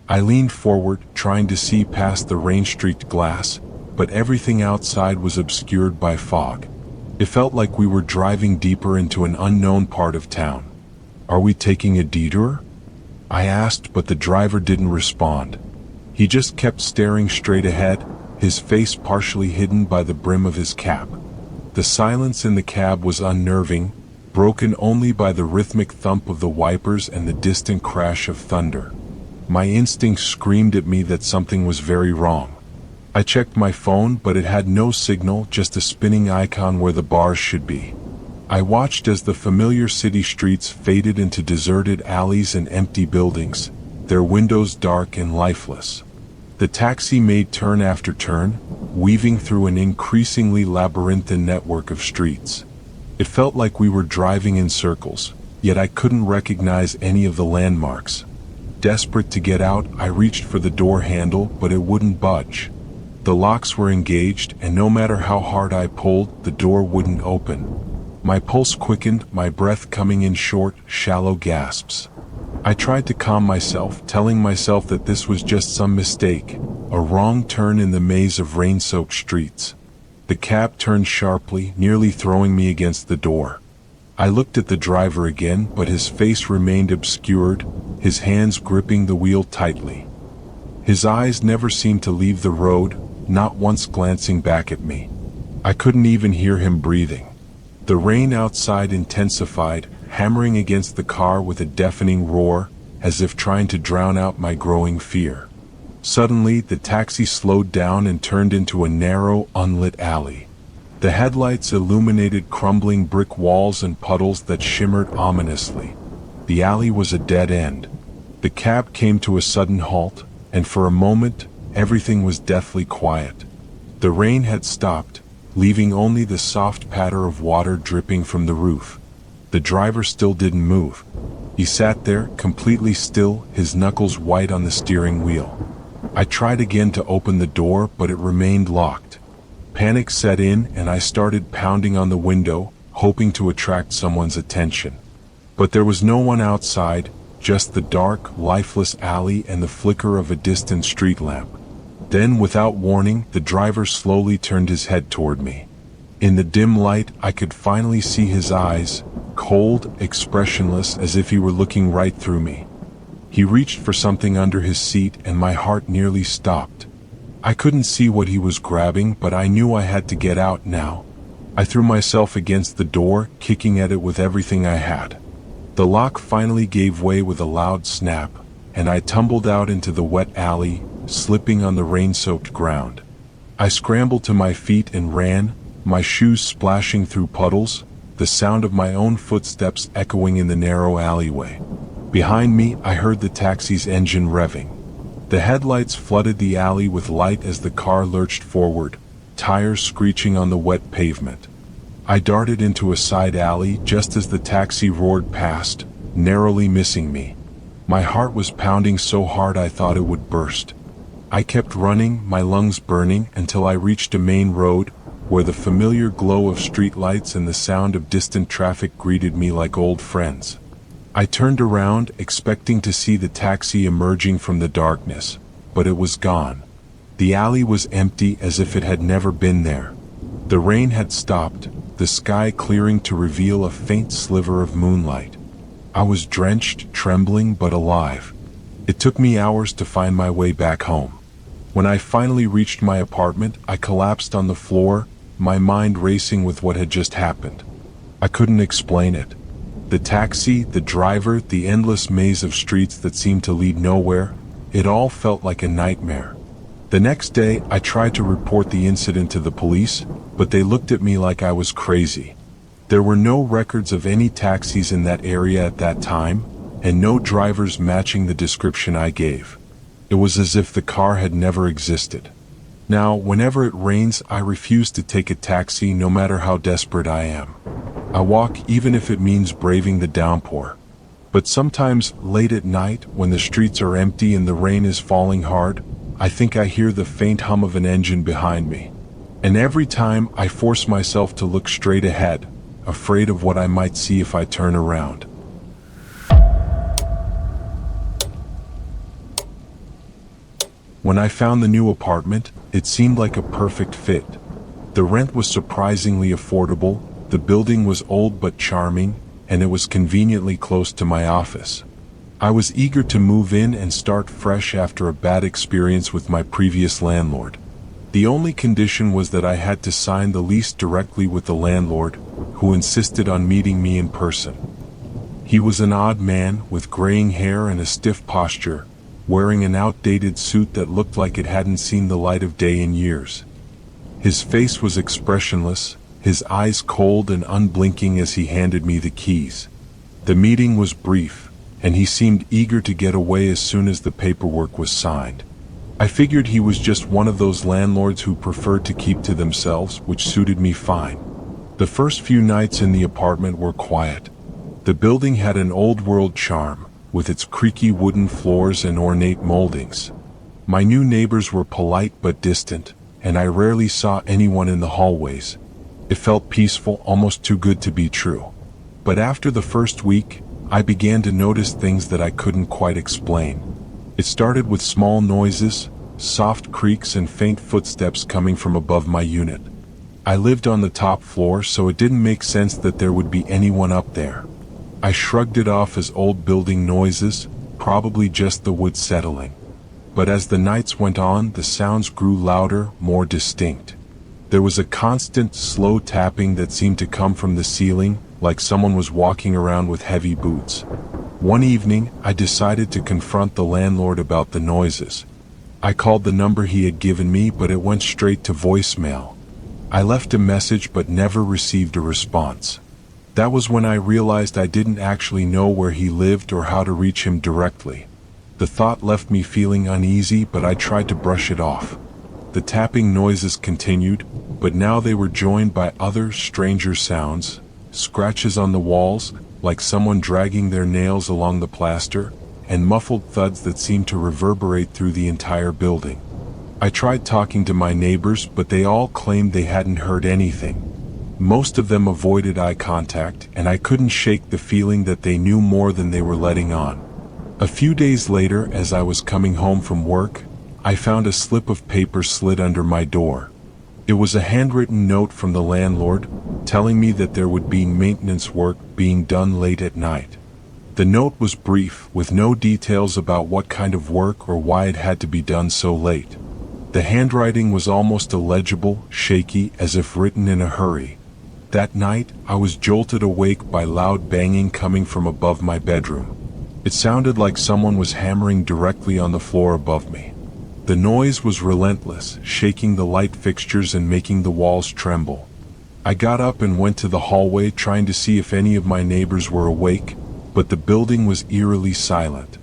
I leaned forward, trying to see past the rain-streaked glass, but everything outside was obscured by fog. It felt like we were driving deeper into an unknown part of town. "Are we taking a detour?" I asked, but the driver didn't respond. He just kept staring straight ahead, his face partially hidden by the brim of his cap. The silence in the cab was unnerving, broken only by the rhythmic thump of the wipers and the distant crash of thunder. My instincts screamed at me that something was very wrong. I checked my phone, but it had no signal, just a spinning icon where the bars should be. I watched as the familiar city streets faded into deserted alleys and empty buildings, their windows dark and lifeless. The taxi made turn after turn, weaving through an increasingly labyrinthine network of streets. It felt like we were driving in circles, yet I couldn't recognize any of the landmarks. Desperate to get out, I reached for the door handle, but it wouldn't budge. The locks were engaged, and no matter how hard I pulled, the door wouldn't open. My pulse quickened, my breath coming in short, shallow gasps. I tried to calm myself, telling myself that this was just some mistake, a wrong turn in the maze of rain-soaked streets. The cab turned sharply, nearly throwing me against the door. I looked at the driver again, but his face remained obscured, his hands gripping the wheel tightly. His eyes never seemed to leave the road, not once glancing back at me. I couldn't even hear him breathing. The rain outside intensified, hammering against the car with a deafening roar, as if trying to drown out my growing fear. Suddenly, the taxi slowed down and turned into a narrow, unlit alley. The headlights illuminated crumbling brick walls and puddles that shimmered ominously. The alley was a dead end. The cab came to a sudden halt, and for a moment, everything was deathly quiet. The rain had stopped, leaving only the soft patter of water dripping from the roof. The driver still didn't move. He sat there, completely still, his knuckles white on the steering wheel. I tried again to open the door, but it remained locked. Panic set in, and I started pounding on the window, hoping to attract someone's attention. But there was no one outside, just the dark, lifeless alley and the flicker of a distant street lamp. Then, without warning, the driver slowly turned his head toward me. In the dim light, I could finally see his eyes, cold, expressionless, as if he were looking right through me. He reached for something under his seat, and my heart nearly stopped. I couldn't see what he was grabbing, but I knew I had to get out now. I threw myself against the door, kicking at it with everything I had. The lock finally gave way with a loud snap, and I tumbled out into the wet alley, slipping on the rain-soaked ground. I scrambled to my feet and ran, my shoes splashing through puddles, the sound of my own footsteps echoing in the narrow alleyway. Behind me, I heard the taxi's engine revving. The headlights flooded the alley with light as the car lurched forward, tires screeching on the wet pavement. I darted into a side alley just as the taxi roared past, narrowly missing me. My heart was pounding so hard I thought it would burst. I kept running, my lungs burning, until I reached a main road, where the familiar glow of streetlights and the sound of distant traffic greeted me like old friends. I turned around, expecting to see the taxi emerging from the darkness, but it was gone. The alley was empty, as if it had never been there. The rain had stopped, the sky clearing to reveal a faint sliver of moonlight. I was drenched, trembling, but alive. It took me hours to find my way back home. When I finally reached my apartment, I collapsed on the floor, my mind racing with what had just happened. I couldn't explain it. The taxi, the driver, the endless maze of streets that seemed to lead nowhere, it all felt like a nightmare. The next day, I tried to report the incident to the police, but they looked at me like I was crazy. There were no records of any taxis in that area at that time, and no drivers matching the description I gave. It was as if the car had never existed. Now, whenever it rains, I refuse to take a taxi no matter how desperate I am. I walk even if it means braving the downpour. But sometimes, late at night, when the streets are empty and the rain is falling hard, I think I hear the faint hum of an engine behind me. And every time, I force myself to look straight ahead, afraid of what I might see if I turn around. When I found the new apartment, it seemed like a perfect fit. The rent was surprisingly affordable, the building was old but charming, and it was conveniently close to my office. I was eager to move in and start fresh after a bad experience with my previous landlord. The only condition was that I had to sign the lease directly with the landlord, who insisted on meeting me in person. He was an odd man with graying hair and a stiff posture, wearing an outdated suit that looked like it hadn't seen the light of day in years. His face was expressionless, his eyes cold and unblinking as he handed me the keys. The meeting was brief, and he seemed eager to get away as soon as the paperwork was signed. I figured he was just one of those landlords who preferred to keep to themselves, which suited me fine. The first few nights in the apartment were quiet. The building had an old-world charm, with its creaky wooden floors and ornate moldings. My new neighbors were polite but distant, and I rarely saw anyone in the hallways. It felt peaceful, almost too good to be true. But after the first week, I began to notice things that I couldn't quite explain. It started with small noises, soft creaks and faint footsteps coming from above my unit. I lived on the top floor, so it didn't make sense that there would be anyone up there. I shrugged it off as old building noises, probably just the wood settling. But as the nights went on, the sounds grew louder, more distinct. There was a constant, slow tapping that seemed to come from the ceiling, like someone was walking around with heavy boots. One evening, I decided to confront the landlord about the noises. I called the number he had given me, but it went straight to voicemail. I left a message but never received a response. That was when I realized I didn't actually know where he lived or how to reach him directly. The thought left me feeling uneasy, but I tried to brush it off. The tapping noises continued, but now they were joined by other, stranger sounds, scratches on the walls, like someone dragging their nails along the plaster, and muffled thuds that seemed to reverberate through the entire building. I tried talking to my neighbors, but they all claimed they hadn't heard anything. Most of them avoided eye contact, and I couldn't shake the feeling that they knew more than they were letting on. A few days later, as I was coming home from work, I found a slip of paper slid under my door. It was a handwritten note from the landlord, telling me that there would be maintenance work being done late at night. The note was brief, with no details about what kind of work or why it had to be done so late. The handwriting was almost illegible, shaky, as if written in a hurry. That night, I was jolted awake by loud banging coming from above my bedroom. It sounded like someone was hammering directly on the floor above me. The noise was relentless, shaking the light fixtures and making the walls tremble. I got up and went to the hallway, trying to see if any of my neighbors were awake, but the building was eerily silent.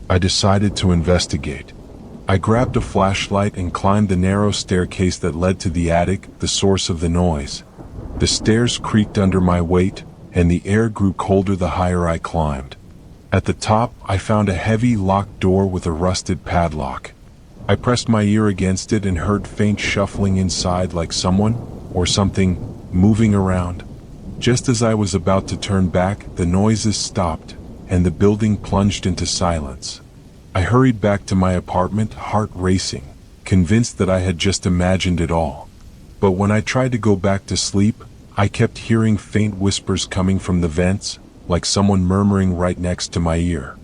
I decided to investigate. I grabbed a flashlight and climbed the narrow staircase that led to the attic, the source of the noise. The stairs creaked under my weight, and the air grew colder the higher I climbed. At the top, I found a heavy locked door with a rusted padlock. I pressed my ear against it and heard faint shuffling inside, like someone, or something, moving around. Just as I was about to turn back, the noises stopped, and the building plunged into silence. I hurried back to my apartment, heart racing, convinced that I had just imagined it all. But when I tried to go back to sleep, I kept hearing faint whispers coming from the vents, like someone murmuring right next to my ear.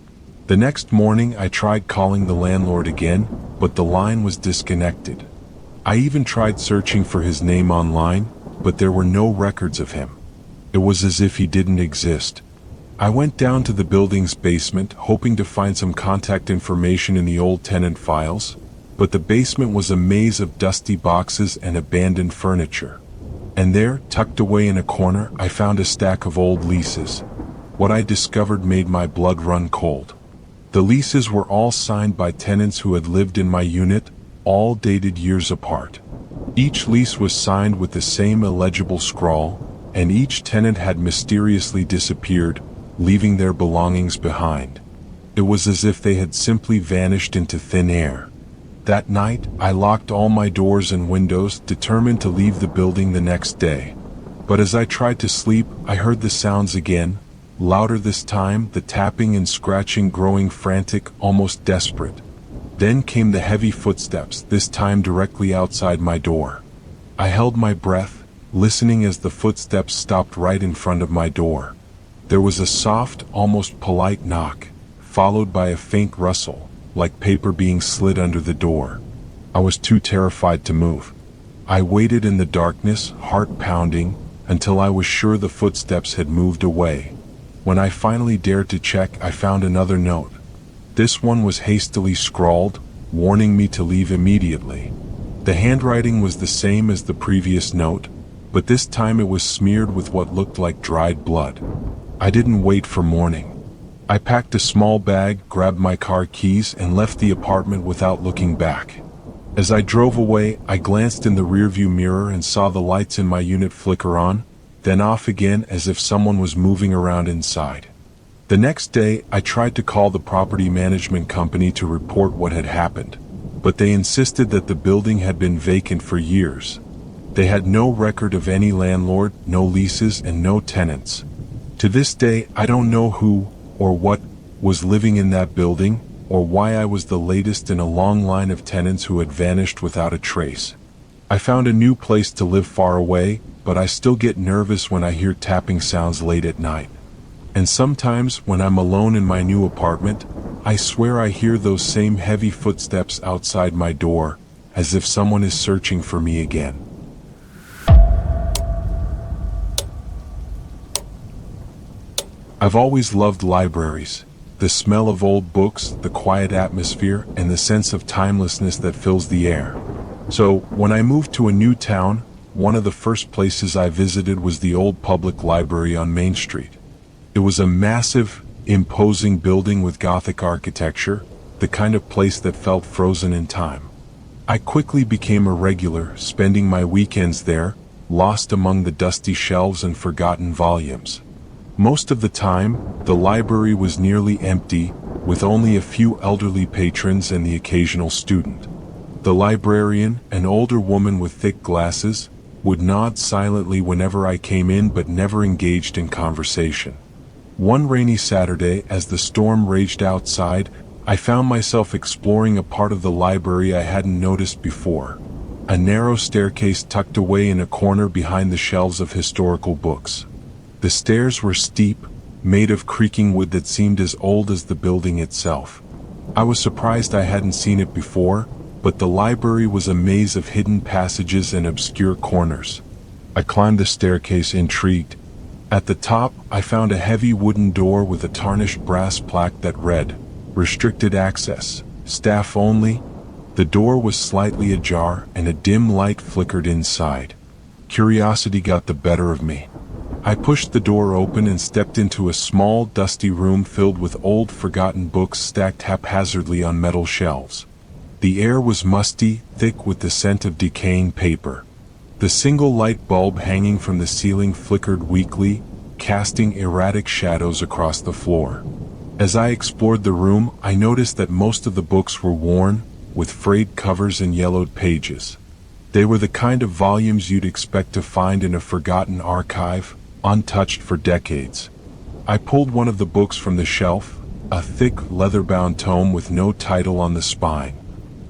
The next morning, I tried calling the landlord again, but the line was disconnected. I even tried searching for his name online, but there were no records of him. It was as if he didn't exist. I went down to the building's basement, hoping to find some contact information in the old tenant files, but the basement was a maze of dusty boxes and abandoned furniture. And there, tucked away in a corner, I found a stack of old leases. What I discovered made my blood run cold. The leases were all signed by tenants who had lived in my unit, all dated years apart. Each lease was signed with the same illegible scrawl, and each tenant had mysteriously disappeared, leaving their belongings behind. It was as if they had simply vanished into thin air. That night, I locked all my doors and windows, determined to leave the building the next day. But as I tried to sleep, I heard the sounds again, louder this time, the tapping and scratching growing frantic, almost desperate. Then came the heavy footsteps, this time directly outside my door. I held my breath, listening as the footsteps stopped right in front of my door. There was a soft, almost polite knock, followed by a faint rustle, like paper being slid under the door. I was too terrified to move. I waited in the darkness, heart pounding, until I was sure the footsteps had moved away. When I finally dared to check, I found another note. This one was hastily scrawled, warning me to leave immediately. The handwriting was the same as the previous note, but this time it was smeared with what looked like dried blood. I didn't wait for morning. I packed a small bag, grabbed my car keys, and left the apartment without looking back. As I drove away, I glanced in the rearview mirror and saw the lights in my unit flicker on, then off again as if someone was moving around inside. The next day, I tried to call the property management company to report what had happened, but they insisted that the building had been vacant for years. They had no record of any landlord, no leases, and no tenants. To this day, I don't know who or what was living in that building, or why I was the latest in a long line of tenants who had vanished without a trace. I found a new place to live far away, but I still get nervous when I hear tapping sounds late at night. And sometimes, when I'm alone in my new apartment, I swear I hear those same heavy footsteps outside my door, as if someone is searching for me again. I've always loved libraries. The smell of old books, the quiet atmosphere, and the sense of timelessness that fills the air. So, when I moved to a new town, one of the first places I visited was the old public library on Main Street. It was a massive, imposing building with Gothic architecture, the kind of place that felt frozen in time. I quickly became a regular, spending my weekends there, lost among the dusty shelves and forgotten volumes. Most of the time, the library was nearly empty, with only a few elderly patrons and the occasional student. The librarian, an older woman with thick glasses, would nod silently whenever I came in but never engaged in conversation. One rainy Saturday, as the storm raged outside, I found myself exploring a part of the library I hadn't noticed before. A narrow staircase tucked away in a corner behind the shelves of historical books. The stairs were steep, made of creaking wood that seemed as old as the building itself. I was surprised I hadn't seen it before, but the library was a maze of hidden passages and obscure corners. I climbed the staircase intrigued. At the top, I found a heavy wooden door with a tarnished brass plaque that read, "Restricted access, staff only." The door was slightly ajar and a dim light flickered inside. Curiosity got the better of me. I pushed the door open and stepped into a small, dusty room filled with old, forgotten books stacked haphazardly on metal shelves. The air was musty, thick with the scent of decaying paper. The single light bulb hanging from the ceiling flickered weakly, casting erratic shadows across the floor. As I explored the room, I noticed that most of the books were worn, with frayed covers and yellowed pages. They were the kind of volumes you'd expect to find in a forgotten archive, untouched for decades. I pulled one of the books from the shelf, a thick, leather-bound tome with no title on the spine.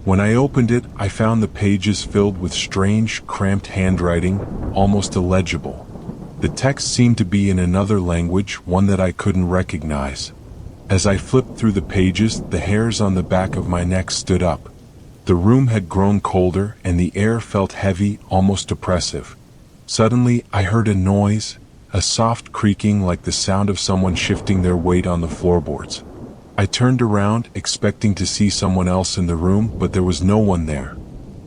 When I opened it, I found the pages filled with strange, cramped handwriting, almost illegible. The text seemed to be in another language, one that I couldn't recognize. As I flipped through the pages, the hairs on the back of my neck stood up. The room had grown colder, and the air felt heavy, almost oppressive. Suddenly, I heard a noise, a soft creaking like the sound of someone shifting their weight on the floorboards. I turned around, expecting to see someone else in the room, but there was no one there.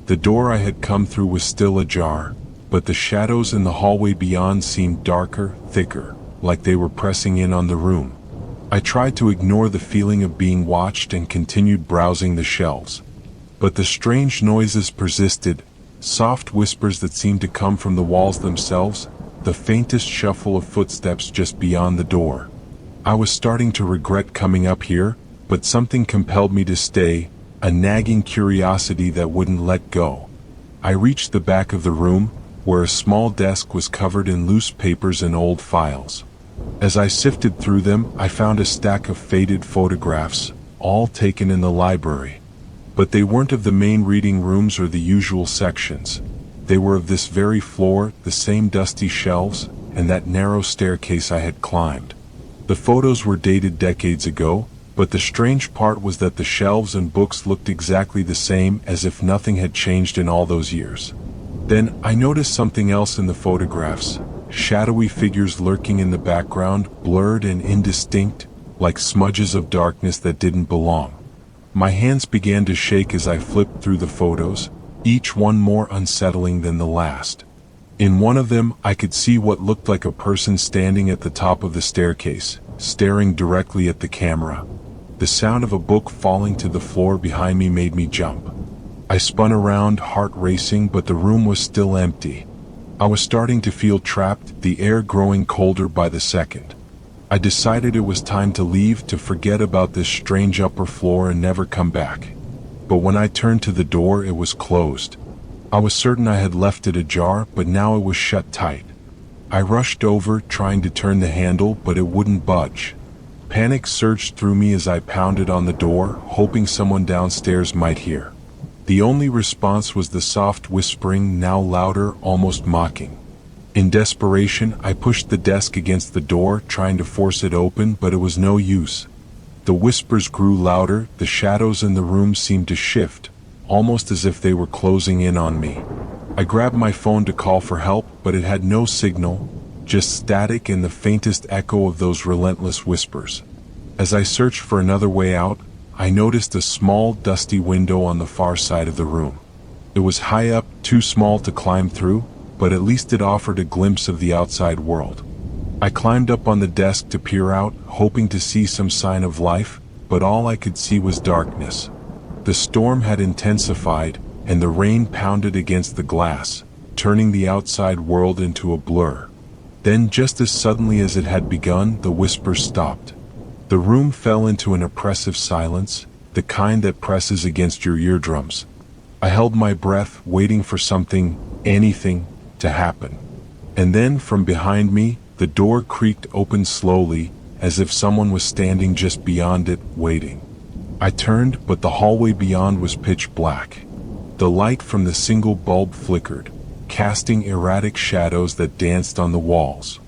The door I had come through was still ajar, but the shadows in the hallway beyond seemed darker, thicker, like they were pressing in on the room. I tried to ignore the feeling of being watched and continued browsing the shelves. But the strange noises persisted, soft whispers that seemed to come from the walls themselves, the faintest shuffle of footsteps just beyond the door. I was starting to regret coming up here, but something compelled me to stay, a nagging curiosity that wouldn't let go. I reached the back of the room, where a small desk was covered in loose papers and old files. As I sifted through them, I found a stack of faded photographs, all taken in the library. But they weren't of the main reading rooms or the usual sections. They were of this very floor, the same dusty shelves, and that narrow staircase I had climbed. The photos were dated decades ago, but the strange part was that the shelves and books looked exactly the same, as if nothing had changed in all those years. Then I noticed something else in the photographs, shadowy figures lurking in the background, blurred and indistinct, like smudges of darkness that didn't belong. My hands began to shake as I flipped through the photos, each one more unsettling than the last. In one of them, I could see what looked like a person standing at the top of the staircase, staring directly at the camera. The sound of a book falling to the floor behind me made me jump. I spun around, heart racing, but the room was still empty. I was starting to feel trapped, the air growing colder by the second. I decided it was time to leave, to forget about this strange upper floor and never come back. But when I turned to the door, it was closed. I was certain I had left it ajar, but now it was shut tight. I rushed over, trying to turn the handle, but it wouldn't budge. Panic surged through me as I pounded on the door, hoping someone downstairs might hear. The only response was the soft whispering, now louder, almost mocking. In desperation, I pushed the desk against the door, trying to force it open, but it was no use. The whispers grew louder, the shadows in the room seemed to shift, almost as if they were closing in on me. I grabbed my phone to call for help, but it had no signal, just static and the faintest echo of those relentless whispers. As I searched for another way out, I noticed a small, dusty window on the far side of the room. It was high up, too small to climb through, but at least it offered a glimpse of the outside world. I climbed up on the desk to peer out, hoping to see some sign of life, but all I could see was darkness. The storm had intensified, and the rain pounded against the glass, turning the outside world into a blur. Then, just as suddenly as it had begun, the whispers stopped. The room fell into an oppressive silence, the kind that presses against your eardrums. I held my breath, waiting for something, anything, to happen. And then, from behind me, the door creaked open slowly, as if someone was standing just beyond it, waiting. I turned, but the hallway beyond was pitch black. The light from the single bulb flickered, casting erratic shadows that danced on the walls.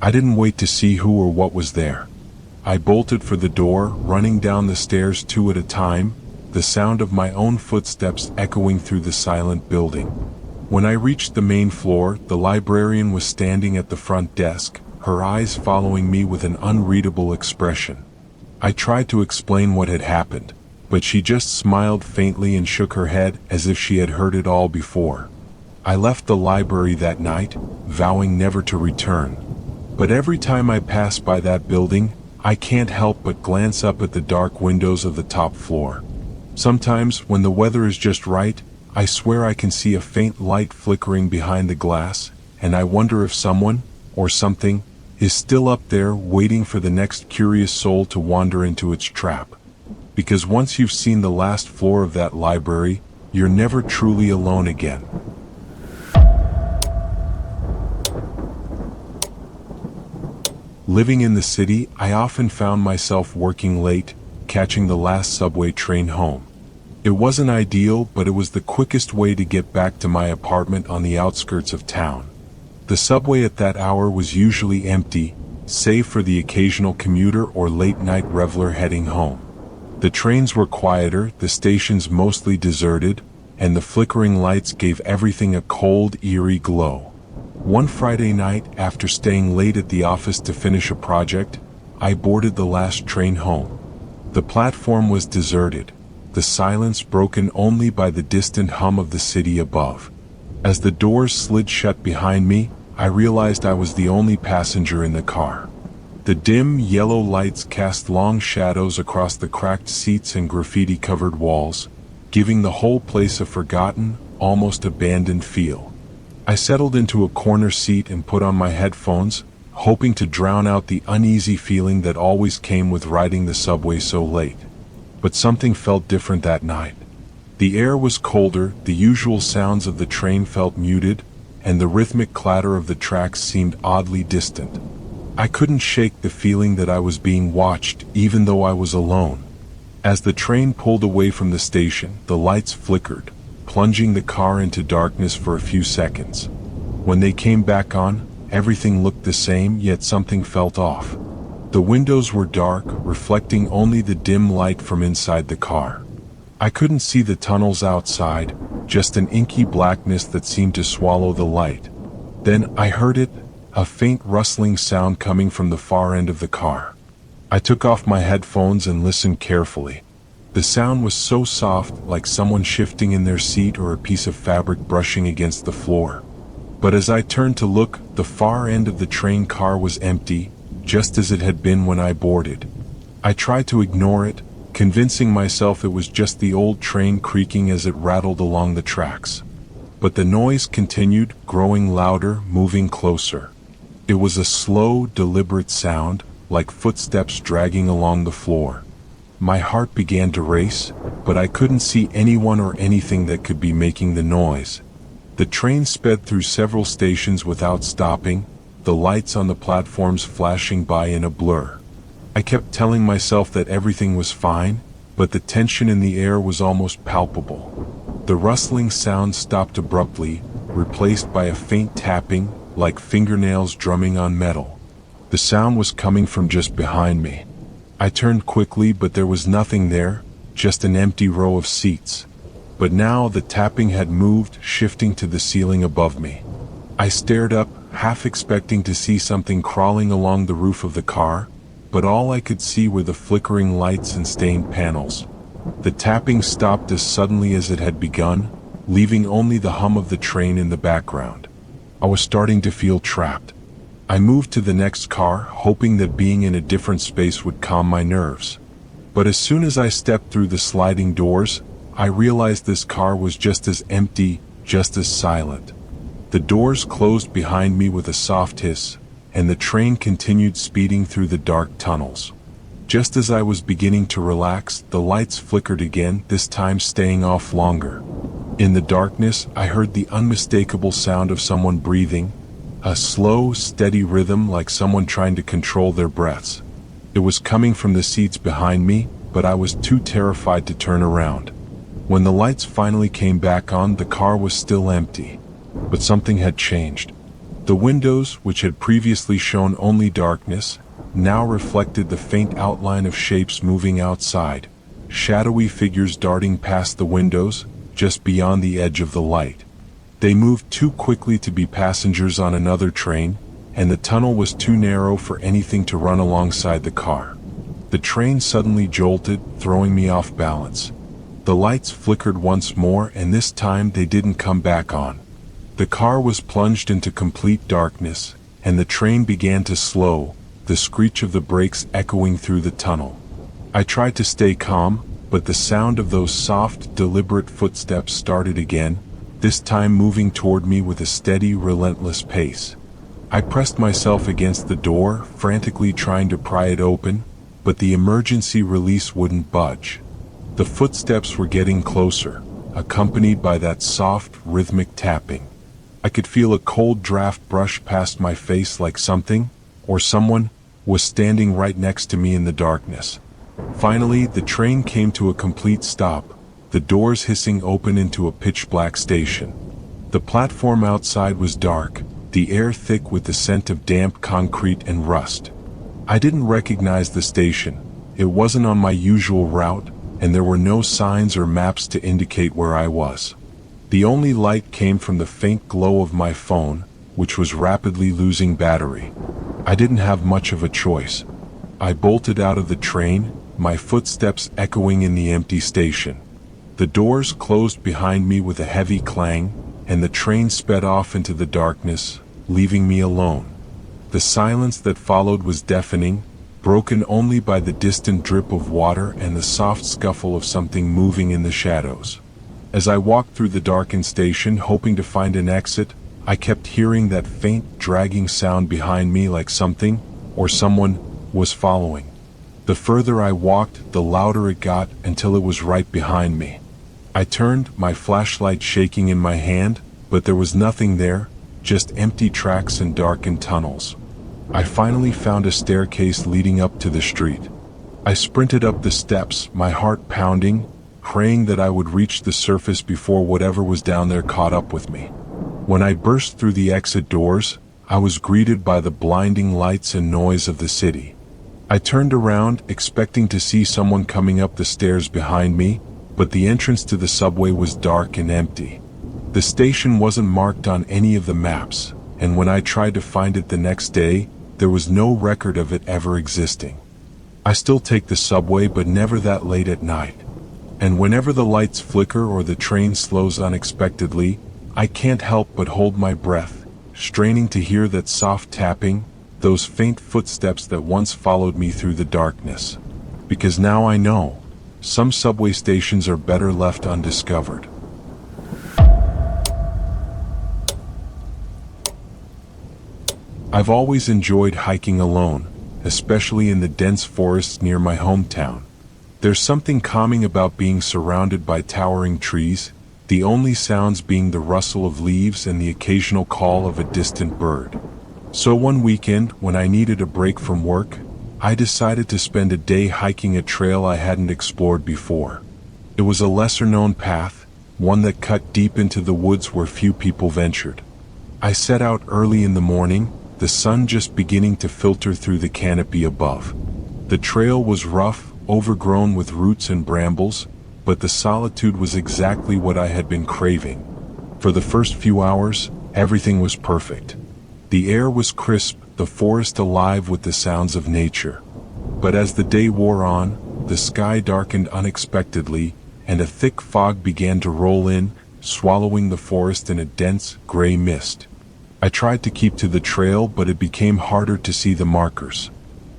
I didn't wait to see who or what was there. I bolted for the door, running down the stairs two at a time, the sound of my own footsteps echoing through the silent building. When I reached the main floor, the librarian was standing at the front desk, her eyes following me with an unreadable expression. I tried to explain what had happened, but she just smiled faintly and shook her head as if she had heard it all before. I left the library that night, vowing never to return. But every time I pass by that building, I can't help but glance up at the dark windows of the top floor. Sometimes, when the weather is just right, I swear I can see a faint light flickering behind the glass, and I wonder if someone, or something, is still up there waiting for the next curious soul to wander into its trap. Because once you've seen the last floor of that library, you're never truly alone again. Living in the city, I often found myself working late, catching the last subway train home. It wasn't ideal, but it was the quickest way to get back to my apartment on the outskirts of town. The subway at that hour was usually empty, save for the occasional commuter or late-night reveler heading home. The trains were quieter, the stations mostly deserted, and the flickering lights gave everything a cold, eerie glow. One Friday night, after staying late at the office to finish a project, I boarded the last train home. The platform was deserted, the silence broken only by the distant hum of the city above. As the doors slid shut behind me, I realized I was the only passenger in the car. The dim, yellow lights cast long shadows across the cracked seats and graffiti-covered walls, giving the whole place a forgotten, almost abandoned feel. I settled into a corner seat and put on my headphones, hoping to drown out the uneasy feeling that always came with riding the subway so late. But something felt different that night. The air was colder, the usual sounds of the train felt muted, and the rhythmic clatter of the tracks seemed oddly distant. I couldn't shake the feeling that I was being watched, even though I was alone. As the train pulled away from the station, the lights flickered, plunging the car into darkness for a few seconds. When they came back on, everything looked the same, yet something felt off. The windows were dark, reflecting only the dim light from inside the car. I couldn't see the tunnels outside, just an inky blackness that seemed to swallow the light. Then I heard it, a faint rustling sound coming from the far end of the car. I took off my headphones and listened carefully. The sound was so soft, like someone shifting in their seat or a piece of fabric brushing against the floor. But as I turned to look, the far end of the train car was empty, just as it had been when I boarded. I tried to ignore it, convincing myself it was just the old train creaking as it rattled along the tracks. But the noise continued, growing louder, moving closer. It was a slow, deliberate sound, like footsteps dragging along the floor. My heart began to race, but I couldn't see anyone or anything that could be making the noise. The train sped through several stations without stopping, the lights on the platforms flashing by in a blur. I kept telling myself that everything was fine, but the tension in the air was almost palpable. The rustling sound stopped abruptly, replaced by a faint tapping, like fingernails drumming on metal. The sound was coming from just behind me. I turned quickly, but there was nothing there, just an empty row of seats. But now the tapping had moved, shifting to the ceiling above me. I stared up, half expecting to see something crawling along the roof of the car, but all I could see were the flickering lights and stained panels. The tapping stopped as suddenly as it had begun, leaving only the hum of the train in the background. I was starting to feel trapped. I moved to the next car, hoping that being in a different space would calm my nerves. But as soon as I stepped through the sliding doors, I realized this car was just as empty, just as silent. The doors closed behind me with a soft hiss, and the train continued speeding through the dark tunnels. Just as I was beginning to relax, the lights flickered again, this time staying off longer. In the darkness, I heard the unmistakable sound of someone breathing, a slow, steady rhythm like someone trying to control their breaths. It was coming from the seats behind me, but I was too terrified to turn around. When the lights finally came back on, the car was still empty. But something had changed. The windows, which had previously shown only darkness, now reflected the faint outline of shapes moving outside, shadowy figures darting past the windows, just beyond the edge of the light. They moved too quickly to be passengers on another train, and the tunnel was too narrow for anything to run alongside the car. The train suddenly jolted, throwing me off balance. The lights flickered once more, and this time they didn't come back on. The car was plunged into complete darkness, and the train began to slow, the screech of the brakes echoing through the tunnel. I tried to stay calm, but the sound of those soft, deliberate footsteps started again, this time moving toward me with a steady, relentless pace. I pressed myself against the door, frantically trying to pry it open, but the emergency release wouldn't budge. The footsteps were getting closer, accompanied by that soft, rhythmic tapping. I could feel a cold draft brush past my face like something, or someone, was standing right next to me in the darkness. Finally, the train came to a complete stop, the doors hissing open into a pitch-black station. The platform outside was dark, the air thick with the scent of damp concrete and rust. I didn't recognize the station. It wasn't on my usual route, and there were no signs or maps to indicate where I was. The only light came from the faint glow of my phone, which was rapidly losing battery. I didn't have much of a choice. I bolted out of the train, my footsteps echoing in the empty station. The doors closed behind me with a heavy clang, and the train sped off into the darkness, leaving me alone. The silence that followed was deafening, broken only by the distant drip of water and the soft scuffle of something moving in the shadows. As I walked through the darkened station, hoping to find an exit, I kept hearing that faint, dragging sound behind me like something, or someone, was following. The further I walked, the louder it got, until it was right behind me. I turned, my flashlight shaking in my hand, but there was nothing there, just empty tracks and darkened tunnels. I finally found a staircase leading up to the street. I sprinted up the steps, my heart pounding, praying that I would reach the surface before whatever was down there caught up with me. When I burst through the exit doors, I was greeted by the blinding lights and noise of the city. I turned around, expecting to see someone coming up the stairs behind me, but the entrance to the subway was dark and empty. The station wasn't marked on any of the maps, and when I tried to find it the next day, there was no record of it ever existing. I still take the subway, but never that late at night. And whenever the lights flicker or the train slows unexpectedly, I can't help but hold my breath, straining to hear that soft tapping, those faint footsteps that once followed me through the darkness. Because now I know, some subway stations are better left undiscovered. I've always enjoyed hiking alone, especially in the dense forests near my hometown. There's something calming about being surrounded by towering trees, the only sounds being the rustle of leaves and the occasional call of a distant bird. So one weekend, when I needed a break from work, I decided to spend a day hiking a trail I hadn't explored before. It was a lesser-known path, one that cut deep into the woods where few people ventured. I set out early in the morning, the sun just beginning to filter through the canopy above. The trail was rough, overgrown with roots and brambles, but the solitude was exactly what I had been craving. For the first few hours, everything was perfect. The air was crisp, the forest alive with the sounds of nature. But as the day wore on, the sky darkened unexpectedly, and a thick fog began to roll in, swallowing the forest in a dense, gray mist. I tried to keep to the trail, but it became harder to see the markers.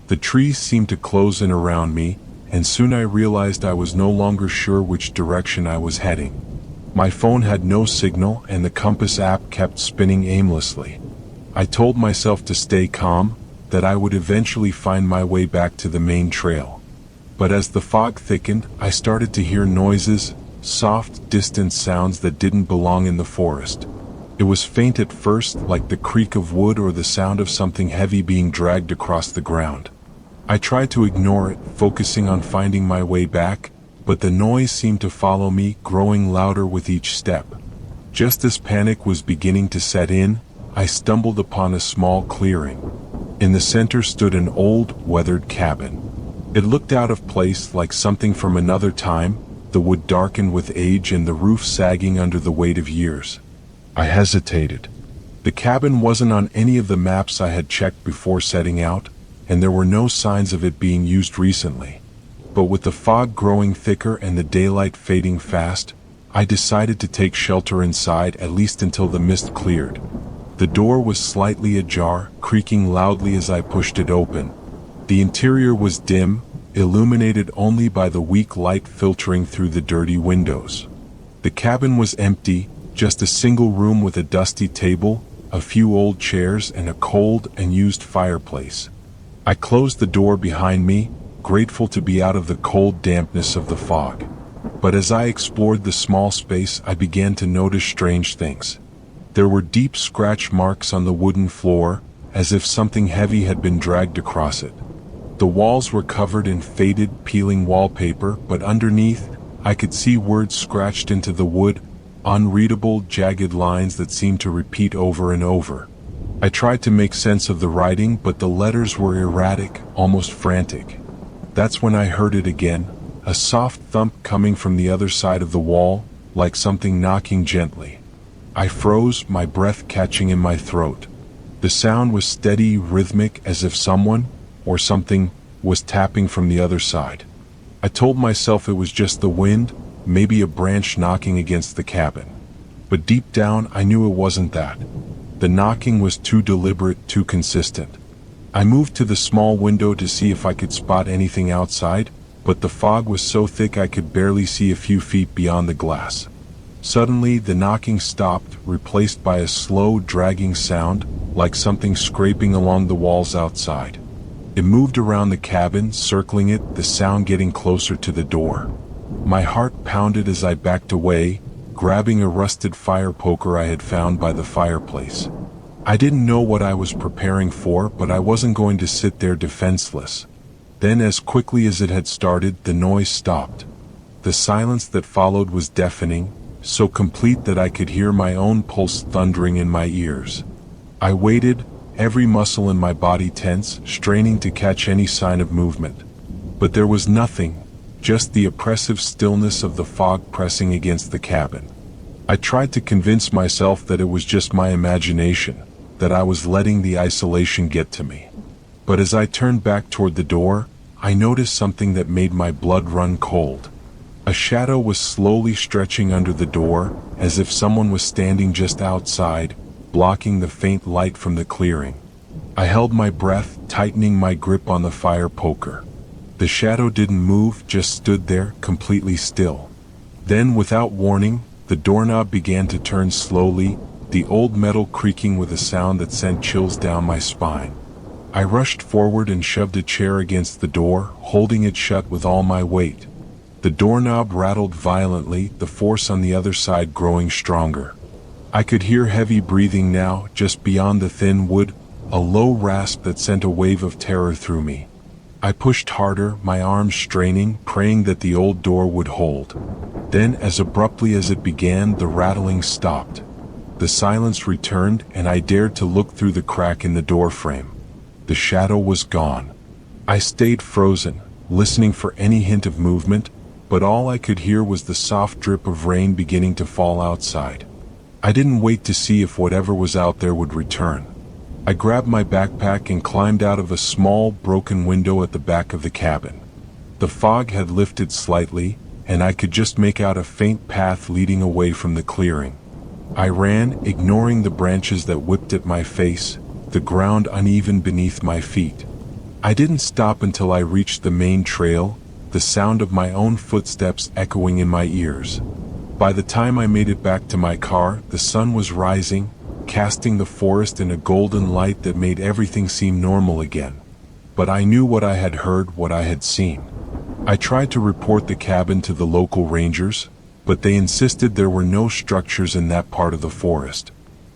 The trees seemed to close in around me, and soon I realized I was no longer sure which direction I was heading. My phone had no signal, and the compass app kept spinning aimlessly. I told myself to stay calm, that I would eventually find my way back to the main trail. But as the fog thickened, I started to hear noises, soft, distant sounds that didn't belong in the forest. It was faint at first, like the creak of wood or the sound of something heavy being dragged across the ground. I tried to ignore it, focusing on finding my way back, but the noise seemed to follow me, growing louder with each step. Just as panic was beginning to set in, I stumbled upon a small clearing. In the center stood an old, weathered cabin. It looked out of place, like something from another time, the wood darkened with age and the roof sagging under the weight of years. I hesitated. The cabin wasn't on any of the maps I had checked before setting out, and there were no signs of it being used recently. But with the fog growing thicker and the daylight fading fast, I decided to take shelter inside, at least until the mist cleared. The door was slightly ajar, creaking loudly as I pushed it open. The interior was dim, illuminated only by the weak light filtering through the dirty windows. The cabin was empty, just a single room with a dusty table, a few old chairs, and a cold and used fireplace. I closed the door behind me, grateful to be out of the cold dampness of the fog. But as I explored the small space, I began to notice strange things. There were deep scratch marks on the wooden floor, as if something heavy had been dragged across it. The walls were covered in faded, peeling wallpaper, but underneath, I could see words scratched into the wood, unreadable, jagged lines that seemed to repeat over and over. I tried to make sense of the writing, but the letters were erratic, almost frantic. That's when I heard it again, a soft thump coming from the other side of the wall, like something knocking gently. I froze, my breath catching in my throat. The sound was steady, rhythmic, as if someone, or something, was tapping from the other side. I told myself it was just the wind, maybe a branch knocking against the cabin. But deep down, I knew it wasn't that. The knocking was too deliberate, too consistent. I moved to the small window to see if I could spot anything outside, but the fog was so thick I could barely see a few feet beyond the glass. Suddenly, the knocking stopped, replaced by a slow, dragging sound, like something scraping along the walls outside. It moved around the cabin, circling it, the sound getting closer to the door. My heart pounded as I backed away, grabbing a rusted fire poker I had found by the fireplace. I didn't know what I was preparing for, but I wasn't going to sit there defenseless. Then, as quickly as it had started, the noise stopped. The silence that followed was deafening, so complete that I could hear my own pulse thundering in my ears. I waited, every muscle in my body tense, straining to catch any sign of movement. But there was nothing, just the oppressive stillness of the fog pressing against the cabin. I tried to convince myself that it was just my imagination, that I was letting the isolation get to me. But as I turned back toward the door, I noticed something that made my blood run cold. A shadow was slowly stretching under the door, as if someone was standing just outside, blocking the faint light from the clearing. I held my breath, tightening my grip on the fire poker. The shadow didn't move, just stood there, completely still. Then, without warning, the doorknob began to turn slowly, the old metal creaking with a sound that sent chills down my spine. I rushed forward and shoved a chair against the door, holding it shut with all my weight. The doorknob rattled violently, the force on the other side growing stronger. I could hear heavy breathing now, just beyond the thin wood, a low rasp that sent a wave of terror through me. I pushed harder, my arms straining, praying that the old door would hold. Then, as abruptly as it began, the rattling stopped. The silence returned, and I dared to look through the crack in the door frame. The shadow was gone. I stayed frozen, listening for any hint of movement, but all I could hear was the soft drip of rain beginning to fall outside. I didn't wait to see if whatever was out there would return. I grabbed my backpack and climbed out of a small, broken window at the back of the cabin. The fog had lifted slightly, and I could just make out a faint path leading away from the clearing. I ran, ignoring the branches that whipped at my face, the ground uneven beneath my feet. I didn't stop until I reached the main trail, the sound of my own footsteps echoing in my ears. By the time I made it back to my car, the sun was rising, casting the forest in a golden light that made everything seem normal again. But I knew what I had heard, what I had seen. I tried to report the cabin to the local rangers, but they insisted there were no structures in that part of the forest.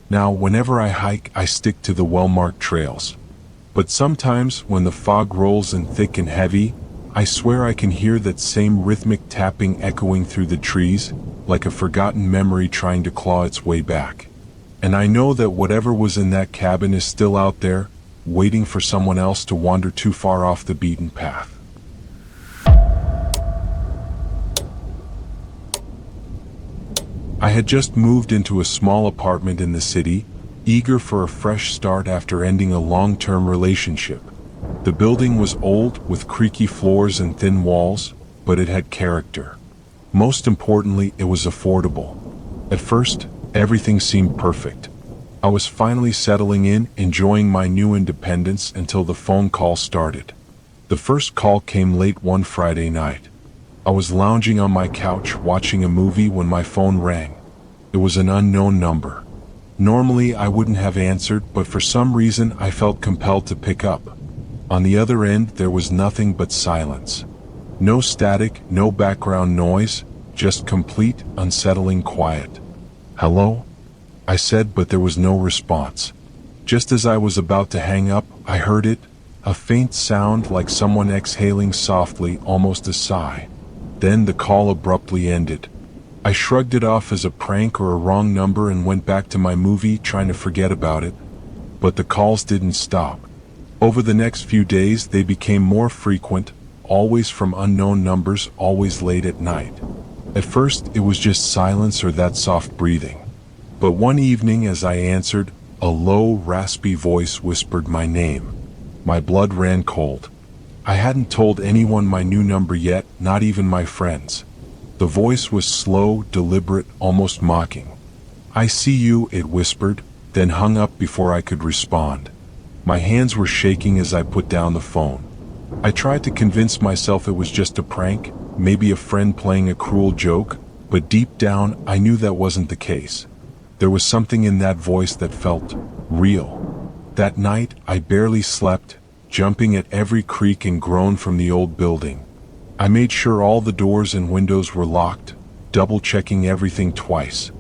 Now, whenever I hike, I stick to the well-marked trails. But sometimes, when the fog rolls in thick and heavy, I swear I can hear that same rhythmic tapping echoing through the trees, like a forgotten memory trying to claw its way back. And I know that whatever was in that cabin is still out there, waiting for someone else to wander too far off the beaten path. I had just moved into a small apartment in the city, eager for a fresh start after ending a long-term relationship. The building was old, with creaky floors and thin walls, but it had character. Most importantly, it was affordable. At first, everything seemed perfect. I was finally settling in, enjoying my new independence until the phone call started. The first call came late one Friday night. I was lounging on my couch watching a movie when my phone rang. It was an unknown number. Normally I wouldn't have answered, but for some reason I felt compelled to pick up. On the other end there was nothing but silence. No static, no background noise, just complete, unsettling quiet. "Hello?" I said, but there was no response. Just as I was about to hang up, I heard it, a faint sound like someone exhaling softly, almost a sigh. Then the call abruptly ended. I shrugged it off as a prank or a wrong number and went back to my movie, trying to forget about it. But the calls didn't stop. Over the next few days, they became more frequent, always from unknown numbers, always late at night. At first, it was just silence or that soft breathing. But one evening, as I answered, a low, raspy voice whispered my name. My blood ran cold. I hadn't told anyone my new number yet, not even my friends. The voice was slow, deliberate, almost mocking. "I see you," it whispered, then hung up before I could respond. My hands were shaking as I put down the phone. I tried to convince myself it was just a prank, maybe a friend playing a cruel joke, but deep down I knew that wasn't the case. There was something in that voice that felt real. That night I barely slept, jumping at every creak and groan from the old building. I made sure all the doors and windows were locked, double-checking everything twice.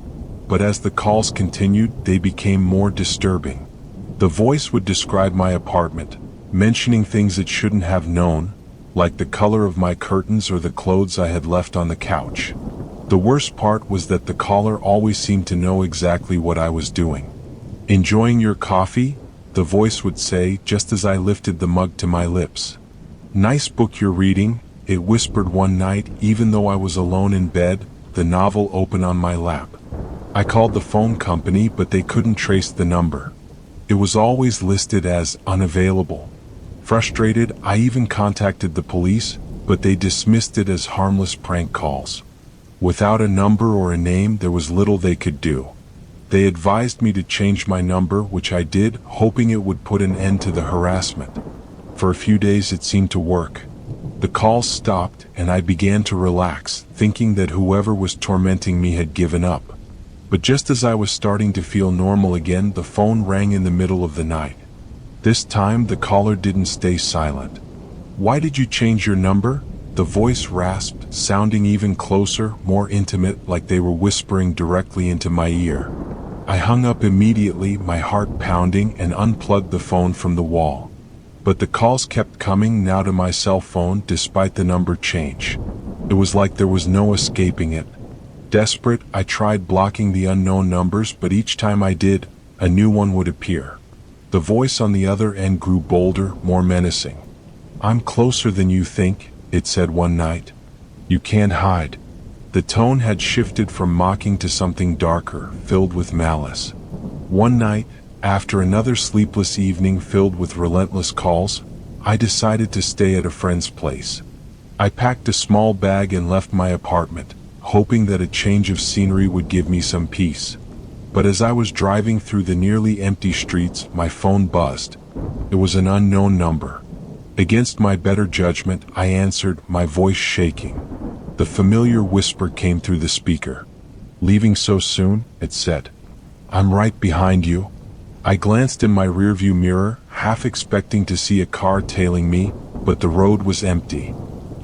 But as the calls continued, they became more disturbing. The voice would describe my apartment, mentioning things it shouldn't have known, like the color of my curtains or the clothes I had left on the couch. The worst part was that the caller always seemed to know exactly what I was doing. "Enjoying your coffee?" the voice would say, just as I lifted the mug to my lips. "Nice book you're reading," it whispered one night, even though I was alone in bed, the novel open on my lap. I called the phone company, but they couldn't trace the number. It was always listed as unavailable. Frustrated, I even contacted the police, but they dismissed it as harmless prank calls. Without a number or a name, there was little they could do. They advised me to change my number, which I did, hoping it would put an end to the harassment. For a few days it seemed to work. The calls stopped, and I began to relax, thinking that whoever was tormenting me had given up. But just as I was starting to feel normal again, the phone rang in the middle of the night. This time, the caller didn't stay silent. "Why did you change your number?" The voice rasped, sounding even closer, more intimate, like they were whispering directly into my ear. I hung up immediately, my heart pounding, and unplugged the phone from the wall. But the calls kept coming now to my cell phone despite the number change. It was like there was no escaping it. Desperate, I tried blocking the unknown numbers, but each time I did, a new one would appear. The voice on the other end grew bolder, more menacing. "I'm closer than you think," it said one night. "You can't hide." The tone had shifted from mocking to something darker, filled with malice. One night, after another sleepless evening filled with relentless calls, I decided to stay at a friend's place. I packed a small bag and left my apartment, hoping that a change of scenery would give me some peace. But as I was driving through the nearly empty streets, my phone buzzed. It was an unknown number. Against my better judgment, I answered, my voice shaking. The familiar whisper came through the speaker. "Leaving so soon?" it said. "I'm right behind you." I glanced in my rearview mirror, half expecting to see a car tailing me, but the road was empty.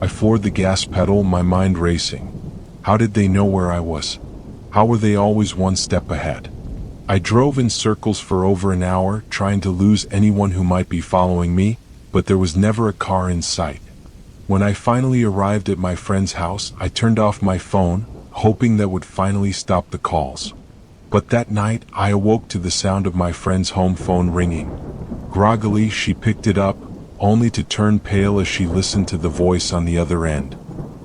I floored the gas pedal, my mind racing. How did they know where I was? How were they always one step ahead? I drove in circles for over an hour, trying to lose anyone who might be following me, but there was never a car in sight. When I finally arrived at my friend's house, I turned off my phone, hoping that would finally stop the calls. But that night, I awoke to the sound of my friend's home phone ringing. Groggily, she picked it up, only to turn pale as she listened to the voice on the other end.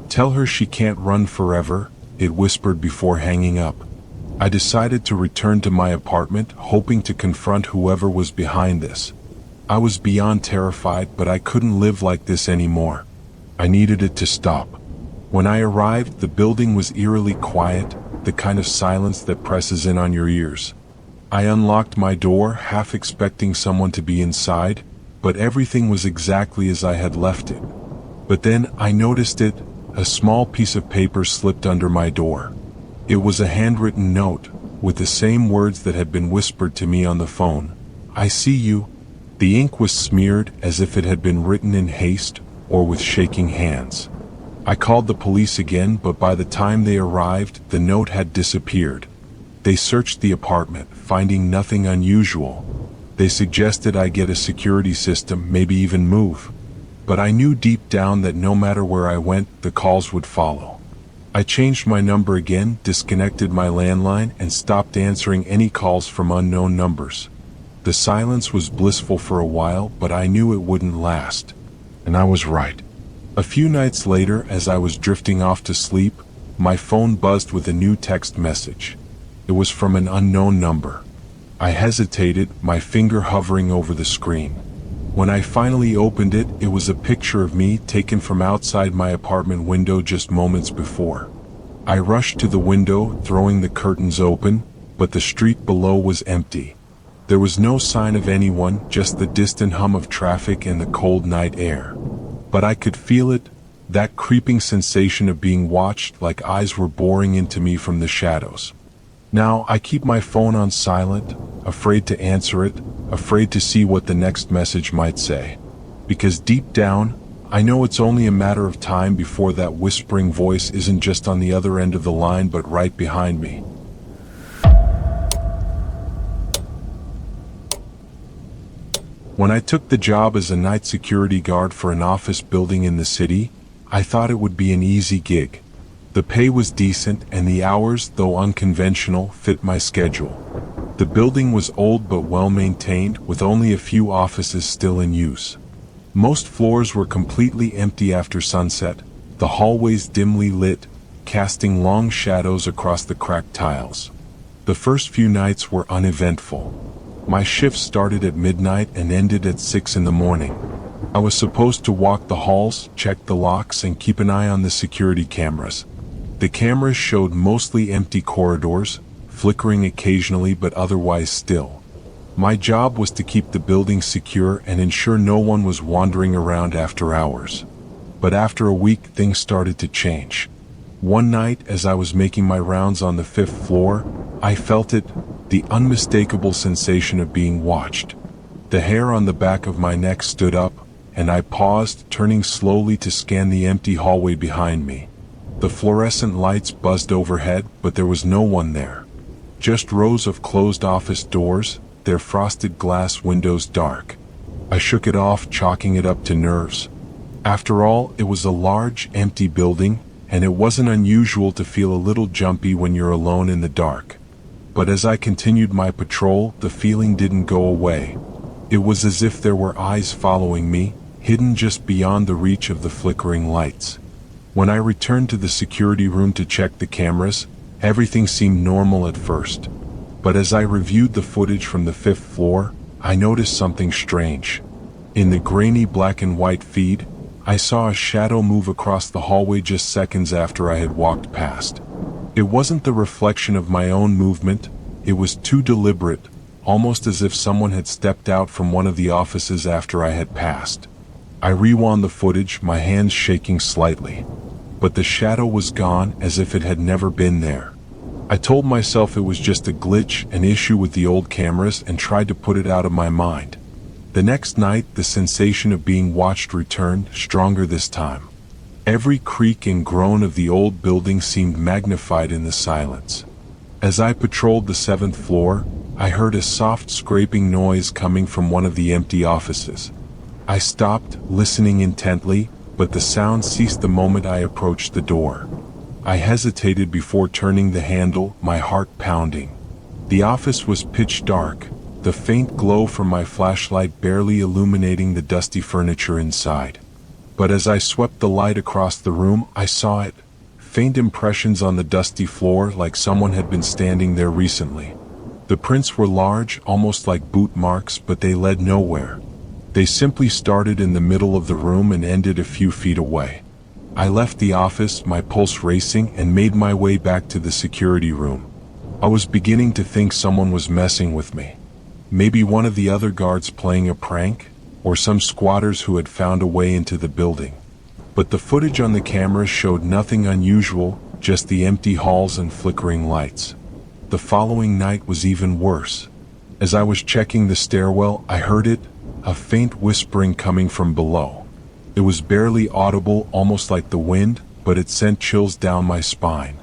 "Tell her she can't run forever," it whispered before hanging up. I decided to return to my apartment, hoping to confront whoever was behind this. I was beyond terrified, but I couldn't live like this anymore. I needed it to stop. When I arrived, the building was eerily quiet, the kind of silence that presses in on your ears. I unlocked my door, half expecting someone to be inside, but everything was exactly as I had left it. But then I noticed it. A small piece of paper slipped under my door. It was a handwritten note, with the same words that had been whispered to me on the phone. "I see you." The ink was smeared as if it had been written in haste or with shaking hands. I called the police again, but by the time they arrived, the note had disappeared. They searched the apartment, finding nothing unusual. They suggested I get a security system, maybe even move. But I knew deep down that no matter where I went, the calls would follow. I changed my number again, disconnected my landline, and stopped answering any calls from unknown numbers. The silence was blissful for a while, but I knew it wouldn't last. And I was right. A few nights later, as I was drifting off to sleep, my phone buzzed with a new text message. It was from an unknown number. I hesitated, my finger hovering over the screen. When I finally opened it, it was a picture of me taken from outside my apartment window just moments before. I rushed to the window, throwing the curtains open, but the street below was empty. There was no sign of anyone, just the distant hum of traffic and the cold night air. But I could feel it, that creeping sensation of being watched, like eyes were boring into me from the shadows. Now, I keep my phone on silent, afraid to answer it, afraid to see what the next message might say. Because deep down, I know it's only a matter of time before that whispering voice isn't just on the other end of the line but right behind me. When I took the job as a night security guard for an office building in the city, I thought it would be an easy gig. The pay was decent, and the hours, though unconventional, fit my schedule. The building was old but well-maintained, with only a few offices still in use. Most floors were completely empty after sunset, the hallways dimly lit, casting long shadows across the cracked tiles. The first few nights were uneventful. My shift started at midnight and ended at 6 in the morning. I was supposed to walk the halls, check the locks, and keep an eye on the security cameras. The cameras showed mostly empty corridors, flickering occasionally but otherwise still. My job was to keep the building secure and ensure no one was wandering around after hours. But after a week, things started to change. One night, as I was making my rounds on the 5th floor, I felt it, the unmistakable sensation of being watched. The hair on the back of my neck stood up, and I paused, turning slowly to scan the empty hallway behind me. The fluorescent lights buzzed overhead, but there was no one there. Just rows of closed office doors, their frosted glass windows dark. I shook it off, chalking it up to nerves. After all, it was a large, empty building, and it wasn't unusual to feel a little jumpy when you're alone in the dark. But as I continued my patrol, the feeling didn't go away. It was as if there were eyes following me, hidden just beyond the reach of the flickering lights. When I returned to the security room to check the cameras, everything seemed normal at first. But as I reviewed the footage from the 5th floor, I noticed something strange. In the grainy black and white feed, I saw a shadow move across the hallway just seconds after I had walked past. It wasn't the reflection of my own movement, it was too deliberate, almost as if someone had stepped out from one of the offices after I had passed. I rewound the footage, my hands shaking slightly. But the shadow was gone, as if it had never been there. I told myself it was just a glitch, an issue with the old cameras, and tried to put it out of my mind. The next night, the sensation of being watched returned, stronger this time. Every creak and groan of the old building seemed magnified in the silence. As I patrolled the 7th floor, I heard a soft scraping noise coming from one of the empty offices. I stopped, listening intently, but the sound ceased the moment I approached the door. I hesitated before turning the handle, my heart pounding. The office was pitch dark, the faint glow from my flashlight barely illuminating the dusty furniture inside. But as I swept the light across the room, I saw it. Faint impressions on the dusty floor, like someone had been standing there recently. The prints were large, almost like boot marks, but they led nowhere. They simply started in the middle of the room and ended a few feet away. I left the office, my pulse racing, and made my way back to the security room. I was beginning to think someone was messing with me. Maybe one of the other guards playing a prank, or some squatters who had found a way into the building. But the footage on the camera showed nothing unusual, just the empty halls and flickering lights. The following night was even worse. As I was checking the stairwell, I heard it, a faint whispering coming from below. It was barely audible, almost like the wind, but it sent chills down my spine.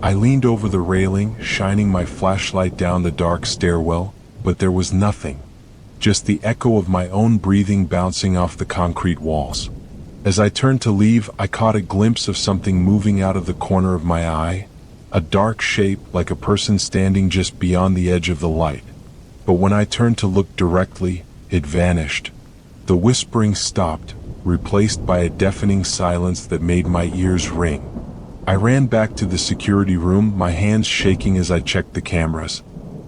I leaned over the railing, shining my flashlight down the dark stairwell, but there was nothing. Just the echo of my own breathing bouncing off the concrete walls. As I turned to leave, I caught a glimpse of something moving out of the corner of my eye, a dark shape like a person standing just beyond the edge of the light. But when I turned to look directly, it vanished. The whispering stopped, replaced by a deafening silence that made my ears ring. I ran back to the security room, my hands shaking as I checked the cameras.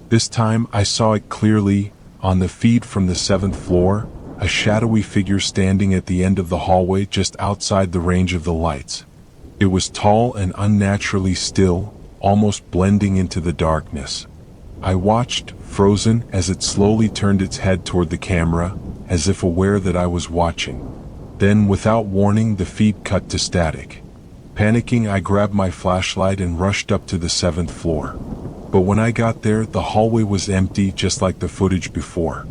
This time I saw it clearly, on the feed from the 7th floor, a shadowy figure standing at the end of the hallway just outside the range of the lights. It was tall and unnaturally still, almost blending into the darkness. I watched, frozen, as it slowly turned its head toward the camera, as if aware that I was watching. Then, without warning, the feed cut to static. Panicking, I grabbed my flashlight and rushed up to the 7th floor. But when I got there, the hallway was empty, just like the footage before.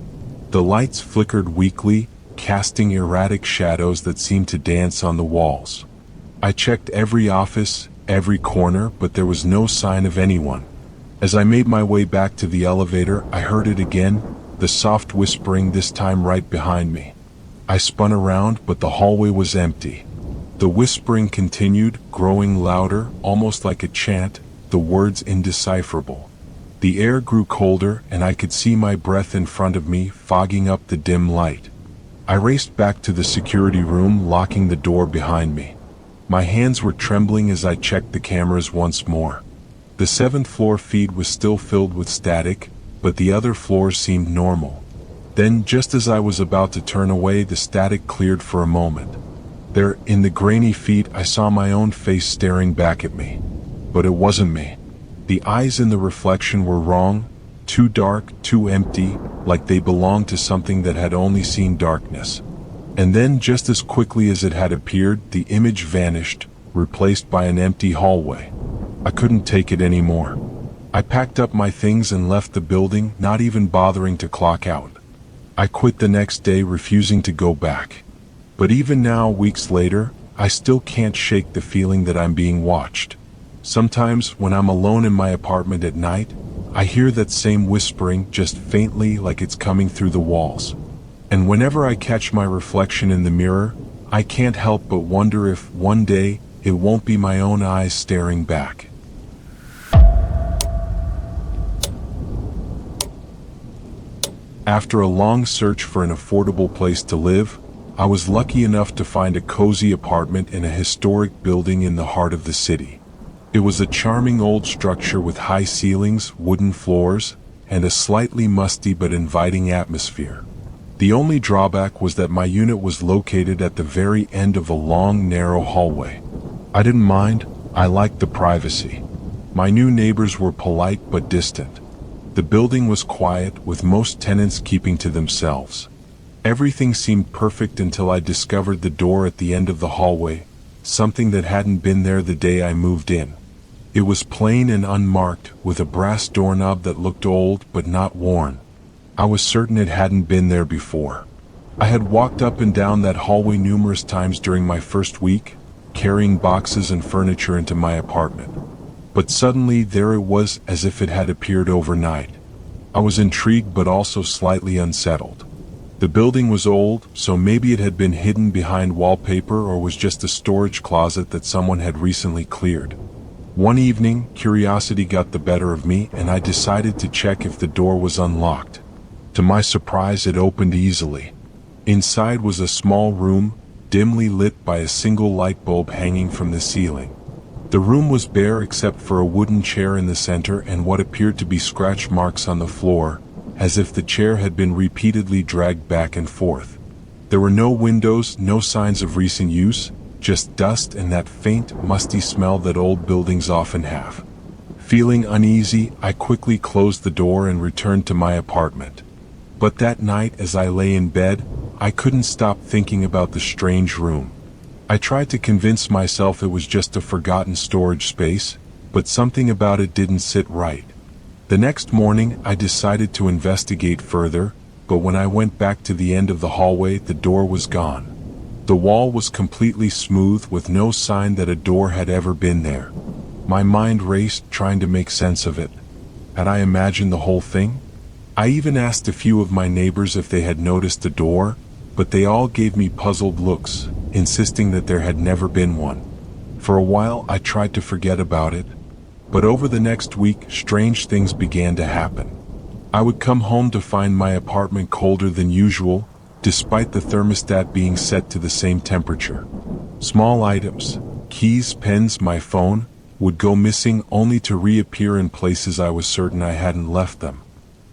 The lights flickered weakly, casting erratic shadows that seemed to dance on the walls. I checked every office, every corner, but there was no sign of anyone. As I made my way back to the elevator, I heard it again, the soft whispering, this time right behind me. I spun around, but the hallway was empty. The whispering continued, growing louder, almost like a chant, the words indecipherable. The air grew colder, and I could see my breath in front of me, fogging up the dim light. I raced back to the security room, locking the door behind me. My hands were trembling as I checked the cameras once more. The 7th floor feed was still filled with static, but the other floors seemed normal. Then, just as I was about to turn away, the static cleared for a moment. There, in the grainy feed, I saw my own face staring back at me. But it wasn't me. The eyes in the reflection were wrong, too dark, too empty, like they belonged to something that had only seen darkness. And then, just as quickly as it had appeared, the image vanished, replaced by an empty hallway. I couldn't take it anymore. I packed up my things and left the building, not even bothering to clock out. I quit the next day, refusing to go back. But even now, weeks later, I still can't shake the feeling that I'm being watched. Sometimes, when I'm alone in my apartment at night, I hear that same whispering, just faintly, like it's coming through the walls. And whenever I catch my reflection in the mirror, I can't help but wonder if, one day, it won't be my own eyes staring back. After a long search for an affordable place to live, I was lucky enough to find a cozy apartment in a historic building in the heart of the city. It was a charming old structure with high ceilings, wooden floors, and a slightly musty but inviting atmosphere. The only drawback was that my unit was located at the very end of a long, narrow hallway. I didn't mind. I liked the privacy. My new neighbors were polite but distant. The building was quiet, with most tenants keeping to themselves. Everything seemed perfect until I discovered the door at the end of the hallway, something that hadn't been there the day I moved in. It was plain and unmarked, with a brass doorknob that looked old but not worn. I was certain it hadn't been there before. I had walked up and down that hallway numerous times during my first week, carrying boxes and furniture into my apartment. But suddenly there it was, as if it had appeared overnight. I was intrigued but also slightly unsettled. The building was old, so maybe it had been hidden behind wallpaper or was just a storage closet that someone had recently cleared. One evening, curiosity got the better of me and I decided to check if the door was unlocked. To my surprise, it opened easily. Inside was a small room, dimly lit by a single light bulb hanging from the ceiling. The room was bare except for a wooden chair in the center and what appeared to be scratch marks on the floor, as if the chair had been repeatedly dragged back and forth. There were no windows, no signs of recent use, just dust and that faint, musty smell that old buildings often have. Feeling uneasy, I quickly closed the door and returned to my apartment. But that night, as I lay in bed, I couldn't stop thinking about the strange room. I tried to convince myself it was just a forgotten storage space, but something about it didn't sit right. The next morning, I decided to investigate further, but when I went back to the end of the hallway, the door was gone. The wall was completely smooth, with no sign that a door had ever been there. My mind raced, trying to make sense of it. Had I imagined the whole thing? I even asked a few of my neighbors if they had noticed the door, but they all gave me puzzled looks, insisting that there had never been one. For a while, I tried to forget about it, but over the next week, strange things began to happen. I would come home to find my apartment colder than usual, despite the thermostat being set to the same temperature. Small items, keys, pens, my phone, would go missing only to reappear in places I was certain I hadn't left them.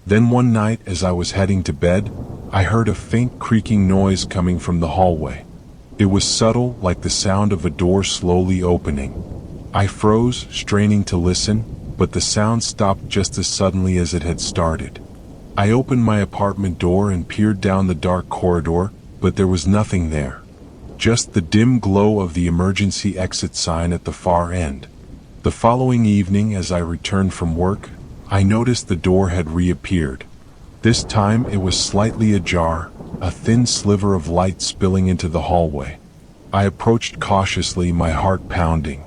Then one night, as I was heading to bed, I heard a faint creaking noise coming from the hallway. It was subtle, like the sound of a door slowly opening. I froze, straining to listen, but the sound stopped just as suddenly as it had started. I opened my apartment door and peered down the dark corridor, but there was nothing there. Just the dim glow of the emergency exit sign at the far end. The following evening, as I returned from work, I noticed the door had reappeared. This time it was slightly ajar, a thin sliver of light spilling into the hallway. I approached cautiously, my heart pounding.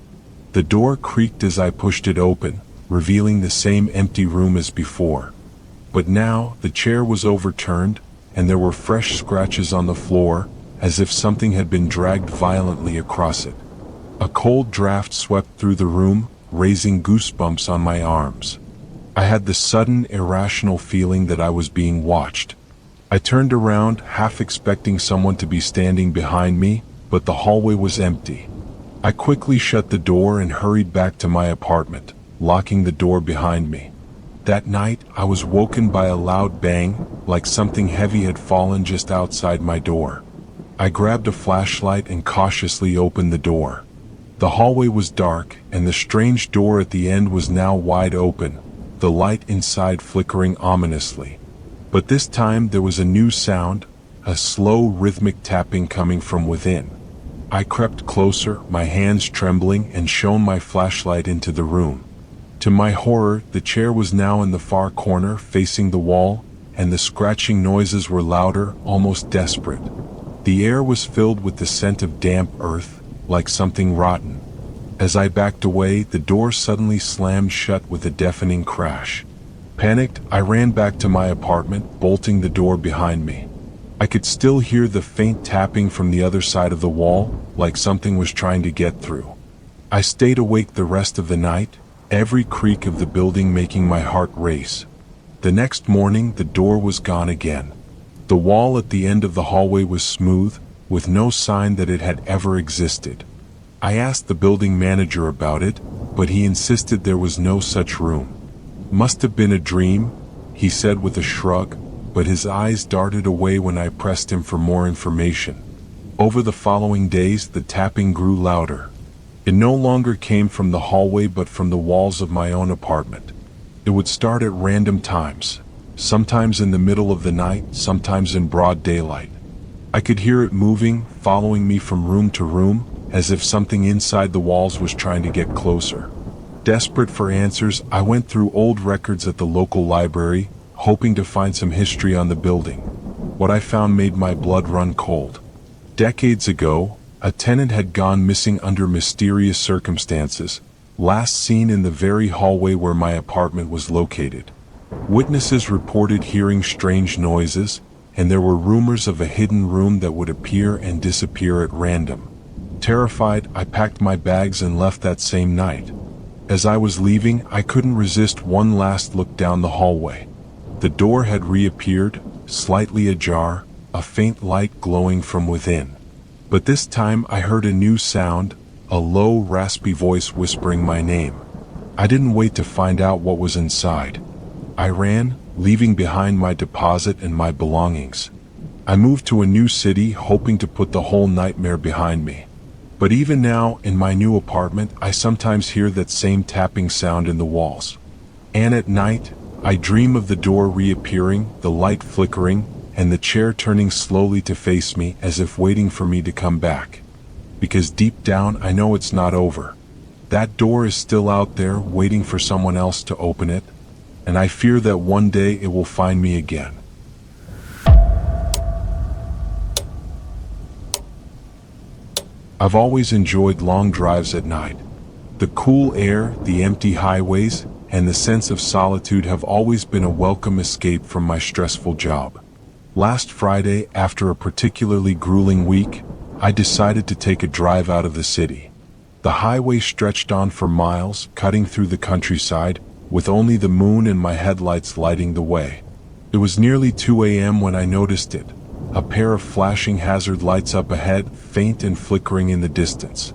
The door creaked as I pushed it open, revealing the same empty room as before. But now, the chair was overturned, and there were fresh scratches on the floor, as if something had been dragged violently across it. A cold draft swept through the room, raising goosebumps on my arms. I had the sudden, irrational feeling that I was being watched. I turned around, half expecting someone to be standing behind me, but the hallway was empty. I quickly shut the door and hurried back to my apartment, locking the door behind me. That night, I was woken by a loud bang, like something heavy had fallen just outside my door. I grabbed a flashlight and cautiously opened the door. The hallway was dark, and the strange door at the end was now wide open, the light inside flickering ominously. But this time there was a new sound, a slow rhythmic tapping coming from within. I crept closer, my hands trembling, and shone my flashlight into the room. To my horror, the chair was now in the far corner, facing the wall, and the scratching noises were louder, almost desperate. The air was filled with the scent of damp earth, like something rotten. As I backed away, the door suddenly slammed shut with a deafening crash. Panicked, I ran back to my apartment, bolting the door behind me. I could still hear the faint tapping from the other side of the wall, like something was trying to get through. I stayed awake the rest of the night, every creak of the building making my heart race. The next morning, the door was gone again. The wall at the end of the hallway was smooth, with no sign that it had ever existed. I asked the building manager about it, but he insisted there was no such room. Must have been a dream, he said with a shrug, but his eyes darted away when I pressed him for more information. Over the following days, the tapping grew louder. It no longer came from the hallway but from the walls of my own apartment. It would start at random times, sometimes in the middle of the night, sometimes in broad daylight. I could hear it moving, following me from room to room, as if something inside the walls was trying to get closer. Desperate for answers, I went through old records at the local library, hoping to find some history on the building. What I found made my blood run cold. Decades ago, a tenant had gone missing under mysterious circumstances, last seen in the very hallway where my apartment was located. Witnesses reported hearing strange noises, and there were rumors of a hidden room that would appear and disappear at random. Terrified, I packed my bags and left that same night. As I was leaving, I couldn't resist one last look down the hallway. The door had reappeared, slightly ajar, a faint light glowing from within. But this time I heard a new sound, a low, raspy voice whispering my name. I didn't wait to find out what was inside. I ran, leaving behind my deposit and my belongings. I moved to a new city, hoping to put the whole nightmare behind me. But even now, in my new apartment, I sometimes hear that same tapping sound in the walls. And at night, I dream of the door reappearing, the light flickering, and the chair turning slowly to face me as if waiting for me to come back. Because deep down, I know it's not over. That door is still out there, waiting for someone else to open it, and I fear that one day it will find me again. I've always enjoyed long drives at night. The cool air, the empty highways, and the sense of solitude have always been a welcome escape from my stressful job. Last Friday, after a particularly grueling week, I decided to take a drive out of the city. The highway stretched on for miles, cutting through the countryside, with only the moon and my headlights lighting the way. It was nearly 2 a.m. when I noticed it. A pair of flashing hazard lights up ahead, faint and flickering in the distance.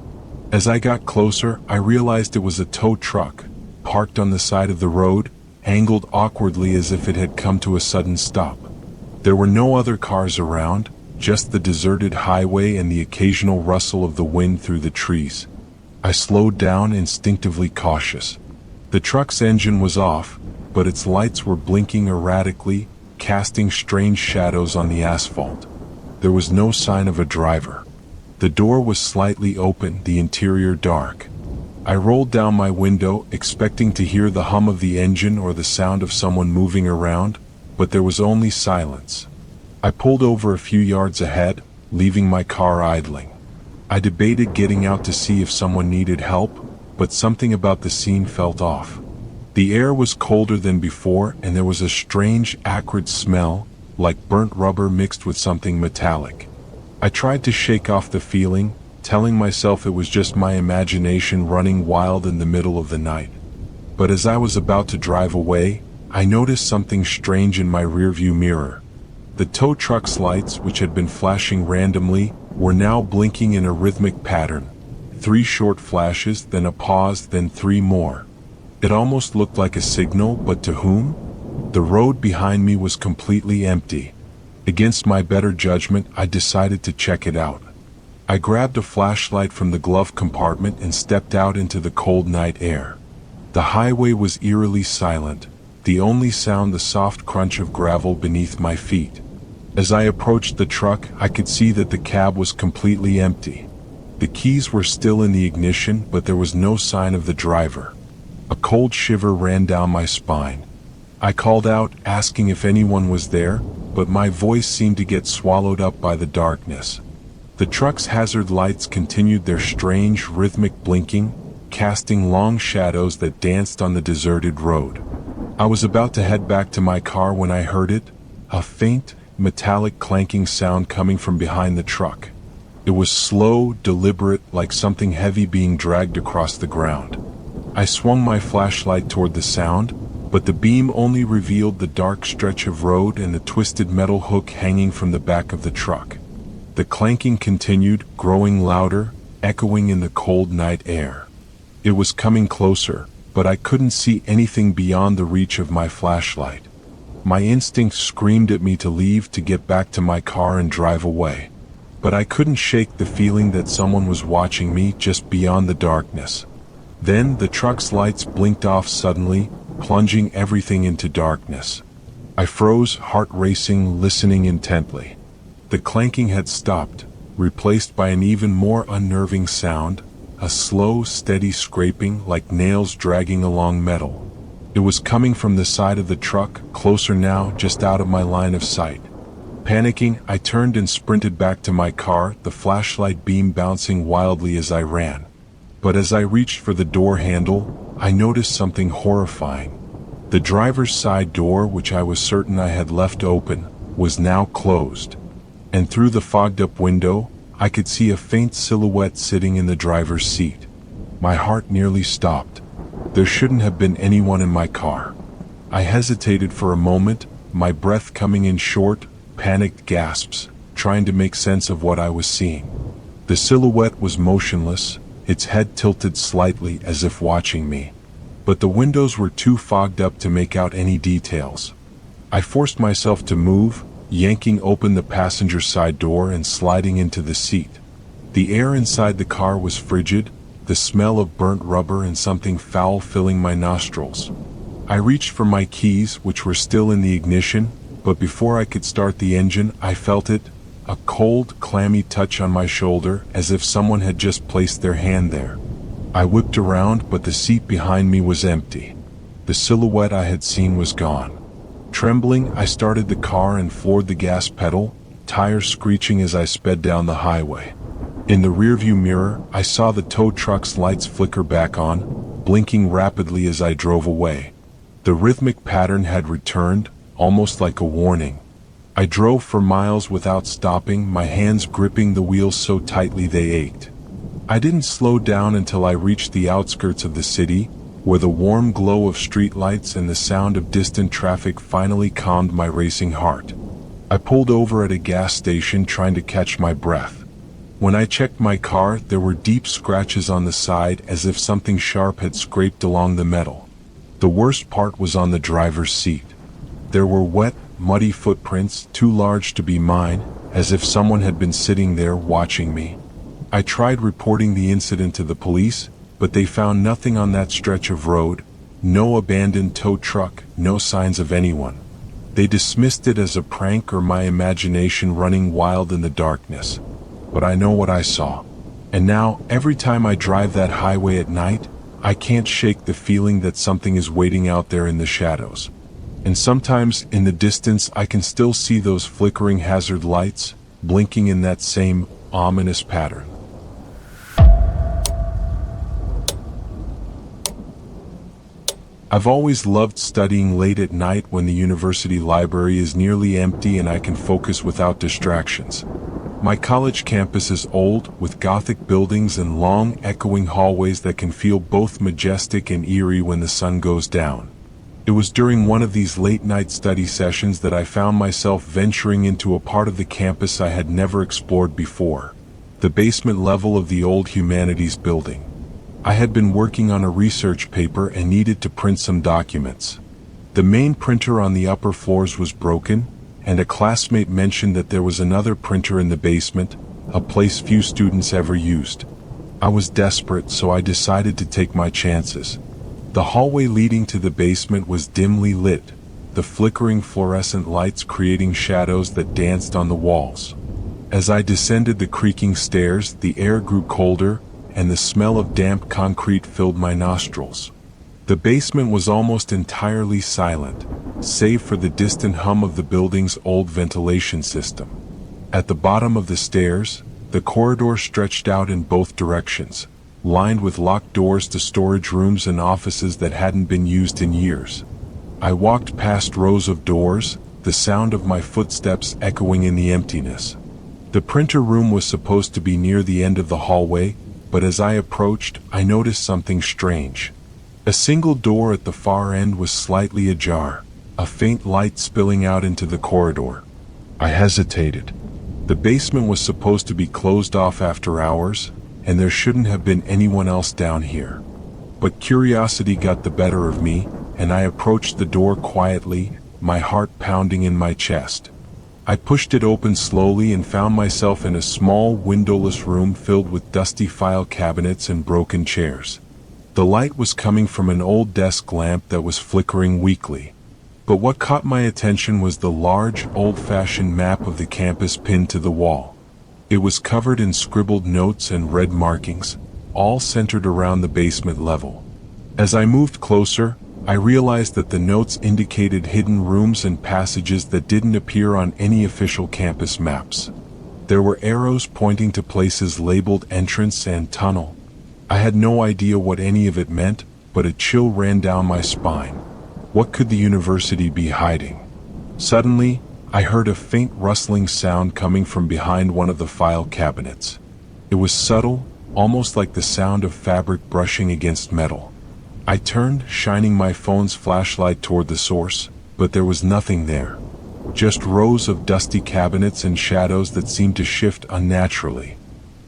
As I got closer, I realized it was a tow truck, parked on the side of the road, angled awkwardly as if it had come to a sudden stop. There were no other cars around, just the deserted highway and the occasional rustle of the wind through the trees. I slowed down, instinctively cautious. The truck's engine was off, but its lights were blinking erratically, casting strange shadows on the asphalt. There was no sign of a driver. The door was slightly open, the interior dark. I rolled down my window, expecting to hear the hum of the engine or the sound of someone moving around, but there was only silence. I pulled over a few yards ahead, leaving my car idling. I debated getting out to see if someone needed help, but something about the scene felt off. The air was colder than before, and there was a strange, acrid smell, like burnt rubber mixed with something metallic. I tried to shake off the feeling, telling myself it was just my imagination running wild in the middle of the night. But as I was about to drive away, I noticed something strange in my rearview mirror. The tow truck's lights, which had been flashing randomly, were now blinking in a rhythmic pattern. 3 short flashes, then a pause, then 3 more. It almost looked like a signal, but to whom? The road behind me was completely empty. Against my better judgment, I decided to check it out. I grabbed a flashlight from the glove compartment and stepped out into the cold night air. The highway was eerily silent, the only sound the soft crunch of gravel beneath my feet. As I approached the truck, I could see that the cab was completely empty. The keys were still in the ignition, but there was no sign of the driver. A cold shiver ran down my spine. I called out, asking if anyone was there, but my voice seemed to get swallowed up by the darkness. The truck's hazard lights continued their strange, rhythmic blinking, casting long shadows that danced on the deserted road. I was about to head back to my car when I heard it, a faint, metallic clanking sound coming from behind the truck. It was slow, deliberate, like something heavy being dragged across the ground. I swung my flashlight toward the sound, but the beam only revealed the dark stretch of road and the twisted metal hook hanging from the back of the truck. The clanking continued, growing louder, echoing in the cold night air. It was coming closer, but I couldn't see anything beyond the reach of my flashlight. My instinct screamed at me to leave, to get back to my car and drive away. But I couldn't shake the feeling that someone was watching me just beyond the darkness. Then the truck's lights blinked off suddenly, plunging everything into darkness. I froze, heart racing, listening intently. The clanking had stopped, replaced by an even more unnerving sound, a slow, steady scraping like nails dragging along metal. It was coming from the side of the truck, closer now, just out of my line of sight. Panicking, I turned and sprinted back to my car, the flashlight beam bouncing wildly as I ran. But as I reached for the door handle, I noticed something horrifying. The driver's side door, which I was certain I had left open, was now closed. And through the fogged-up window, I could see a faint silhouette sitting in the driver's seat. My heart nearly stopped. There shouldn't have been anyone in my car. I hesitated for a moment, my breath coming in short, panicked gasps, trying to make sense of what I was seeing. The silhouette was motionless, its head tilted slightly as if watching me. But the windows were too fogged up to make out any details. I forced myself to move, yanking open the passenger side door and sliding into the seat. The air inside the car was frigid, the smell of burnt rubber and something foul filling my nostrils. I reached for my keys, which were still in the ignition, but before I could start the engine, I felt it, a cold, clammy touch on my shoulder, as if someone had just placed their hand there. I whipped around, but the seat behind me was empty. The silhouette I had seen was gone. Trembling, I started the car and floored the gas pedal, tires screeching as I sped down the highway. In the rearview mirror, I saw the tow truck's lights flicker back on, blinking rapidly as I drove away. The rhythmic pattern had returned, almost like a warning. I drove for miles without stopping, my hands gripping the wheels so tightly they ached. I didn't slow down until I reached the outskirts of the city, where the warm glow of streetlights and the sound of distant traffic finally calmed my racing heart. I pulled over at a gas station, trying to catch my breath. When I checked my car, there were deep scratches on the side, as if something sharp had scraped along the metal. The worst part was on the driver's seat. There were wet, muddy footprints, too large to be mine, as if someone had been sitting there watching me. I tried reporting the incident to the police, but they found nothing on that stretch of road, no abandoned tow truck, no signs of anyone. They dismissed it as a prank or my imagination running wild in the darkness. But I know what I saw. And now, every time I drive that highway at night, I can't shake the feeling that something is waiting out there in the shadows. And sometimes, in the distance, I can still see those flickering hazard lights, blinking in that same ominous pattern. I've always loved studying late at night when the university library is nearly empty and I can focus without distractions. My college campus is old, with Gothic buildings and long, echoing hallways that can feel both majestic and eerie when the sun goes down. It was during one of these late-night study sessions that I found myself venturing into a part of the campus I had never explored before, the basement level of the old humanities building. I had been working on a research paper and needed to print some documents. The main printer on the upper floors was broken, and a classmate mentioned that there was another printer in the basement, a place few students ever used. I was desperate, so I decided to take my chances. The hallway leading to the basement was dimly lit, the flickering fluorescent lights creating shadows that danced on the walls. As I descended the creaking stairs, the air grew colder, and the smell of damp concrete filled my nostrils. The basement was almost entirely silent, save for the distant hum of the building's old ventilation system. At the bottom of the stairs, the corridor stretched out in both directions, lined with locked doors to storage rooms and offices that hadn't been used in years. I walked past rows of doors, the sound of my footsteps echoing in the emptiness. The printer room was supposed to be near the end of the hallway, but as I approached, I noticed something strange. A single door at the far end was slightly ajar, a faint light spilling out into the corridor. I hesitated. The basement was supposed to be closed off after hours, and there shouldn't have been anyone else down here. But curiosity got the better of me, and I approached the door quietly, my heart pounding in my chest. I pushed it open slowly and found myself in a small, windowless room filled with dusty file cabinets and broken chairs. The light was coming from an old desk lamp that was flickering weakly. But what caught my attention was the large, old-fashioned map of the campus pinned to the wall. It was covered in scribbled notes and red markings, all centered around the basement level. As I moved closer, I realized that the notes indicated hidden rooms and passages that didn't appear on any official campus maps. There were arrows pointing to places labeled entrance and tunnel. I had no idea what any of it meant, but a chill ran down my spine. What could the university be hiding? Suddenly, I heard a faint rustling sound coming from behind one of the file cabinets. It was subtle, almost like the sound of fabric brushing against metal. I turned, shining my phone's flashlight toward the source, but there was nothing there. Just rows of dusty cabinets and shadows that seemed to shift unnaturally.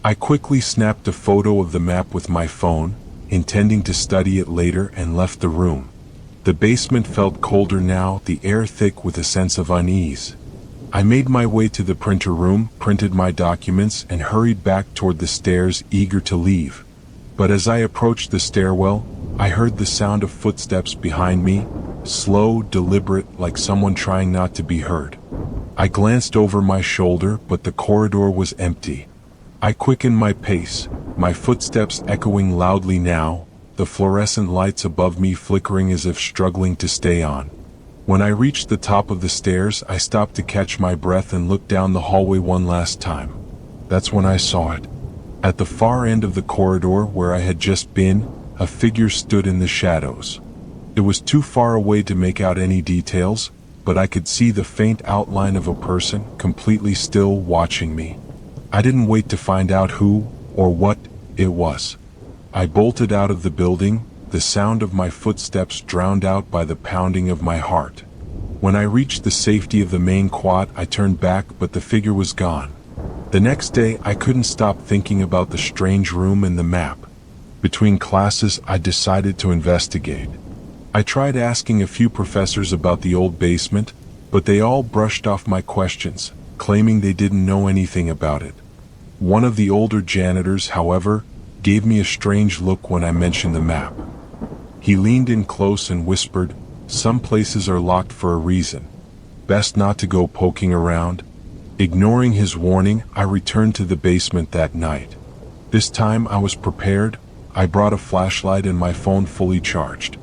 I quickly snapped a photo of the map with my phone, intending to study it later, and left the room. The basement felt colder now, the air thick with a sense of unease. I made my way to the printer room, printed my documents, and hurried back toward the stairs, eager to leave. But as I approached the stairwell, I heard the sound of footsteps behind me, slow, deliberate, like someone trying not to be heard. I glanced over my shoulder, but the corridor was empty. I quickened my pace, my footsteps echoing loudly now, the fluorescent lights above me flickering as if struggling to stay on. When I reached the top of the stairs, I stopped to catch my breath and looked down the hallway one last time. That's when I saw it. At the far end of the corridor where I had just been, a figure stood in the shadows. It was too far away to make out any details, but I could see the faint outline of a person, completely still, watching me. I didn't wait to find out who or what it was. I bolted out of the building, the sound of my footsteps drowned out by the pounding of my heart. When I reached the safety of the main quad, I turned back, but the figure was gone. The next day, I couldn't stop thinking about the strange room and the map. Between classes, I decided to investigate. I tried asking a few professors about the old basement, but they all brushed off my questions, claiming they didn't know anything about it. One of the older janitors, however, gave me a strange look when I mentioned the map. He leaned in close and whispered, "Some places are locked for a reason. Best not to go poking around." Ignoring his warning, I returned to the basement that night. This time I was prepared. I brought a flashlight and my phone fully charged.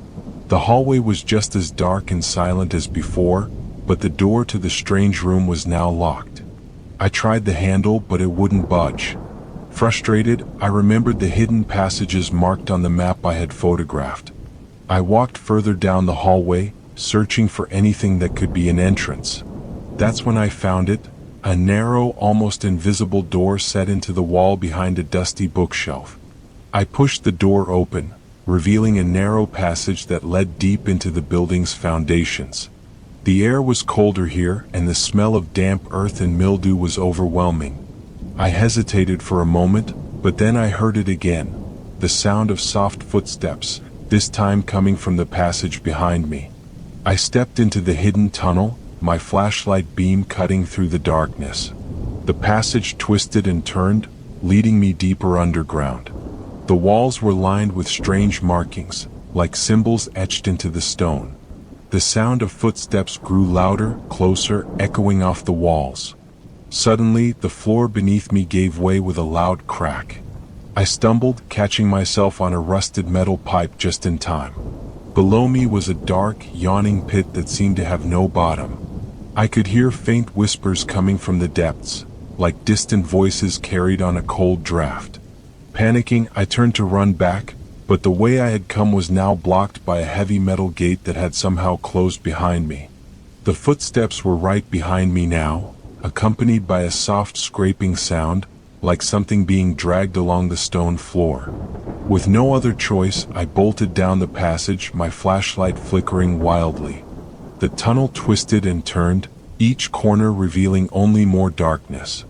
The hallway was just as dark and silent as before, but the door to the strange room was now locked. I tried the handle, but it wouldn't budge. Frustrated, I remembered the hidden passages marked on the map I had photographed. I walked further down the hallway, searching for anything that could be an entrance. That's when I found it, a narrow, almost invisible door set into the wall behind a dusty bookshelf. I pushed the door open, revealing a narrow passage that led deep into the building's foundations. The air was colder here, and the smell of damp earth and mildew was overwhelming. I hesitated for a moment, but then I heard it again, the sound of soft footsteps, this time coming from the passage behind me. I stepped into the hidden tunnel, my flashlight beam cutting through the darkness. The passage twisted and turned, leading me deeper underground. The walls were lined with strange markings, like symbols etched into the stone. The sound of footsteps grew louder, closer, echoing off the walls. Suddenly, the floor beneath me gave way with a loud crack. I stumbled, catching myself on a rusted metal pipe just in time. Below me was a dark, yawning pit that seemed to have no bottom. I could hear faint whispers coming from the depths, like distant voices carried on a cold draft. Panicking, I turned to run back, but the way I had come was now blocked by a heavy metal gate that had somehow closed behind me. The footsteps were right behind me now, accompanied by a soft scraping sound, like something being dragged along the stone floor. With no other choice, I bolted down the passage, my flashlight flickering wildly. The tunnel twisted and turned, each corner revealing only more darkness.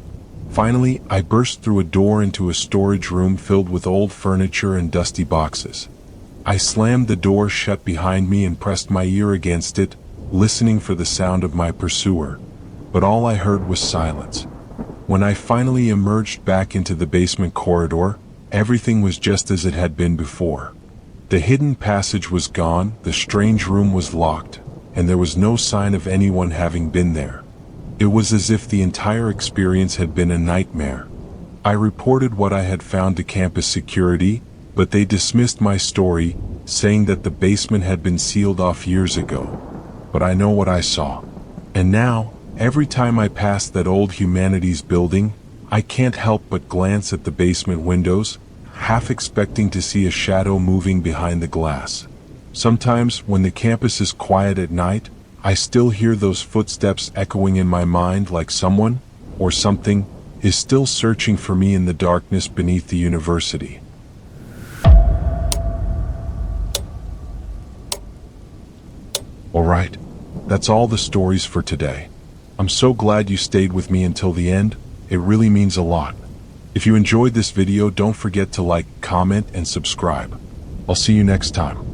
Finally, I burst through a door into a storage room filled with old furniture and dusty boxes. I slammed the door shut behind me and pressed my ear against it, listening for the sound of my pursuer. But all I heard was silence. When I finally emerged back into the basement corridor, everything was just as it had been before. The hidden passage was gone, the strange room was locked, and there was no sign of anyone having been there. It was as if the entire experience had been a nightmare. I reported what I had found to campus security, but they dismissed my story, saying that the basement had been sealed off years ago. But I know what I saw. And now, every time I pass that old humanities building, I can't help but glance at the basement windows, half expecting to see a shadow moving behind the glass. Sometimes, when the campus is quiet at night, I still hear those footsteps echoing in my mind like someone, or something, is still searching for me in the darkness beneath the university. Alright, that's all the stories for today. I'm so glad you stayed with me until the end. It really means a lot. If you enjoyed this video, don't forget to like, comment, and subscribe. I'll see you next time.